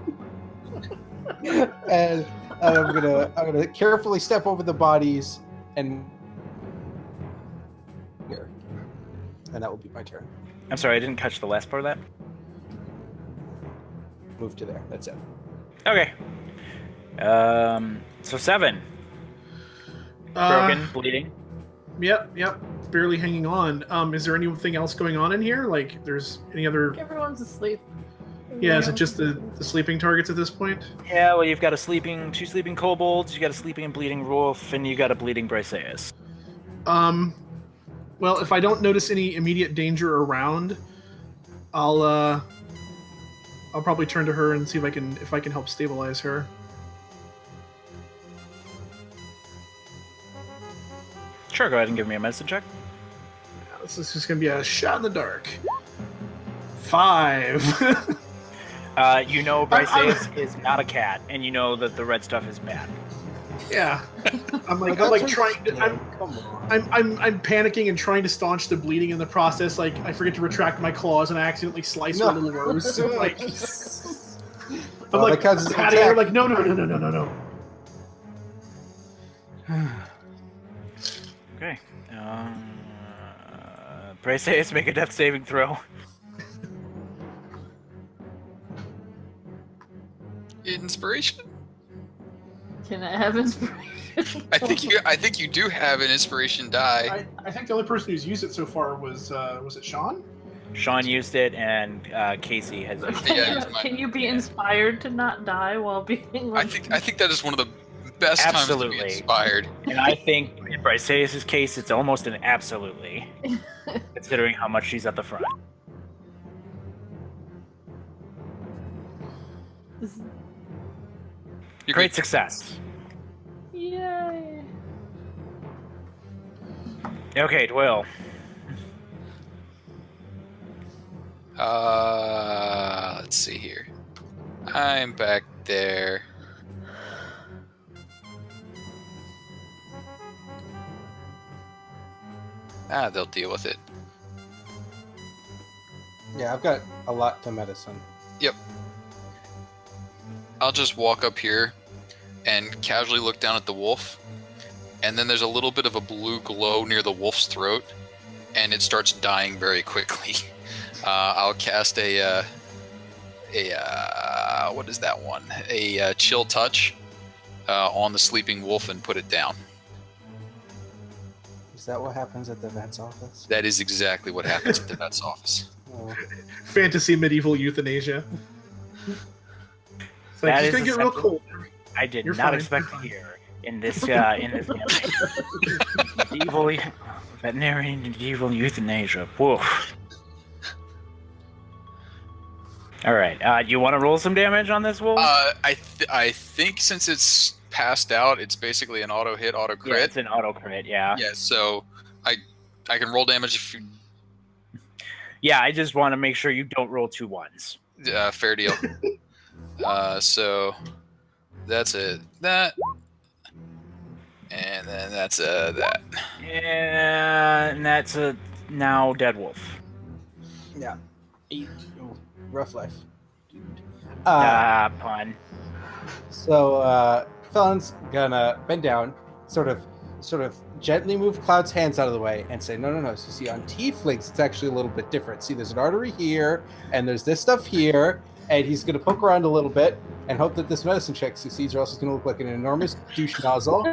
And I'm gonna carefully step over the bodies and here, and that will be my turn. I'm sorry, I didn't catch the last part of that. Move to there. That's it. Okay. So 7. Broken, bleeding. Yep. Barely hanging on. Is there anything else going on in here? Like, there's any other... Everyone's asleep. Yeah, is it just the sleeping targets at this point? Yeah, well, you've got two sleeping kobolds, you got a sleeping and bleeding wolf, and you got a bleeding Briseis. Well, if I don't notice any immediate danger around, I'll probably turn to her and see if I can help stabilize her. Sure, go ahead and give me a medicine check. Yeah, this is just gonna be a shot in the dark. 5. You know Briseis is not a cat, and you know that the red stuff is bad. Yeah, I'm like trying to. Come on. I'm panicking and trying to staunch the bleeding in the process. Like, I forget to retract my claws and I accidentally slice her little rose. Like, I'm like patting her like, no. Okay. Briseis, make a death saving throw. Inspiration? Can I have inspiration? I think you do have an inspiration die. I think the only person who's used it so far was it Sean? Sean used it, and Casey has used it. Yeah, Can you be inspired to not die while being? I think that is one of the best times to be inspired. And I think in Briseis' case, it's almost an absolutely, considering how much she's at the front. Great success. Yay! Okay, Dwell. Let's see here. I'm back there. They'll deal with it. Yeah, I've got a lot to medicine. Yep. I'll just walk up here and casually look down at the wolf, and then there's a little bit of a blue glow near the wolf's throat, and it starts dying very quickly. I'll cast a what is that one? A chill touch on the sleeping wolf and put it down. Is that what happens at the vet's office? That is exactly what happens at the vet's office. Oh. Fantasy medieval euthanasia. It's like, it's gonna get real cold. I did You're not fine. expect to hear in this medieval veterinary medieval euthanasia. Woof. All right. You want to roll some damage on this wolf? I think since it's passed out, it's basically an auto hit, auto crit. Yeah, it's an auto crit. Yeah. Yeah. So I can roll damage if you. Yeah, I just want to make sure you don't roll 2 1s. Fair deal. So that's that, and then that's that. And that's a now dead wolf. Yeah. Rough life. Dude. Pun. So Felon's gonna bend down, sort of gently move Cloud's hands out of the way and say, no. So see, on tieflings, it's actually a little bit different. See, there's an artery here, and there's this stuff here, and he's gonna poke around a little bit and hope that this medicine check succeeds, or else it's gonna look like an enormous douche nozzle.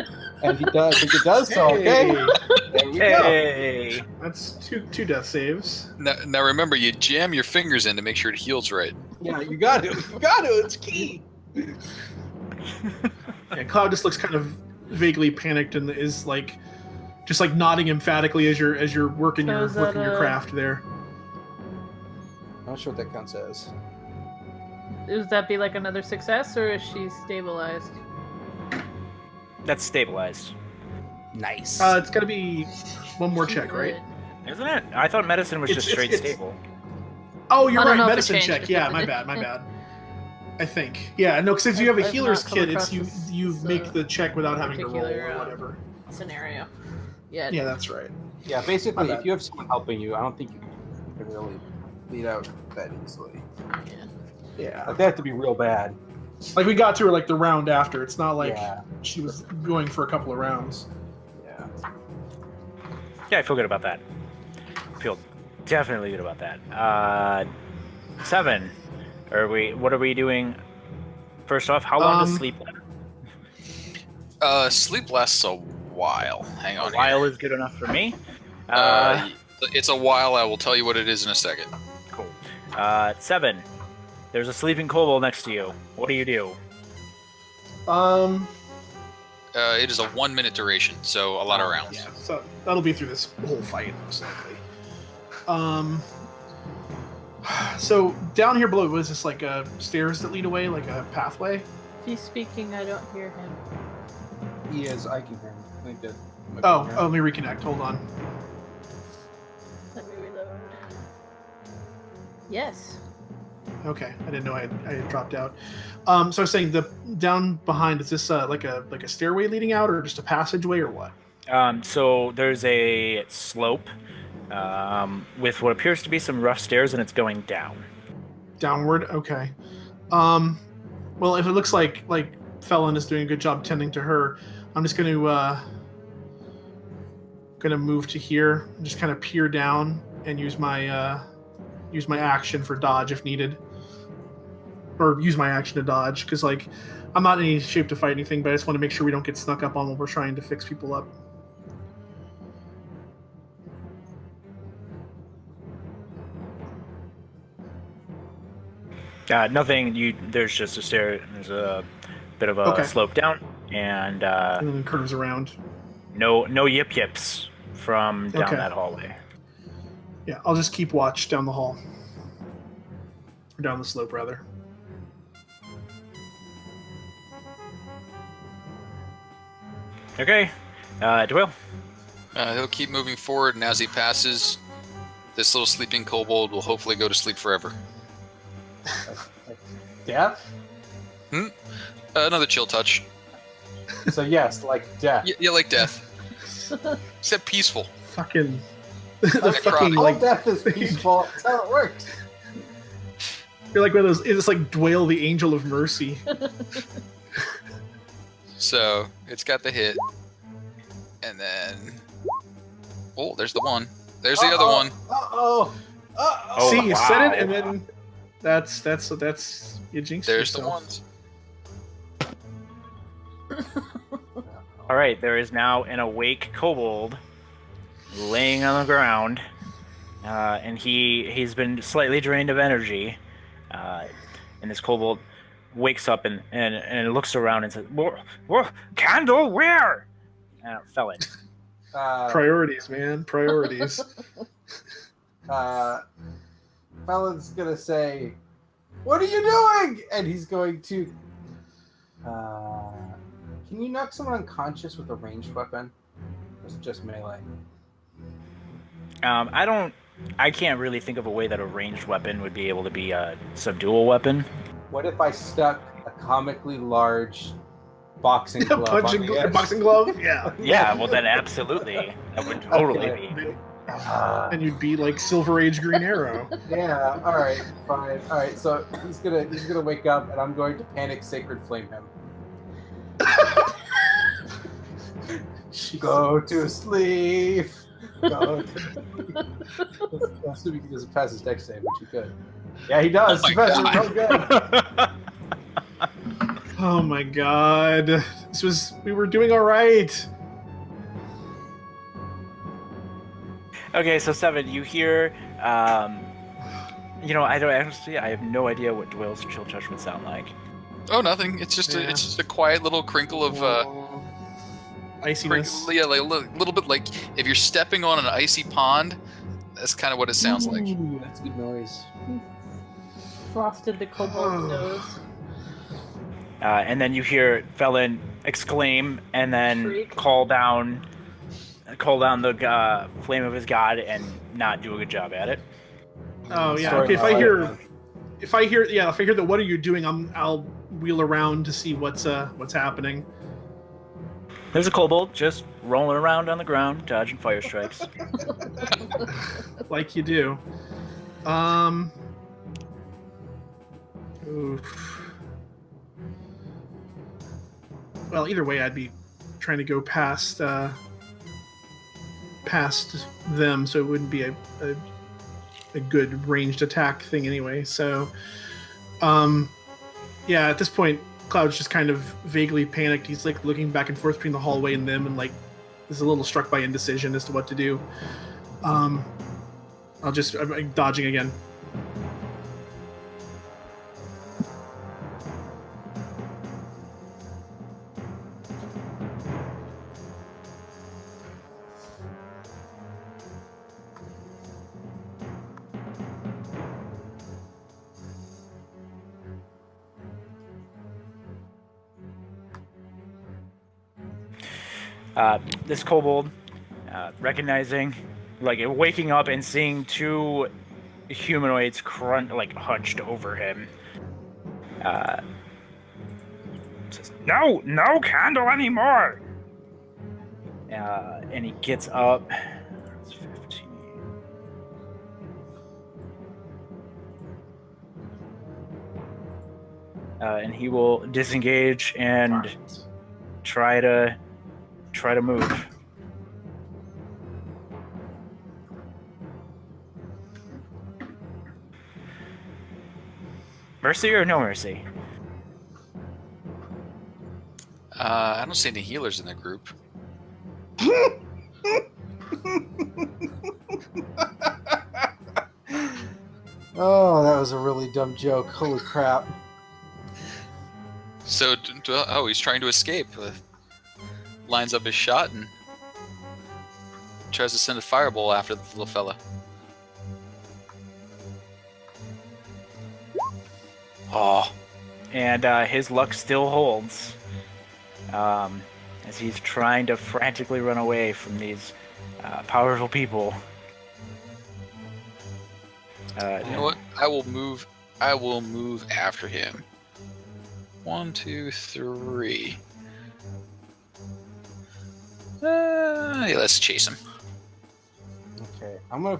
And he does. I think it does. So okay. There we Hey. go. That's two death saves. Now remember, you jam your fingers in to make sure it heals right. Yeah, you got to. You got to. It's key. Yeah, Cloud just looks kind of vaguely panicked and is like, just like nodding emphatically as you're working So your is that, your craft there. I'm not sure what that counts as. Does that be like another success, or is she stabilized? That's stabilized. Nice. It's got to be one more check, right? Isn't it? I thought medicine was just straight stable. Oh, you're I don't right. know if it Medicine changed check. if Yeah, it my did. bad. My bad. I think. Yeah, no, because if you have a I've healer's not come kit, across it's you this, make the check without having to roll particular, or whatever. Scenario. Yeah. Yeah, that's right. Yeah, My basically, bad. if you have someone helping you, I don't think you can really bleed out that easily. Yeah. Like, they have to be real bad. Like we got to her like the round after. It's not like Yeah. she was going for a couple of rounds. Yeah. Yeah, I feel good about that. I feel definitely good about that. 7. What are we doing? First off, how long does sleep last? Sleep lasts a while. Hang on. A while is good enough for me. It's a while. I will tell you what it is in a second. Cool. 7. There's a sleeping kobold next to you. What do you do? It is a 1 minute duration, so a lot of rounds. Yeah, so that'll be through this whole fight, most likely. So down here below, was this like stairs that lead away, like a pathway? He's speaking, I don't hear him. He is. I can hear him. I think that. Let me reconnect. Hold on. Let me reload. Yes. Okay, I didn't know I had dropped out. So I was saying the down behind, is this like a stairway leading out, or just a passageway, or what? So there's a slope with what appears to be some rough stairs, and it's going down. Downward. Okay. Well, if it looks like Felon is doing a good job tending to her, I'm just going to move to here and just kind of peer down and use my action for dodge if needed, or use my action to dodge, because like I'm not in any shape to fight anything, but I just want to make sure we don't get snuck up on when we're trying to fix people up. Nothing. There's just a stair. There's a bit of a slope down, and And then it curves around. no yip yips from down that hallway. Yeah, I'll just keep watch down the hall. Or down the slope, rather. Okay, Doyle. He'll keep moving forward, and as he passes, this little sleeping kobold will hopefully go to sleep forever. Death? Another chill touch. So yes, like death. Yeah, like death. Except peaceful. Fucking... All death is peaceful. That's how it works. You're like one of those... It's like Dwayne the Angel of Mercy. So, it's got the hit. And then... Oh, there's the one. There's the other one. Uh-oh. Uh-oh. See, you said it, wow. and then... That's you jinxed There's the yourself. ones. All right, there is now an awake kobold laying on the ground, and he's been slightly drained of energy. And this kobold wakes up and looks around and says, "Whoa, Candle, where?" Felon. Priorities, man. Priorities. Felon's gonna say, "What are you doing?" And he's going to. Can you knock someone unconscious with a ranged weapon? Or is it just melee? I can't really think of a way that a ranged weapon would be able to be a subdual weapon. What if I stuck a comically large boxing glove on the edge? Boxing glove? Yeah. Yeah, well then absolutely, that would totally be. And you'd be like Silver Age Green Arrow. Yeah. All right. Fine. All right. So he's gonna wake up, and I'm going to panic Sacred Flame him. Go to sleep. Go to sleep. Assuming he doesn't pass his dex save, which he could. Yeah, he does. Oh He my passes God. real good. Oh my god. We were doing alright. Okay, so 7, you hear, I have no idea what Doyle's chill touch would sound like. Oh, nothing. It's just a quiet little crinkle of Iciness. yeah, like a little bit like if you're stepping on an icy pond. That's kind of what it sounds like. Ooh, that's a good noise. Frosted the kobold's nose. And then you hear Felon exclaim and then Shriek. call down the flame of his god and not do a good job at it. Oh yeah. Sorry, Okay. no, If I hear that, what are you doing? I'll wheel around to see what's happening. There's a kobold just rolling around on the ground, dodging fire strikes. Like you do. Oof. Well, either way, I'd be trying to go past them, so it wouldn't be a good ranged attack thing anyway. So, yeah, at this point, Cloud's just kind of vaguely panicked. He's like looking back and forth between the hallway and them, and like is a little struck by indecision as to what to do. I'm dodging again. This kobold, recognizing, like waking up and seeing two humanoids hunched over him, says, "No candle anymore!" And he gets up. That's 15. And he will disengage and try to move. Mercy or no mercy? I don't see any healers in the group. Oh, that was a really dumb joke. Holy crap. So, he's trying to escape. Lines up his shot and tries to send a fireball after the little fella. Oh. And his luck still holds. As he's trying to frantically run away from these powerful people. You know what? I will move after him. 1, 2, 3. Yeah, let's chase him. Okay, I'm gonna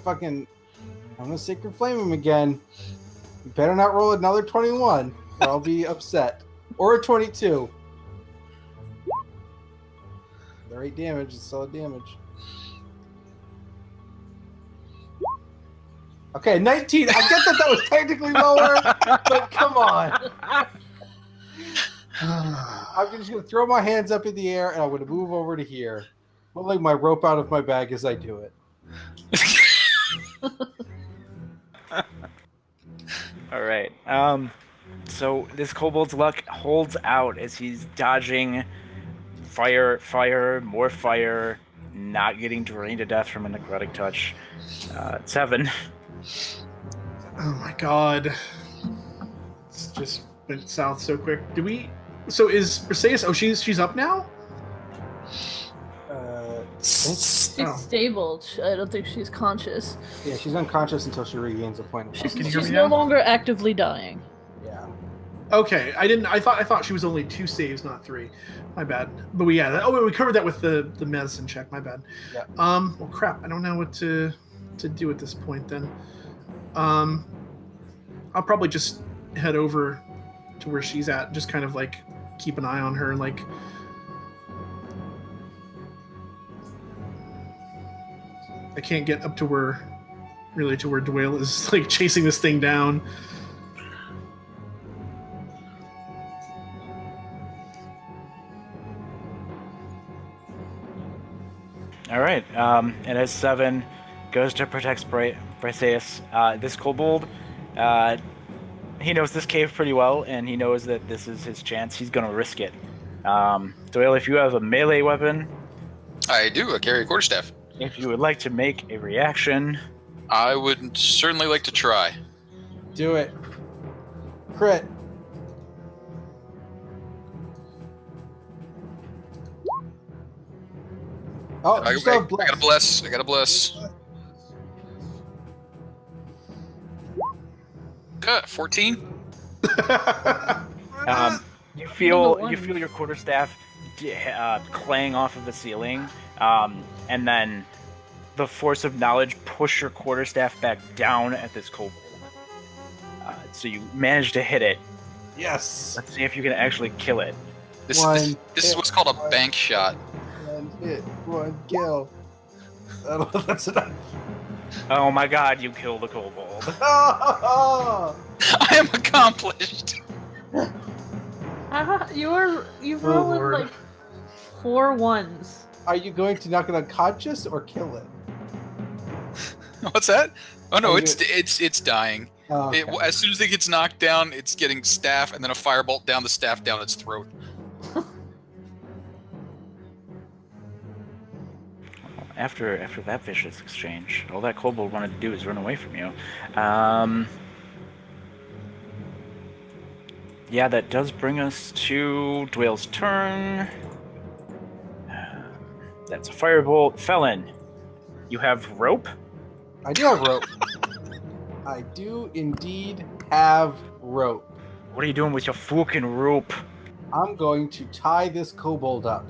Sacred Flame him again. You better not roll another 21, or I'll be upset. Or a 22. They're 8 damage, it's solid damage. Okay, 19. I get that was technically lower, but come on. I'm just going to throw my hands up in the air, and I'm going to move over to here. Pulling my rope out of my bag as I do it. All right. So this kobold's luck holds out as he's dodging fire, more fire, not getting drained to death from a necrotic touch. 7. Oh my god. It's just went south so quick. So is Briseis, she's up now? She's stable. I don't think she's conscious. Yeah, she's unconscious until she regains a point of health. She's no longer actively dying. Yeah. Okay, I thought she was only 2 saves, not 3. My bad. But we covered that with the medicine check. My bad. Yeah. Well, crap. I don't know what to do at this point. Then, I'll probably just head over to where she's at. Just kind of like keep an eye on her. Like, I can't get up to where Dwayne is like chasing this thing down. All right. And as 7 goes to protect Briseis, this kobold, he knows this cave pretty well, and he knows that this is his chance. He's going to risk it. Doyle, if you have a melee weapon... I do. I carry a quarterstaff. If you would like to make a reaction... I would certainly like to try. Do it. Crit. Oh, I got a bless. Good. 14. You Number feel one. your quarterstaff clang off of the ceiling, and then the force of knowledge push your quarterstaff back down at this kobold. So you manage to hit it. Yes. Let's see if you can actually kill it. This is what's called a bank shot. One hit, one kill. That's enough. Oh my god, you killed the kobold. Oh! I am accomplished. You've Oh, rolled Lord. like 4 ones. Are you going to knock it unconscious or kill it? What's that? Oh no, Are you it's dying. Oh, okay. As soon as it gets knocked down, it's getting staff, and then a firebolt down the staff down its throat. After that vicious exchange, all that kobold wanted to do is run away from you. Yeah, that does bring us to Dwayle's turn. That's a firebolt. Felon, you have rope? I do have rope. I do indeed have rope. What are you doing with your fucking rope? I'm going to tie this kobold up.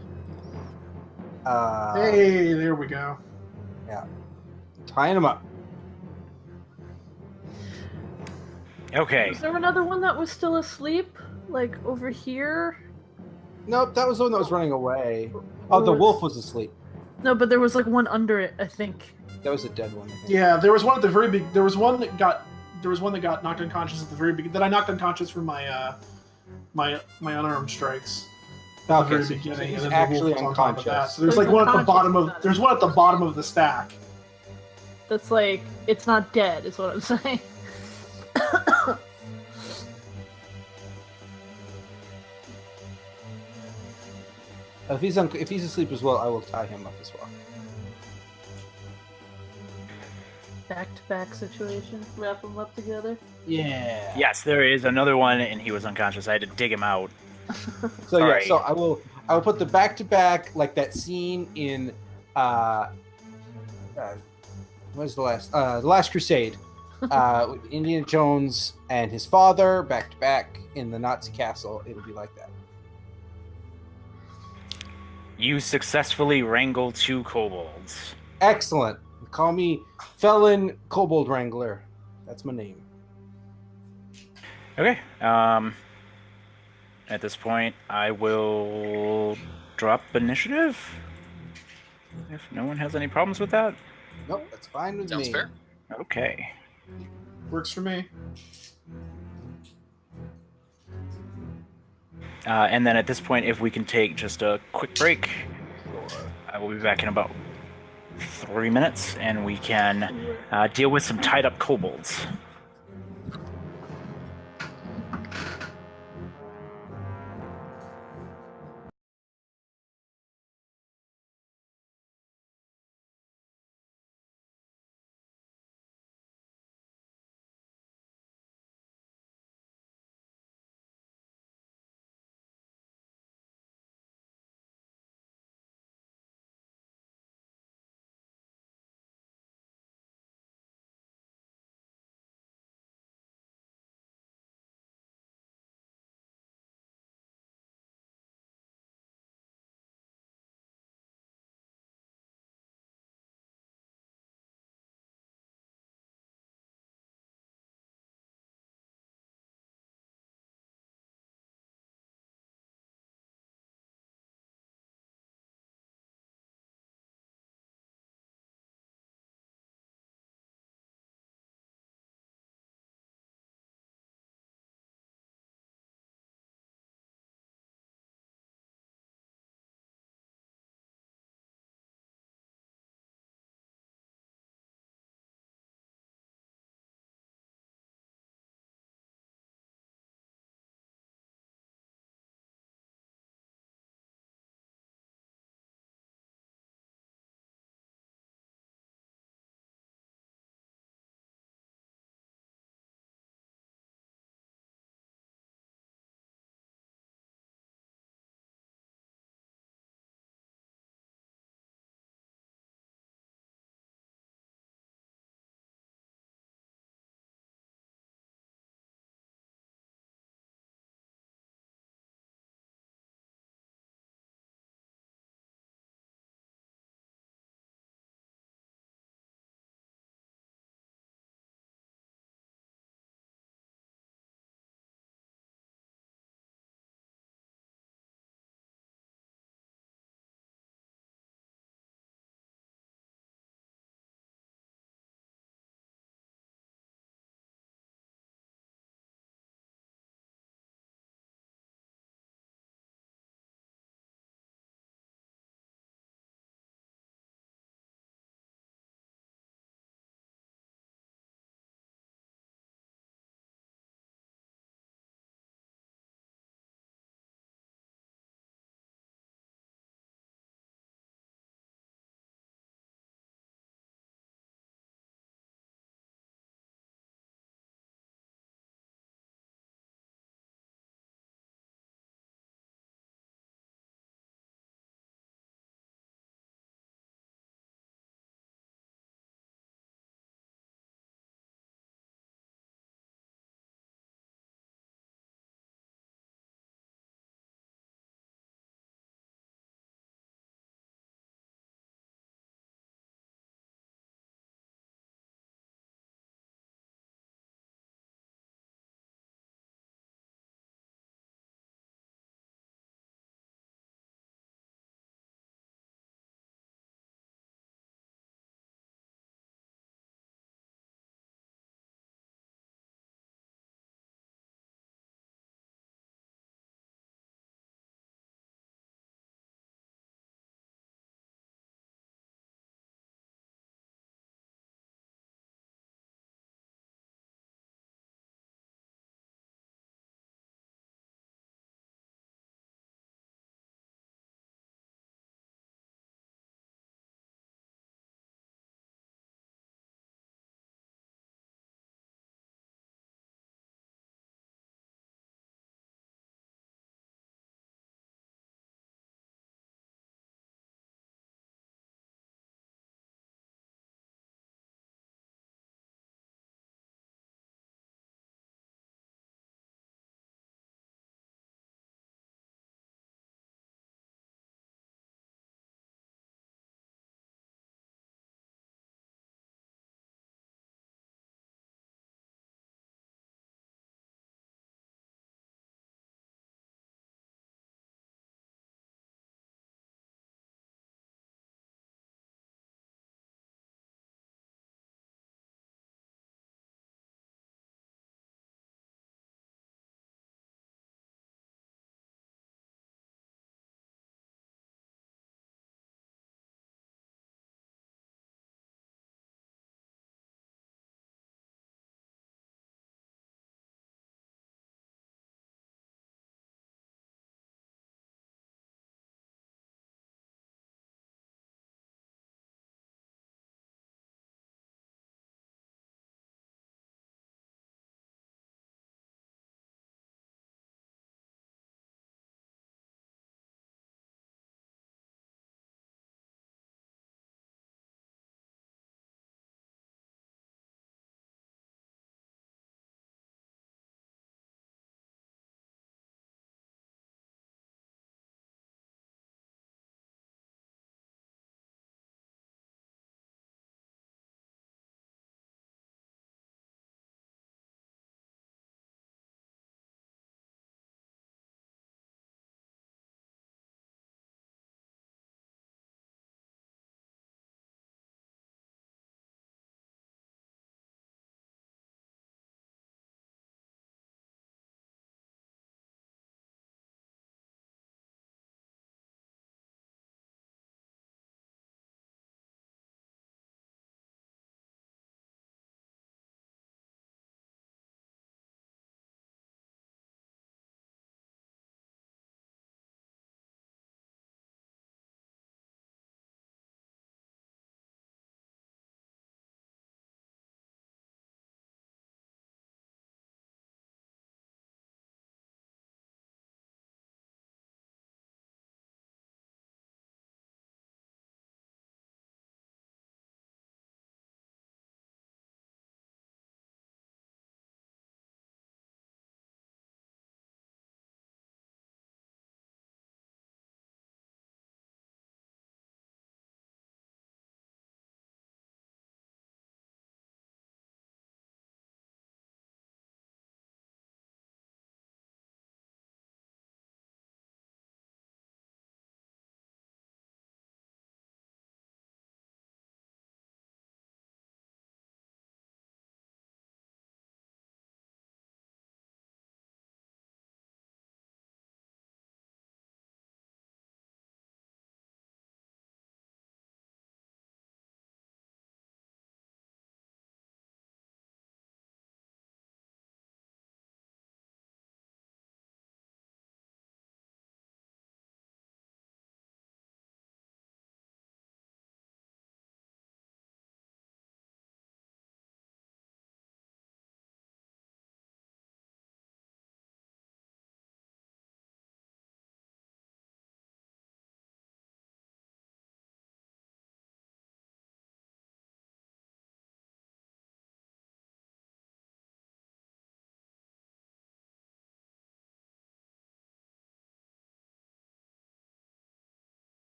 Hey, there we go. Tying him up. Okay. Was there another one that was still asleep? Like over here? Nope, that was the one that was running away. Oh, the wolf was asleep. No, but there was like one under it, I think. That was a dead one. I think. Yeah, there was one at the very big. There was one that got knocked unconscious at the very beginning. That I knocked unconscious from my my unarmed strikes. At the very so beginning, he's and then the wolf actually was on top of that. unconscious. So there's So like he's one at the unconscious, bottom he's of. not There's one at the bottom of the stack. That's like, it's not dead, is what I'm saying. If he's asleep as well, I will tie him up as well. Back-to-back situation. Wrap them up together. Yeah. Yes, there is another one, and he was unconscious. I had to dig him out. So Sorry. yeah, so I will put the back to back like that scene in what is the Last Crusade with Indiana Jones and his father back to back in the Nazi castle. It'll be like that. You successfully wrangle 2 kobolds. Excellent. Call me Felon Kobold Wrangler. That's my name. Okay. At this point, I will drop initiative. If no one has any problems with that. Nope, that's fine with Sounds me. fair. Okay. Works for me. And then at this point, if we can take just a quick break, I will be back in about 3 minutes, and we can deal with some tied up kobolds.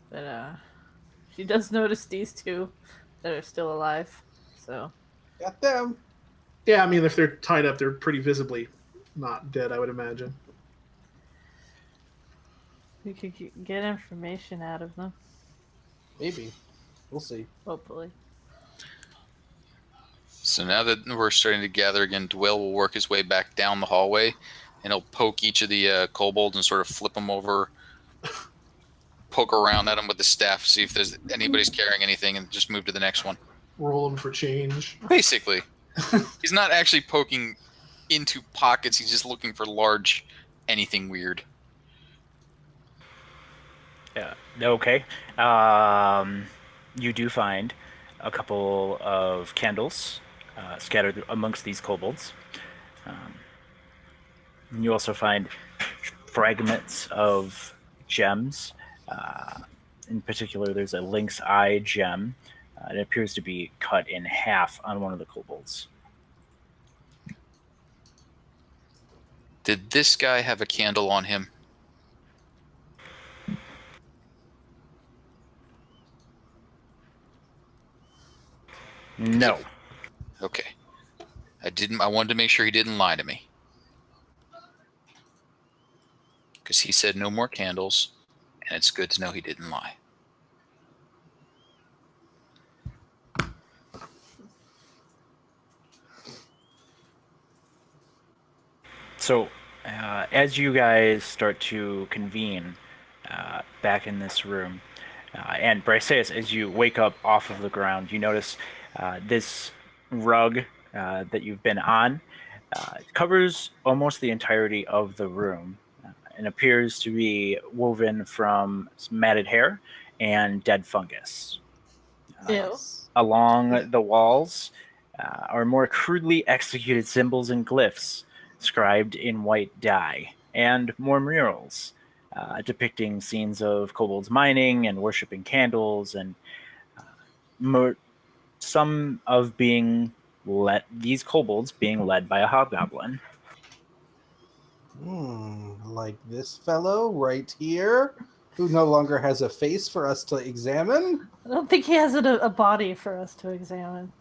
But she does notice these two that are still alive. So Got them. Yeah, I mean, if they're tied up, they're pretty visibly not dead, I would imagine. we could get information out of them. Maybe. We'll see. Hopefully. So now that we're starting to gather again, Dwell will work his way back down the hallway, and he'll poke each of the kobolds and sort of flip them over, poke around at them with the staff, see if there's anybody's carrying anything, and just move to the next one. Roll them for change. Basically, he's not actually poking into pockets. He's just looking for large anything weird. Yeah. Okay. You do find a couple of candles scattered amongst these kobolds. And you also find fragments of gems. In particular, there's a lynx eye gem. It appears to be cut in half on one of the kobolds. Did this guy have a candle on him? No. Okay. I wanted to make sure he didn't lie to me. Because he said no more candles, and it's good to know he didn't lie. So, as you guys start to convene back in this room, and Briseis, as you wake up off of the ground, you notice this rug that you've been on covers almost the entirety of the room and appears to be woven from matted hair and dead fungus. Ew. Along the walls are more crudely executed symbols and glyphs scribed in white dye, and more murals depicting scenes of kobolds mining and worshipping candles, and some of these kobolds being led by a hobgoblin. Like this fellow right here, who no longer has a face for us to examine. I don't think he has a body for us to examine.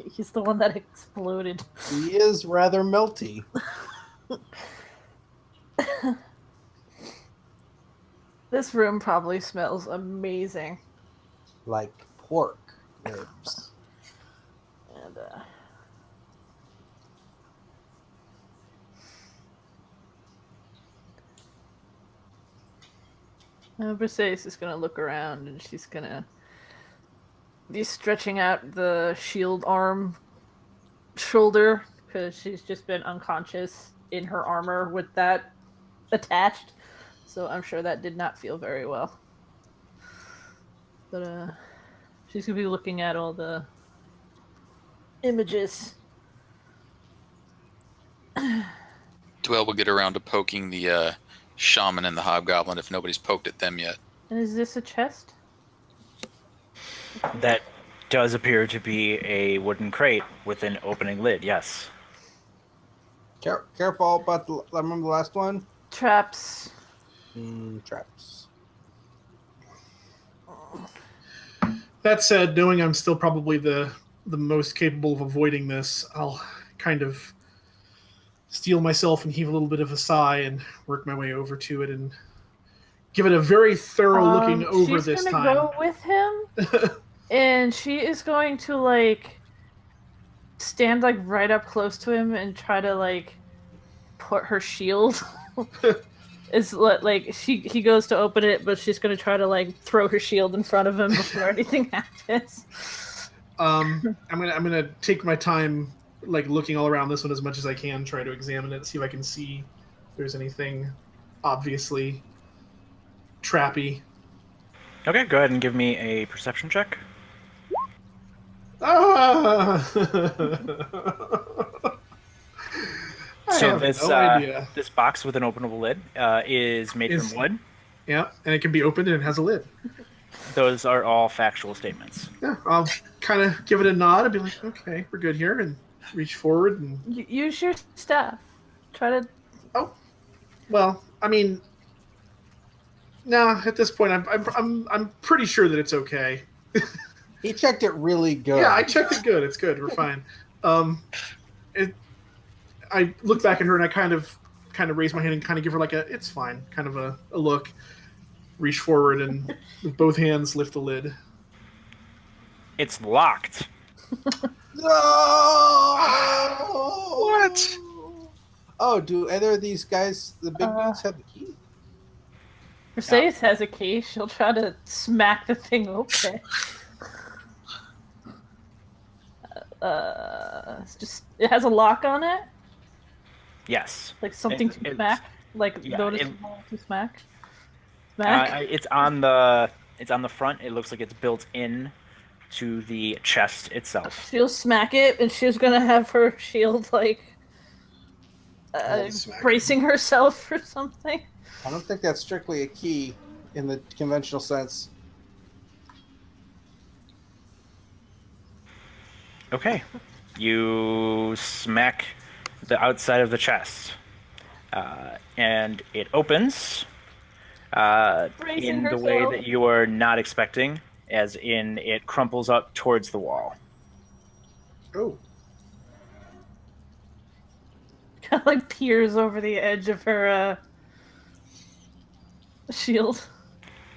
He's the one that exploded. He is rather melty. This room probably smells amazing. Like pork ribs. And Briseis is gonna look around, and she's gonna be stretching out the shield arm shoulder, because she's just been unconscious in her armor with that attached. So I'm sure that did not feel very well. But she's gonna be looking at all the images. Dwell will get around to poking the shaman and the hobgoblin if nobody's poked at them yet. And is this a chest? That does appear to be a wooden crate with an opening lid, yes. Careful about remember the last one? Traps. Traps. That said, knowing I'm still probably the most capable of avoiding this, I'll kind of steel myself and heave a little bit of a sigh and work my way over to it and give it a very thorough looking over this time. She's gonna go with him, and she is going to stand right up close to him and try to put her shield. It's he goes to open it, but she's gonna try to throw her shield in front of him before anything happens. I'm gonna take my time looking all around this one as much as I can, try to examine it, see if I can see if there's anything obviously trappy. Okay, go ahead and give me a perception check. Ah! So this box with an openable lid is made from wood. Yeah, and it can be opened and it has a lid. Those are all factual statements. Yeah, I'll kind of give it a nod and be like, okay, we're good here, and reach forward and... Use your staff. Try to... Oh, well, I mean, Nah, at this point, I'm pretty sure that it's okay. He checked it really good. Yeah, I checked it good. It's good. We're fine. It. I look back at her and I kind of raise my hand and kind of give her like a it's fine kind of a look. Reach forward and with both hands lift the lid. It's locked. No! What? Oh, do either of these guys, the big dudes, have the key? Mercedes has a key. She'll try to smack the thing open. It's just it has a lock on it, Yes. like something It's- to smack, like yeah, noticeable to smack. Smack. It's on the front. It looks like it's built in to the chest itself. She'll smack it, and she's gonna have her shield like Smack. bracing herself for something. I don't think that's strictly a key in the conventional sense. Okay. You smack the outside of the chest, and it opens Bracing in the way herself. that you are not expecting, as in it crumples up towards the wall. Oh, Kind of like peers over the edge of her shield.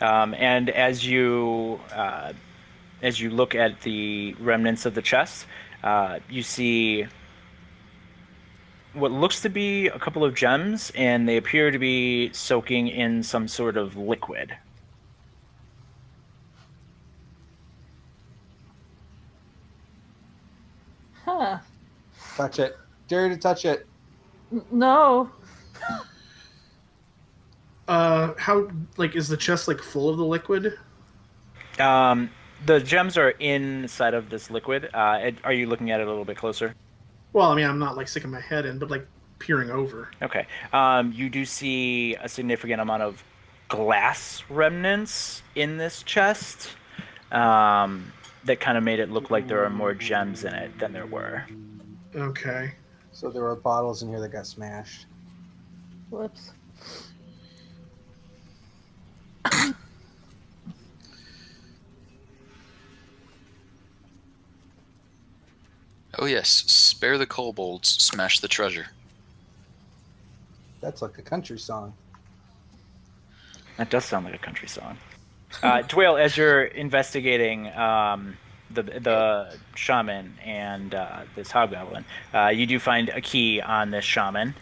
And as you look at the remnants of the chest, you see what looks to be a couple of gems, and they appear to be soaking in some sort of liquid. Huh. Touch it. Dare to touch it. No. how like is the chest like full of the liquid? The gems are inside of this liquid. Are you looking at it a little bit closer? Well, I mean, I'm not like sticking my head in, but like peering over. Okay. You do see a significant amount of glass remnants in this chest. That kind of made it look like there are more gems in it than there were. Okay. So there were bottles in here that got smashed. Whoops. Oh yes, spare the kobolds, smash the treasure. That's like a country song. That does sound like a country song. Dwayne, as you're investigating the shaman and this hobgoblin, you do find a key on this shaman,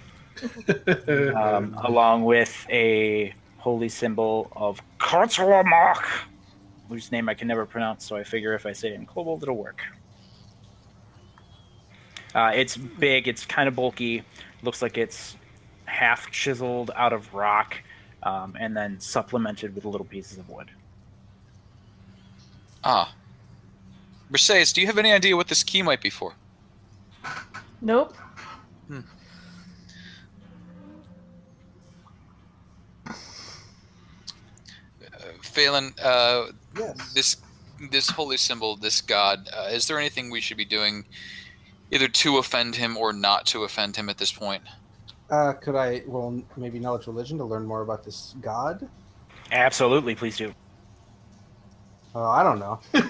along with a holy symbol of Kartlamak, whose name I can never pronounce, so I figure if I say it in kobold, it'll work. It's big, it's kind of bulky, looks like it's half chiseled out of rock, and then supplemented with little pieces of wood. Ah. Mercedes, do you have any idea what this key might be for? Nope. Phelan, Yes. this holy symbol, this god, is there anything we should be doing either to offend him or not to offend him at this point? Could I roll maybe knowledge religion to learn more about this god? Absolutely, please do. Oh, I don't know. Do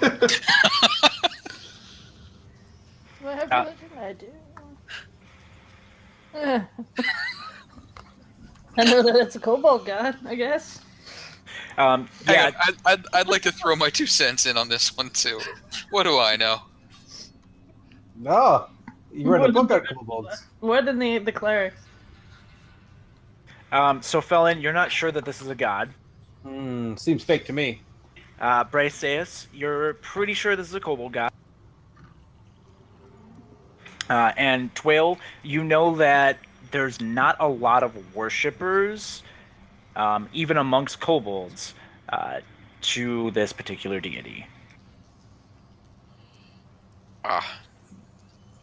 I have religion? I do. I know that it's a kobold god, I guess. Yeah, Hang on, I'd like to throw my 2 cents in on this one too. What do I know? No. You read a book on kobolds. More than the clerics. so Felon, you're not sure that this is a god. Seems fake to me. Braceus, you're pretty sure this is a kobold god. And Twail, you know that there's not a lot of worshippers, even amongst kobolds, to this particular deity. Ah.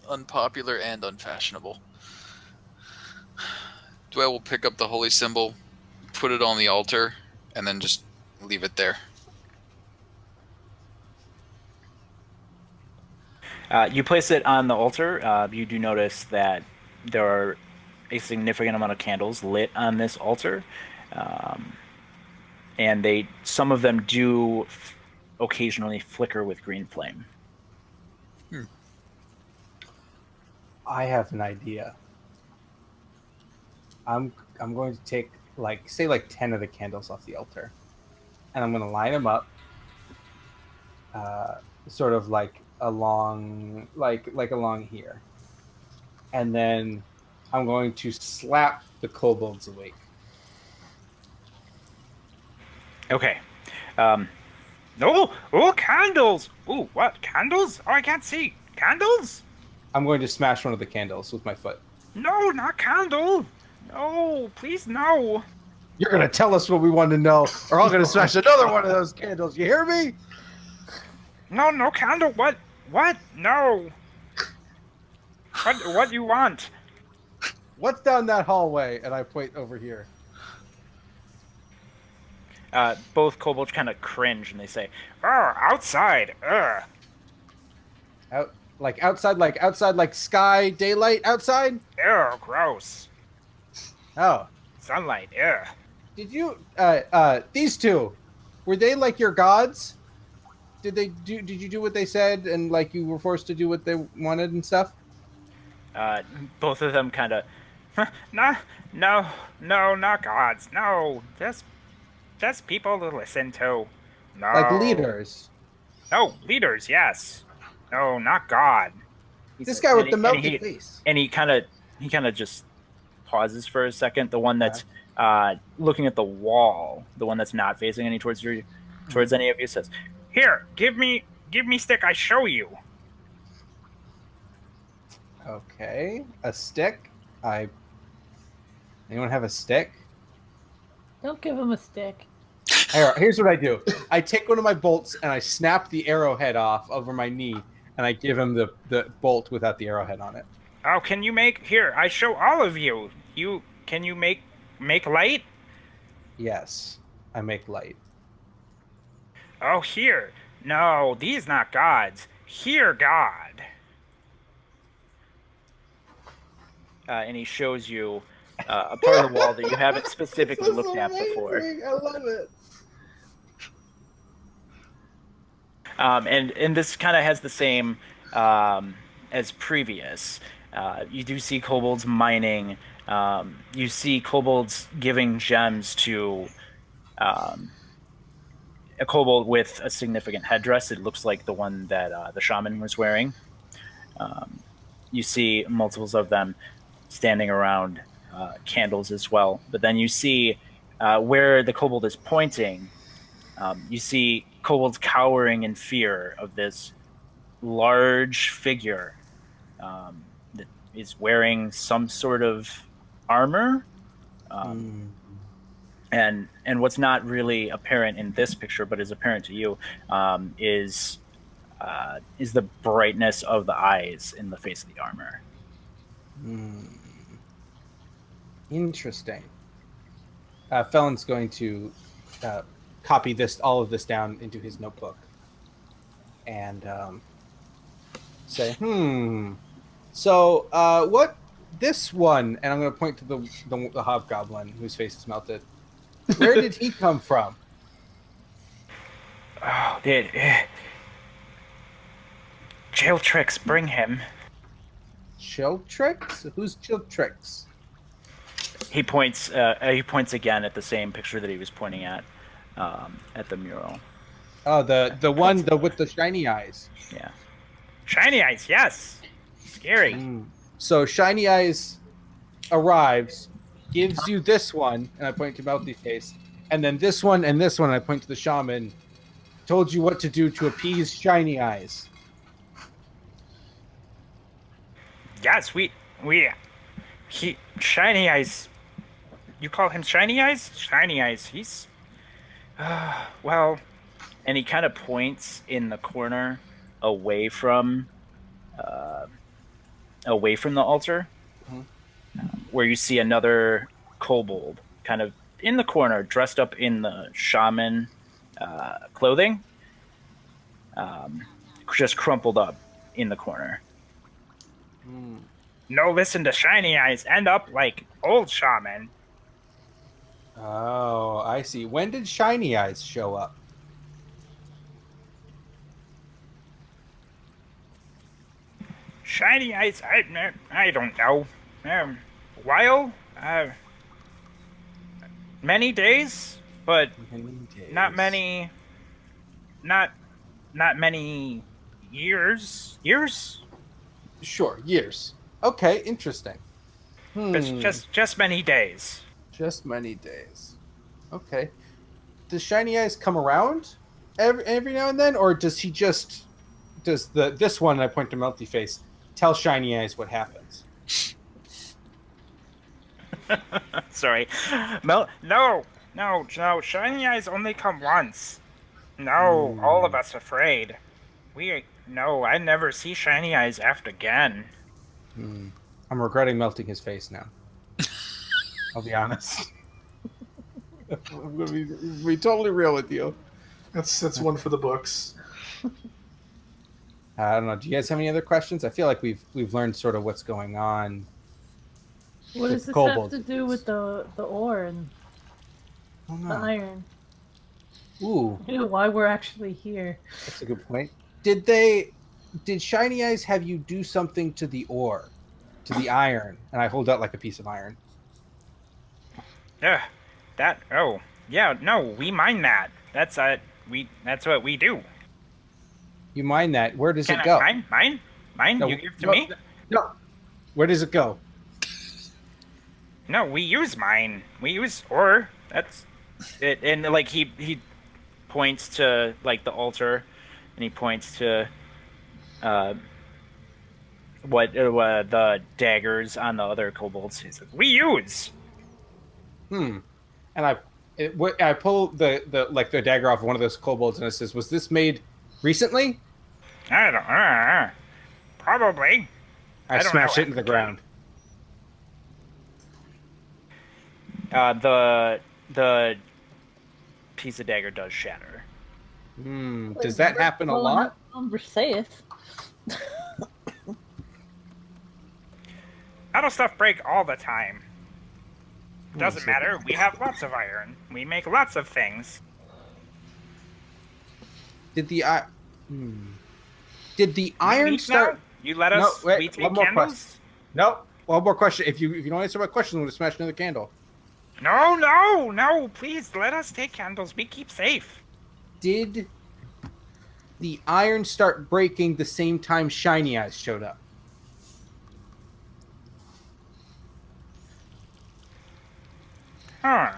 Unpopular and unfashionable. Dwayne will pick up the holy symbol, put it on the altar, and then just leave it there. You place it on the altar. You do notice that there are a significant amount of candles lit on this altar. and some of them do occasionally flicker with green flame. I have an idea. I'm going to take say 10 of the candles off the altar, and I'm going to line them up, sort of along along here, and then I'm going to slap the kobolds awake. Okay. Oh, candles! Ooh, what? Candles? Oh, I can't see. Candles? I'm going to smash one of the candles with my foot. No, not candle! No, please no. You're going to tell us what we want to know, or I'm going to smash another one of those candles. You hear me? No candle. What? No. What do you want? What's down that hallway? And I point over here. Both kobolds kind of cringe and they say, "Oh, outside. Ugh." Outside, like sky, daylight outside? Ew, gross. Oh. Sunlight. Ugh. Did you, these two, were they like your gods? Did you do what they said and you were forced to do what they wanted and stuff? Both of them kind of, no, not gods. No, just people to listen to. No. Like leaders. No, leaders, yes. No, not God. This guy with the melty face. And he kind of just pauses for a second. The one that's looking at the wall, the one that's not facing any towards any of you, says, "Here, give me stick. I show you." Okay, a stick. Anyone have a stick? Don't give him a stick. Here's what I do. I take one of my bolts and I snap the arrowhead off over my knee, and I give him the bolt without the arrowhead on it. Oh, can you make... Here, I show all of you. Can you make light? Yes, I make light. Oh, here. No, these not gods. Here, God. And he shows you a part of the wall that you haven't specifically looked at before. I love it. And this kind of has the same as previous. You do see kobolds mining. You see kobolds giving gems to a kobold with a significant headdress. It looks like the one that the shaman was wearing. You see multiples of them standing around candles as well. But then you see where the kobold is pointing, you see kobolds cowering in fear of this large figure that is wearing some sort of armor. And what's not really apparent in this picture, but is apparent to you, is the brightness of the eyes in the face of the armor. Interesting. Felon's going to copy all of this down into his notebook and say, so what this one, and I'm going to point to the hobgoblin whose face is melted. Where did he come from? Oh, Chiltrix, bring him. Chiltrix? Who's Chiltrix? He points again at the same picture that he was pointing at the mural. Oh, the one with the shiny eyes. Yeah. Shiny eyes, yes. Scary. So Shiny Eyes arrives, gives you this one, and I point to Melty's face, and then this one and this one, and I point to the shaman, told you what to do to appease Shiny Eyes. Yes, Shiny Eyes. You call him Shiny Eyes? Shiny Eyes. He's, well, and he kind of points in the corner away from the altar, where you see another kobold kind of in the corner, dressed up in the shaman clothing, just crumpled up in the corner. No, listen to Shiny Eyes. End up like old shaman. Oh, I see. When did Shiny Eyes show up? Shiny eyes, I don't know. While? Many days, but Many days. not many. Not many years. Years? Sure, years. Okay, interesting. But just many days. Just many days. Okay. Does Shiny Eyes come around every now and then, or does he just this one? I point to Melty Face. Tell Shiny Eyes what happens. Sorry. No. Shiny eyes only come once. No, all of us afraid. I never see shiny eyes after again. I'm regretting melting his face now. I'll be honest. I'm gonna be totally real with you. That's one for the books. I don't know. Do you guys have any other questions? I feel like we've learned sort of what's going on. What does this have to do with the ore and the iron? Ooh, You know why we're actually here. that's a good point. Did Shiny Eyes have you do something to the ore, to the iron? And I hold out like a piece of iron. We mine that. That's what we do. You mine that? Where does Can it go? Mine? No, You give to me? No. Where does it go? No, we use mine. We use ore. That's it. And like he points to like the altar, and he points to what the daggers on the other kobolds. He says, "We use." And I pull the dagger off of one of those kobolds, and it says, "Was this made recently?" I don't. Probably. I smash it into the ground. The piece of dagger does shatter. Does that happen a lot? Saith. Metal stuff break all the time. Doesn't matter. We have lots of iron. We make lots of things. Did the iron start? Now? You let us. No, wait, we take one more candles. question. No, one more question. If you don't answer my question, I'm going to smash another candle. No! Please let us take candles. We keep safe. Did the iron start breaking the same time Shiny Eyes showed up? Huh.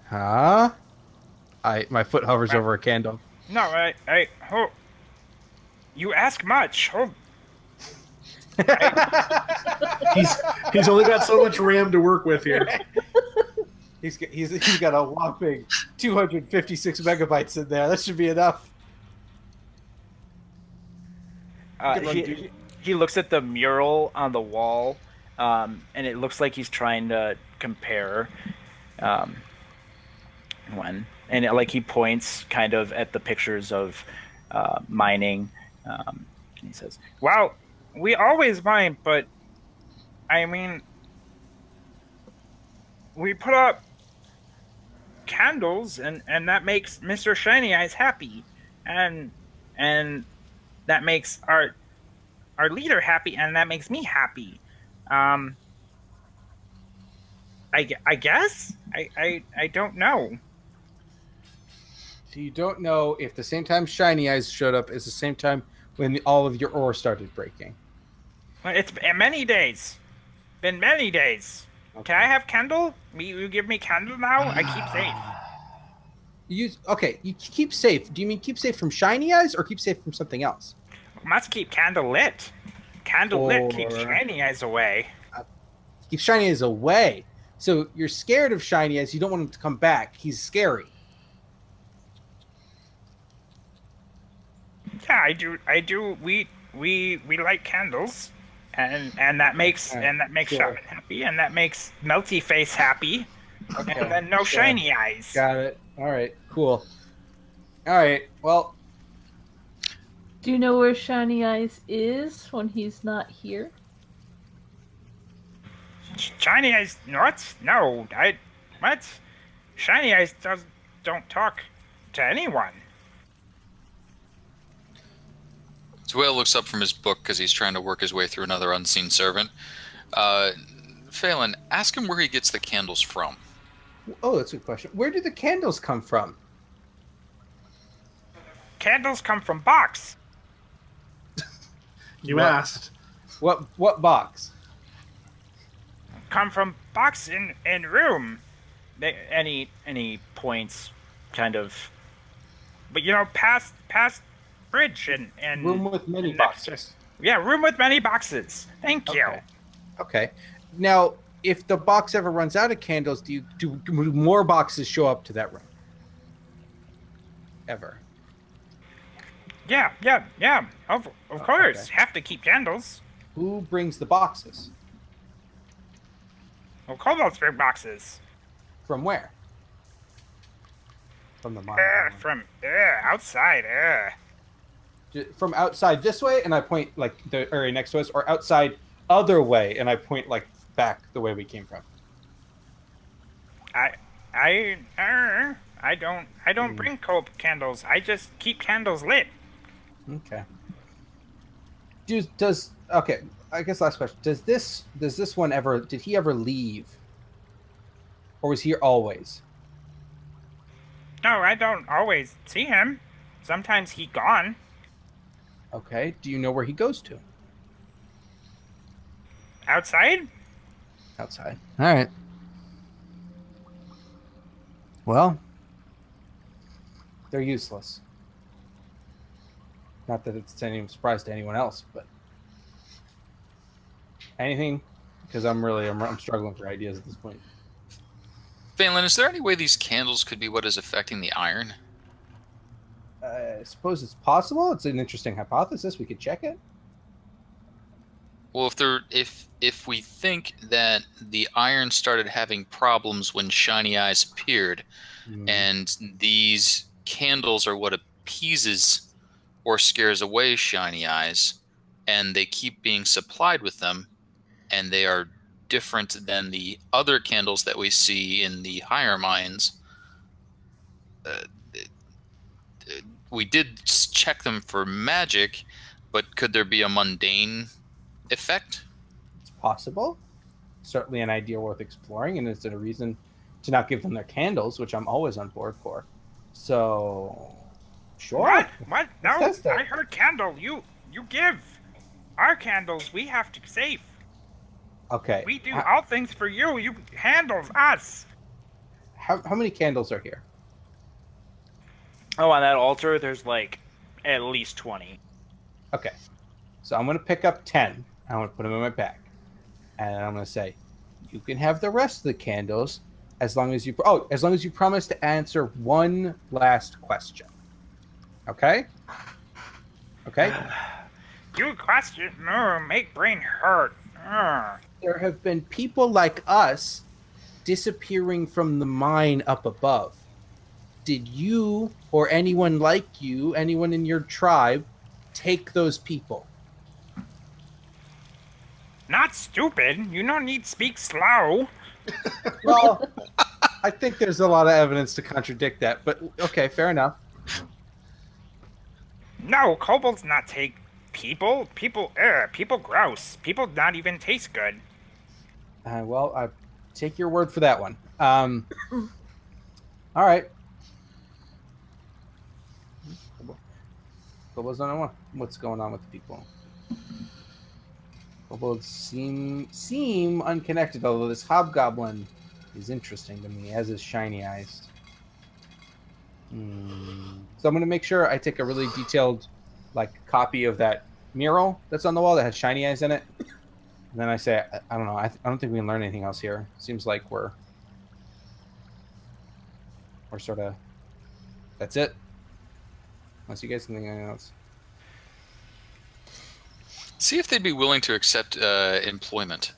Huh? My foot hovers over a candle. No, you ask much. He's only got so much RAM to work with here. He's got a whopping 256 megabytes in there. That should be enough. He looks at the mural on the wall, and it looks like he's trying to compare he points kind of at the pictures of mining. And he says, Well, we always mine, but I mean, we put up candles, and that makes Mr. Shiny Eyes happy, and that makes our leader happy, and that makes me happy. I guess I don't know. So you don't know if the same time Shiny Eyes showed up is the same time when all of your ore started breaking. It's been many days. Been many days. Okay. Can I have candle? You give me candle now? I keep safe. You keep safe. Do you mean keep safe from Shiny Eyes or keep safe from something else? Must keep candle lit. Candle lit keeps Shiny Eyes away. Keep Shiny Eyes away. So you're scared of Shiny Eyes. You don't want him to come back. He's scary. Yeah, I do. We light candles, and that makes Right, Shaman sure. happy, and that makes Melty Face happy, Okay. and then no shiny eyes. Got it. All right. Cool. All right. Well, Do you know where Shiny Eyes is when he's not here? Shiny Eyes, what? No, what? Shiny Eyes don't talk to anyone. Dwayne looks up from his book because he's trying to work his way through another unseen servant. Phelan, ask him where he gets the candles from. Oh, that's a good question. Where do the candles come from? Candles come from box. You What? asked. What box? Come from box in room. Any points, kind of. But past bridge and Room with many and boxes. Yeah, room with many boxes. Thank you. Okay. Now, if the box ever runs out of candles, do more boxes show up to that room? Ever? Yeah. Of course, okay. have to keep candles. Who brings the boxes? Well, kobolds bring boxes. From where? From the mine. From outside. From outside this way, and I point like the area next to us, or outside other way, and I point like back the way we came from. I don't bring candles. I just keep candles lit. Okay. Okay? I guess last question. Does this one ever? Did he ever leave? Or was he here always? No, I don't always see him. Sometimes he gone. Okay. Do you know where he goes to? Outside? Outside. All right. Well, they're useless. Not that it's any surprise to anyone else, but anything, because I'm struggling for ideas at this point. Phelan, is there any way these candles could be what is affecting the iron? I suppose it's possible. It's an interesting hypothesis. We could check it. Well, if we think that the iron started having problems when Shiny Eyes appeared, and these candles are what appeases or scares away Shiny Eyes, and they keep being supplied with them, and they are different than the other candles that we see in the higher mines. We did check them for magic, but could there be a mundane effect? It's possible. Certainly an idea worth exploring, and it's a reason to not give them their candles, which I'm always on board for. So, sure. What? No, I heard candle. You give. Our candles we have to save. Okay. We do all things for you. You handles us. How many candles are here? Oh, on that altar, there's like at least 20. Okay. So I'm going to pick up 10. I want to put them in my bag. And I'm going to say, you can have the rest of the candles as long as you promise to answer one last question. Okay? Okay? You question make brain hurt. There have been people like us disappearing from the mine up above. Did you or anyone like you, anyone in your tribe, take those people? Not stupid. You don't need to speak slow. Well, I think there's a lot of evidence to contradict that, but okay, fair enough. No, kobolds not take people. People gross. People not even taste good. Well, I take your word for that one. All right. Kobolds don't know what's going on with the people. Kobolds seem unconnected, although this hobgoblin is interesting to me, as is Shiny Eyes. So I'm going to make sure I take a really detailed copy of that mural that's on the wall that has Shiny Eyes in it. And then I say, I don't know, I don't think we can learn anything else here. Seems like we're sort of... That's it. Unless you guys can think of anything else. See if they'd be willing to accept employment.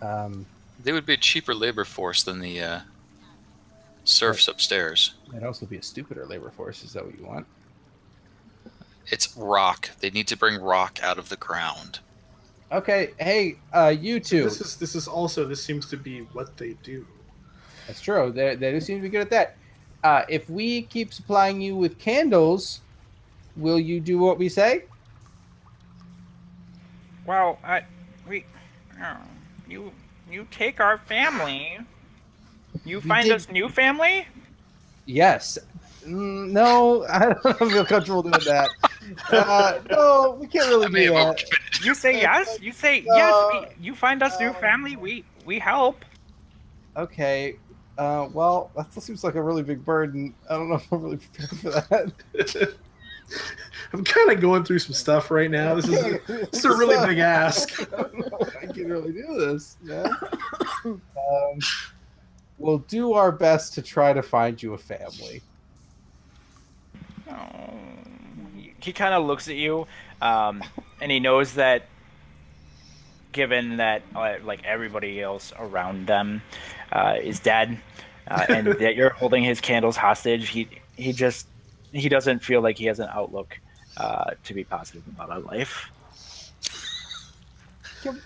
They would be a cheaper labor force than the serfs upstairs. That'd also be a stupider labor force. Is that what you want? It's rock. They need to bring rock out of the ground. Okay, hey, you two. This seems to be what they do. That's true. They do seem to be good at that. If we keep supplying you with candles, will you do what we say? Well, you take our family. You find us new family? Yes. No, I don't feel comfortable doing that. No, we can't really do that. You say yes. You say No, yes. You find us new family. We help. Okay. Well, that still seems like a really big burden. I don't know if I'm really prepared for that. I'm kind of going through some stuff right now. This is a really big ask. I don't know if I can really do this. Yeah. We'll do our best to try to find you a family. Oh. He kind of looks at you, and he knows that, given that like everybody else around them is dead, and that you're holding his candles hostage, he doesn't feel like he has an outlook to be positive about our life. Come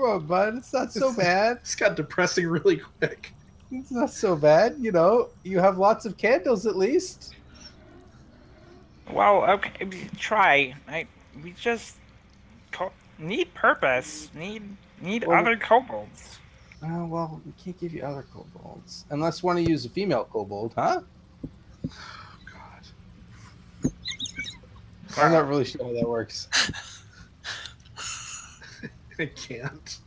on, bud. It's not so bad. It's got depressing really quick. It's not so bad. You know, you have lots of candles at least. Well, okay, try. We just need purpose. Need other kobolds. Well, we can't give you other kobolds unless you want to use a female kobold, huh? Oh, God. I'm not really sure how that works. I can't.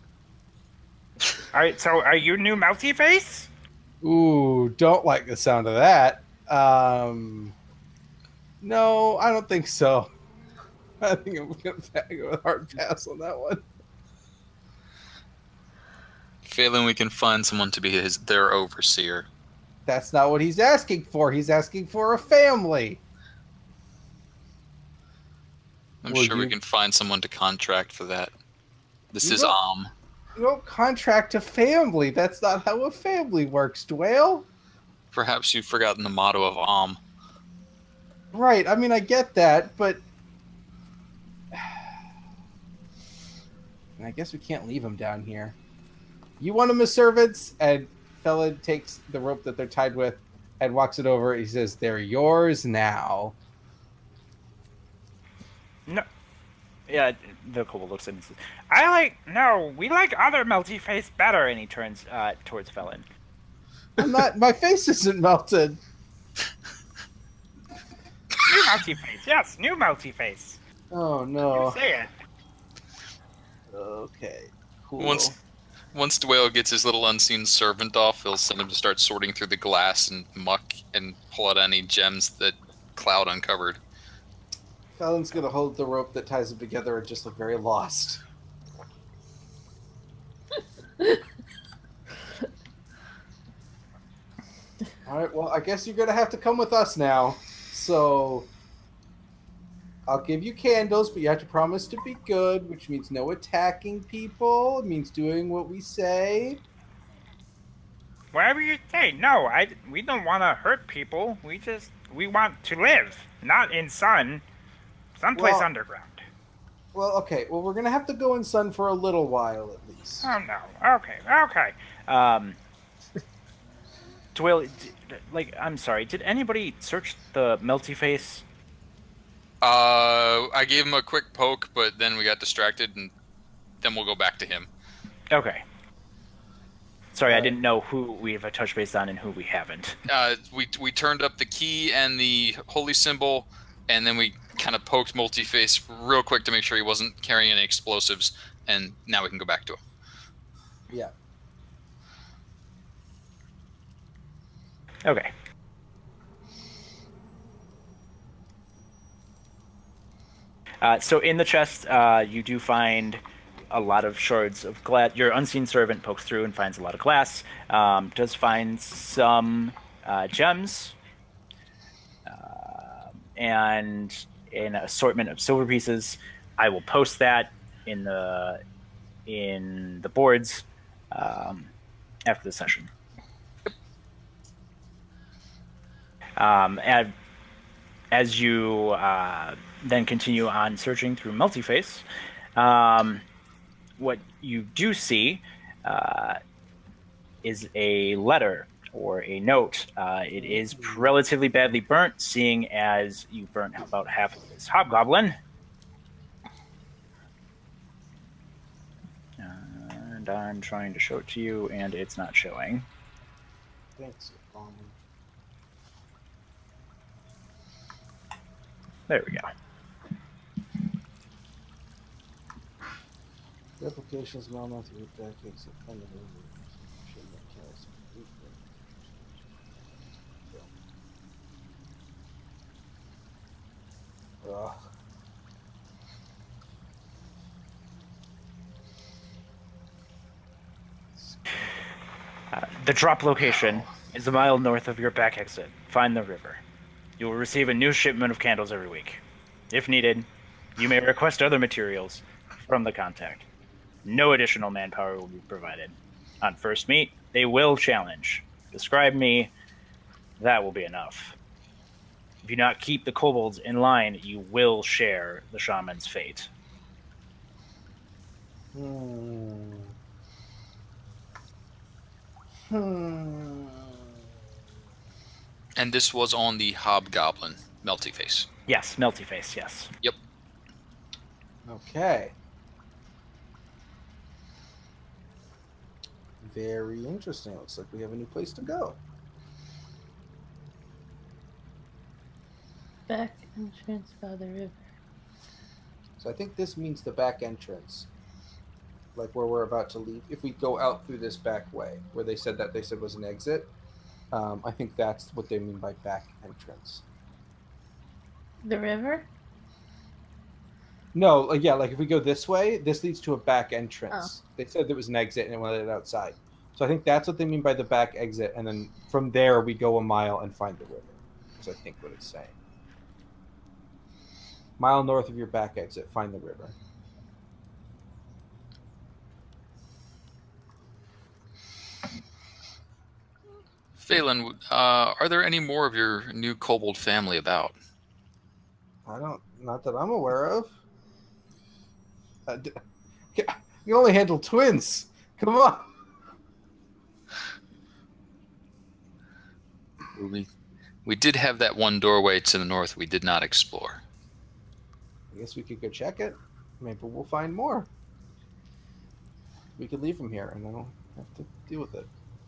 All right, so are you new Melty Face? Ooh, don't like the sound of that. No, I don't think so. I think I'm going to go with hard pass on that one. Failing, we can find someone to be their overseer. That's not what he's asking for. He's asking for a family. I'm sure we can find someone to contract for that. This is You don't contract a family. That's not how a family works, Dwayne. Perhaps you've forgotten the motto of Right. I mean, I get that, but I guess we can't leave him down here. You want him as servants? And Felon takes the rope that they're tied with and walks it over. He says, "They're yours now." No. Yeah, the kobold looks at him and says, we like other Melty Face better. and he turns towards Felon. I'm not. My face isn't melted. New Melty Face, yes, new Melty Face. Oh no. You say it. Okay. Cool. Once Dwayne gets his little unseen servant off, he'll send him to start sorting through the glass and muck and pull out any gems that Cloud uncovered. Felon's gonna hold the rope that ties them together and just look very lost. All right. Well, I guess you're gonna have to come with us now. So I'll give you candles, but you have to promise to be good, which means no attacking people. It means doing what we say. Whatever you say. No, we don't want to hurt people. We want to live, not in sun, someplace underground. Well, okay. Well, we're gonna have to go in sun for a little while at least. Oh no. Okay. Dwayne, I'm sorry. Did anybody search the Melty Face? I gave him a quick poke, but then we got distracted, and then we'll go back to him. Okay. Sorry, I didn't know who we've touched base on and who we haven't. We turned up the key and the holy symbol, and then we kind of poked Multiface real quick to make sure he wasn't carrying any explosives, and now we can go back to him. Yeah. Okay. So in the chest, you do find a lot of shards of glass. Your unseen servant pokes through and finds a lot of glass. Does find some gems and an assortment of silver pieces. I will post that in the boards after the session. as you then continue on searching through Multiface, what you do see is a letter or a note. It is relatively badly burnt, seeing as you burnt about half of this hobgoblin. And I'm trying to show it to you, and it's not showing. Thanks. There we go. The application's well enough to get decades of funding. The drop location is a mile north of your back exit. Find the river. You will receive a new shipment of candles every week. If needed, you may request other materials from the contact. No additional manpower will be provided. On first meet, they will challenge. Describe me. That will be enough. If you not keep the kobolds in line, you will share the shaman's fate. And this was on the Hobgoblin Melty Face. Yes, Melty Face, yes. Yep. Okay. Very interesting. Looks like we have a new place to go. Back entrance by the river. So I think this means the back entrance. Like where we're about to leave. If we go out through this back way, where they said was an exit, I think that's what they mean by back entrance. The river? No, like if we go this way, this leads to a back entrance. They said there was an exit and it went outside. So I think that's what they mean by the back exit, and then from there we go a mile and find the river. Is I think what it's saying. Mile north of your back exit, find the river. Phelan, are there any more of your new kobold family about? Not that I'm aware of. You can only handle twins. Come on. We did have that one doorway to the north we did not explore. I guess we could go check it. Maybe we'll find more. We could leave them here and then we'll have to deal with it.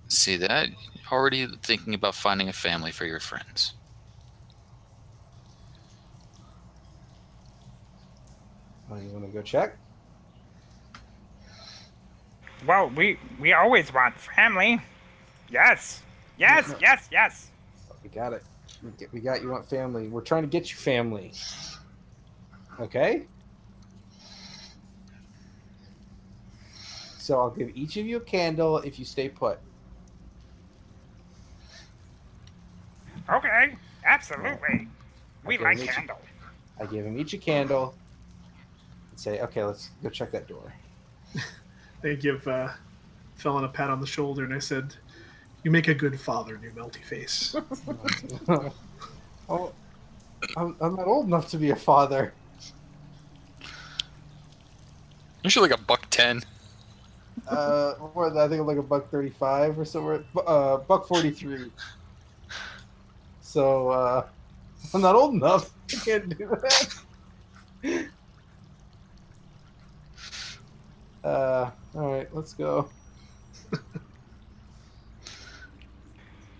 See that? Already thinking about finding a family for your friends. Oh, you want to go check? Well, we always want family. Yes. Yes, No. yes, yes. We got it. We got you want family. We're trying to get you family. Okay? So I'll give each of you a candle if you stay put. Okay, absolutely. We Okay, like Mitch. candle. I give them each a candle and say, okay, let's go check that door. They give Felon a pat on the shoulder, and I said, "You make a good father, new Melty Face." Oh, I'm not old enough to be a father. Usually like $110. What, I think I'm like $1.35 or somewhere. $1.43. So I'm not old enough. I can't do that. All right, let's go.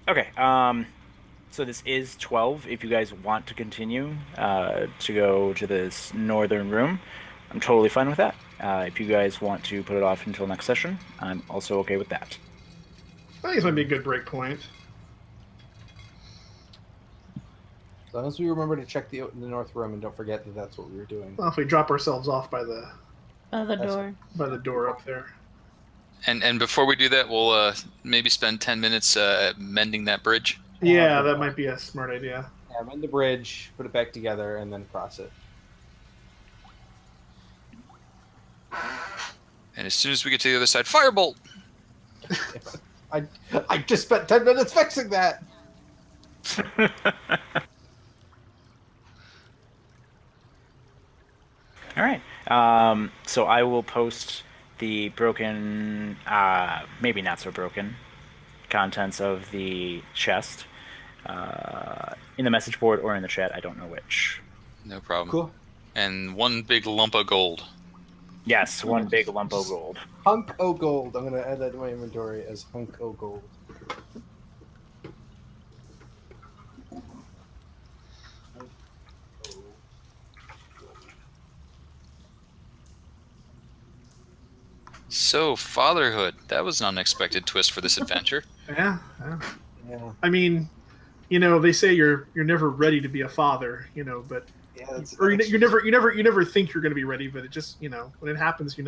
Okay, so this is 12. If you guys want to continue to go to this northern room, I'm totally fine with that. If you guys want to put it off until next session, I'm also okay with that. I think this might be a good break point. As long as we remember to check the north room and don't forget that that's what we were doing. Well, if we drop ourselves off by the door. up there. And before we do that, we'll maybe spend 10 minutes mending that bridge. Yeah, that might be a smart idea. Yeah, mend the bridge, put it back together, and then cross it. And as soon as we get to the other side, firebolt! I just spent 10 minutes fixing that. All right. So I will post the broken, maybe not so broken, contents of the chest in the message board or in the chat. I don't know which. No problem. Cool. And one big lump of gold. Yes, one big lump of gold. Hunk o gold. I'm gonna add that to my inventory as hunk o gold. So, fatherhood. That was an unexpected twist for this adventure. Yeah. Yeah. I mean, they say you're never ready to be a father, but Yeah. or you never think you're going to be ready, but it just when it happens, It's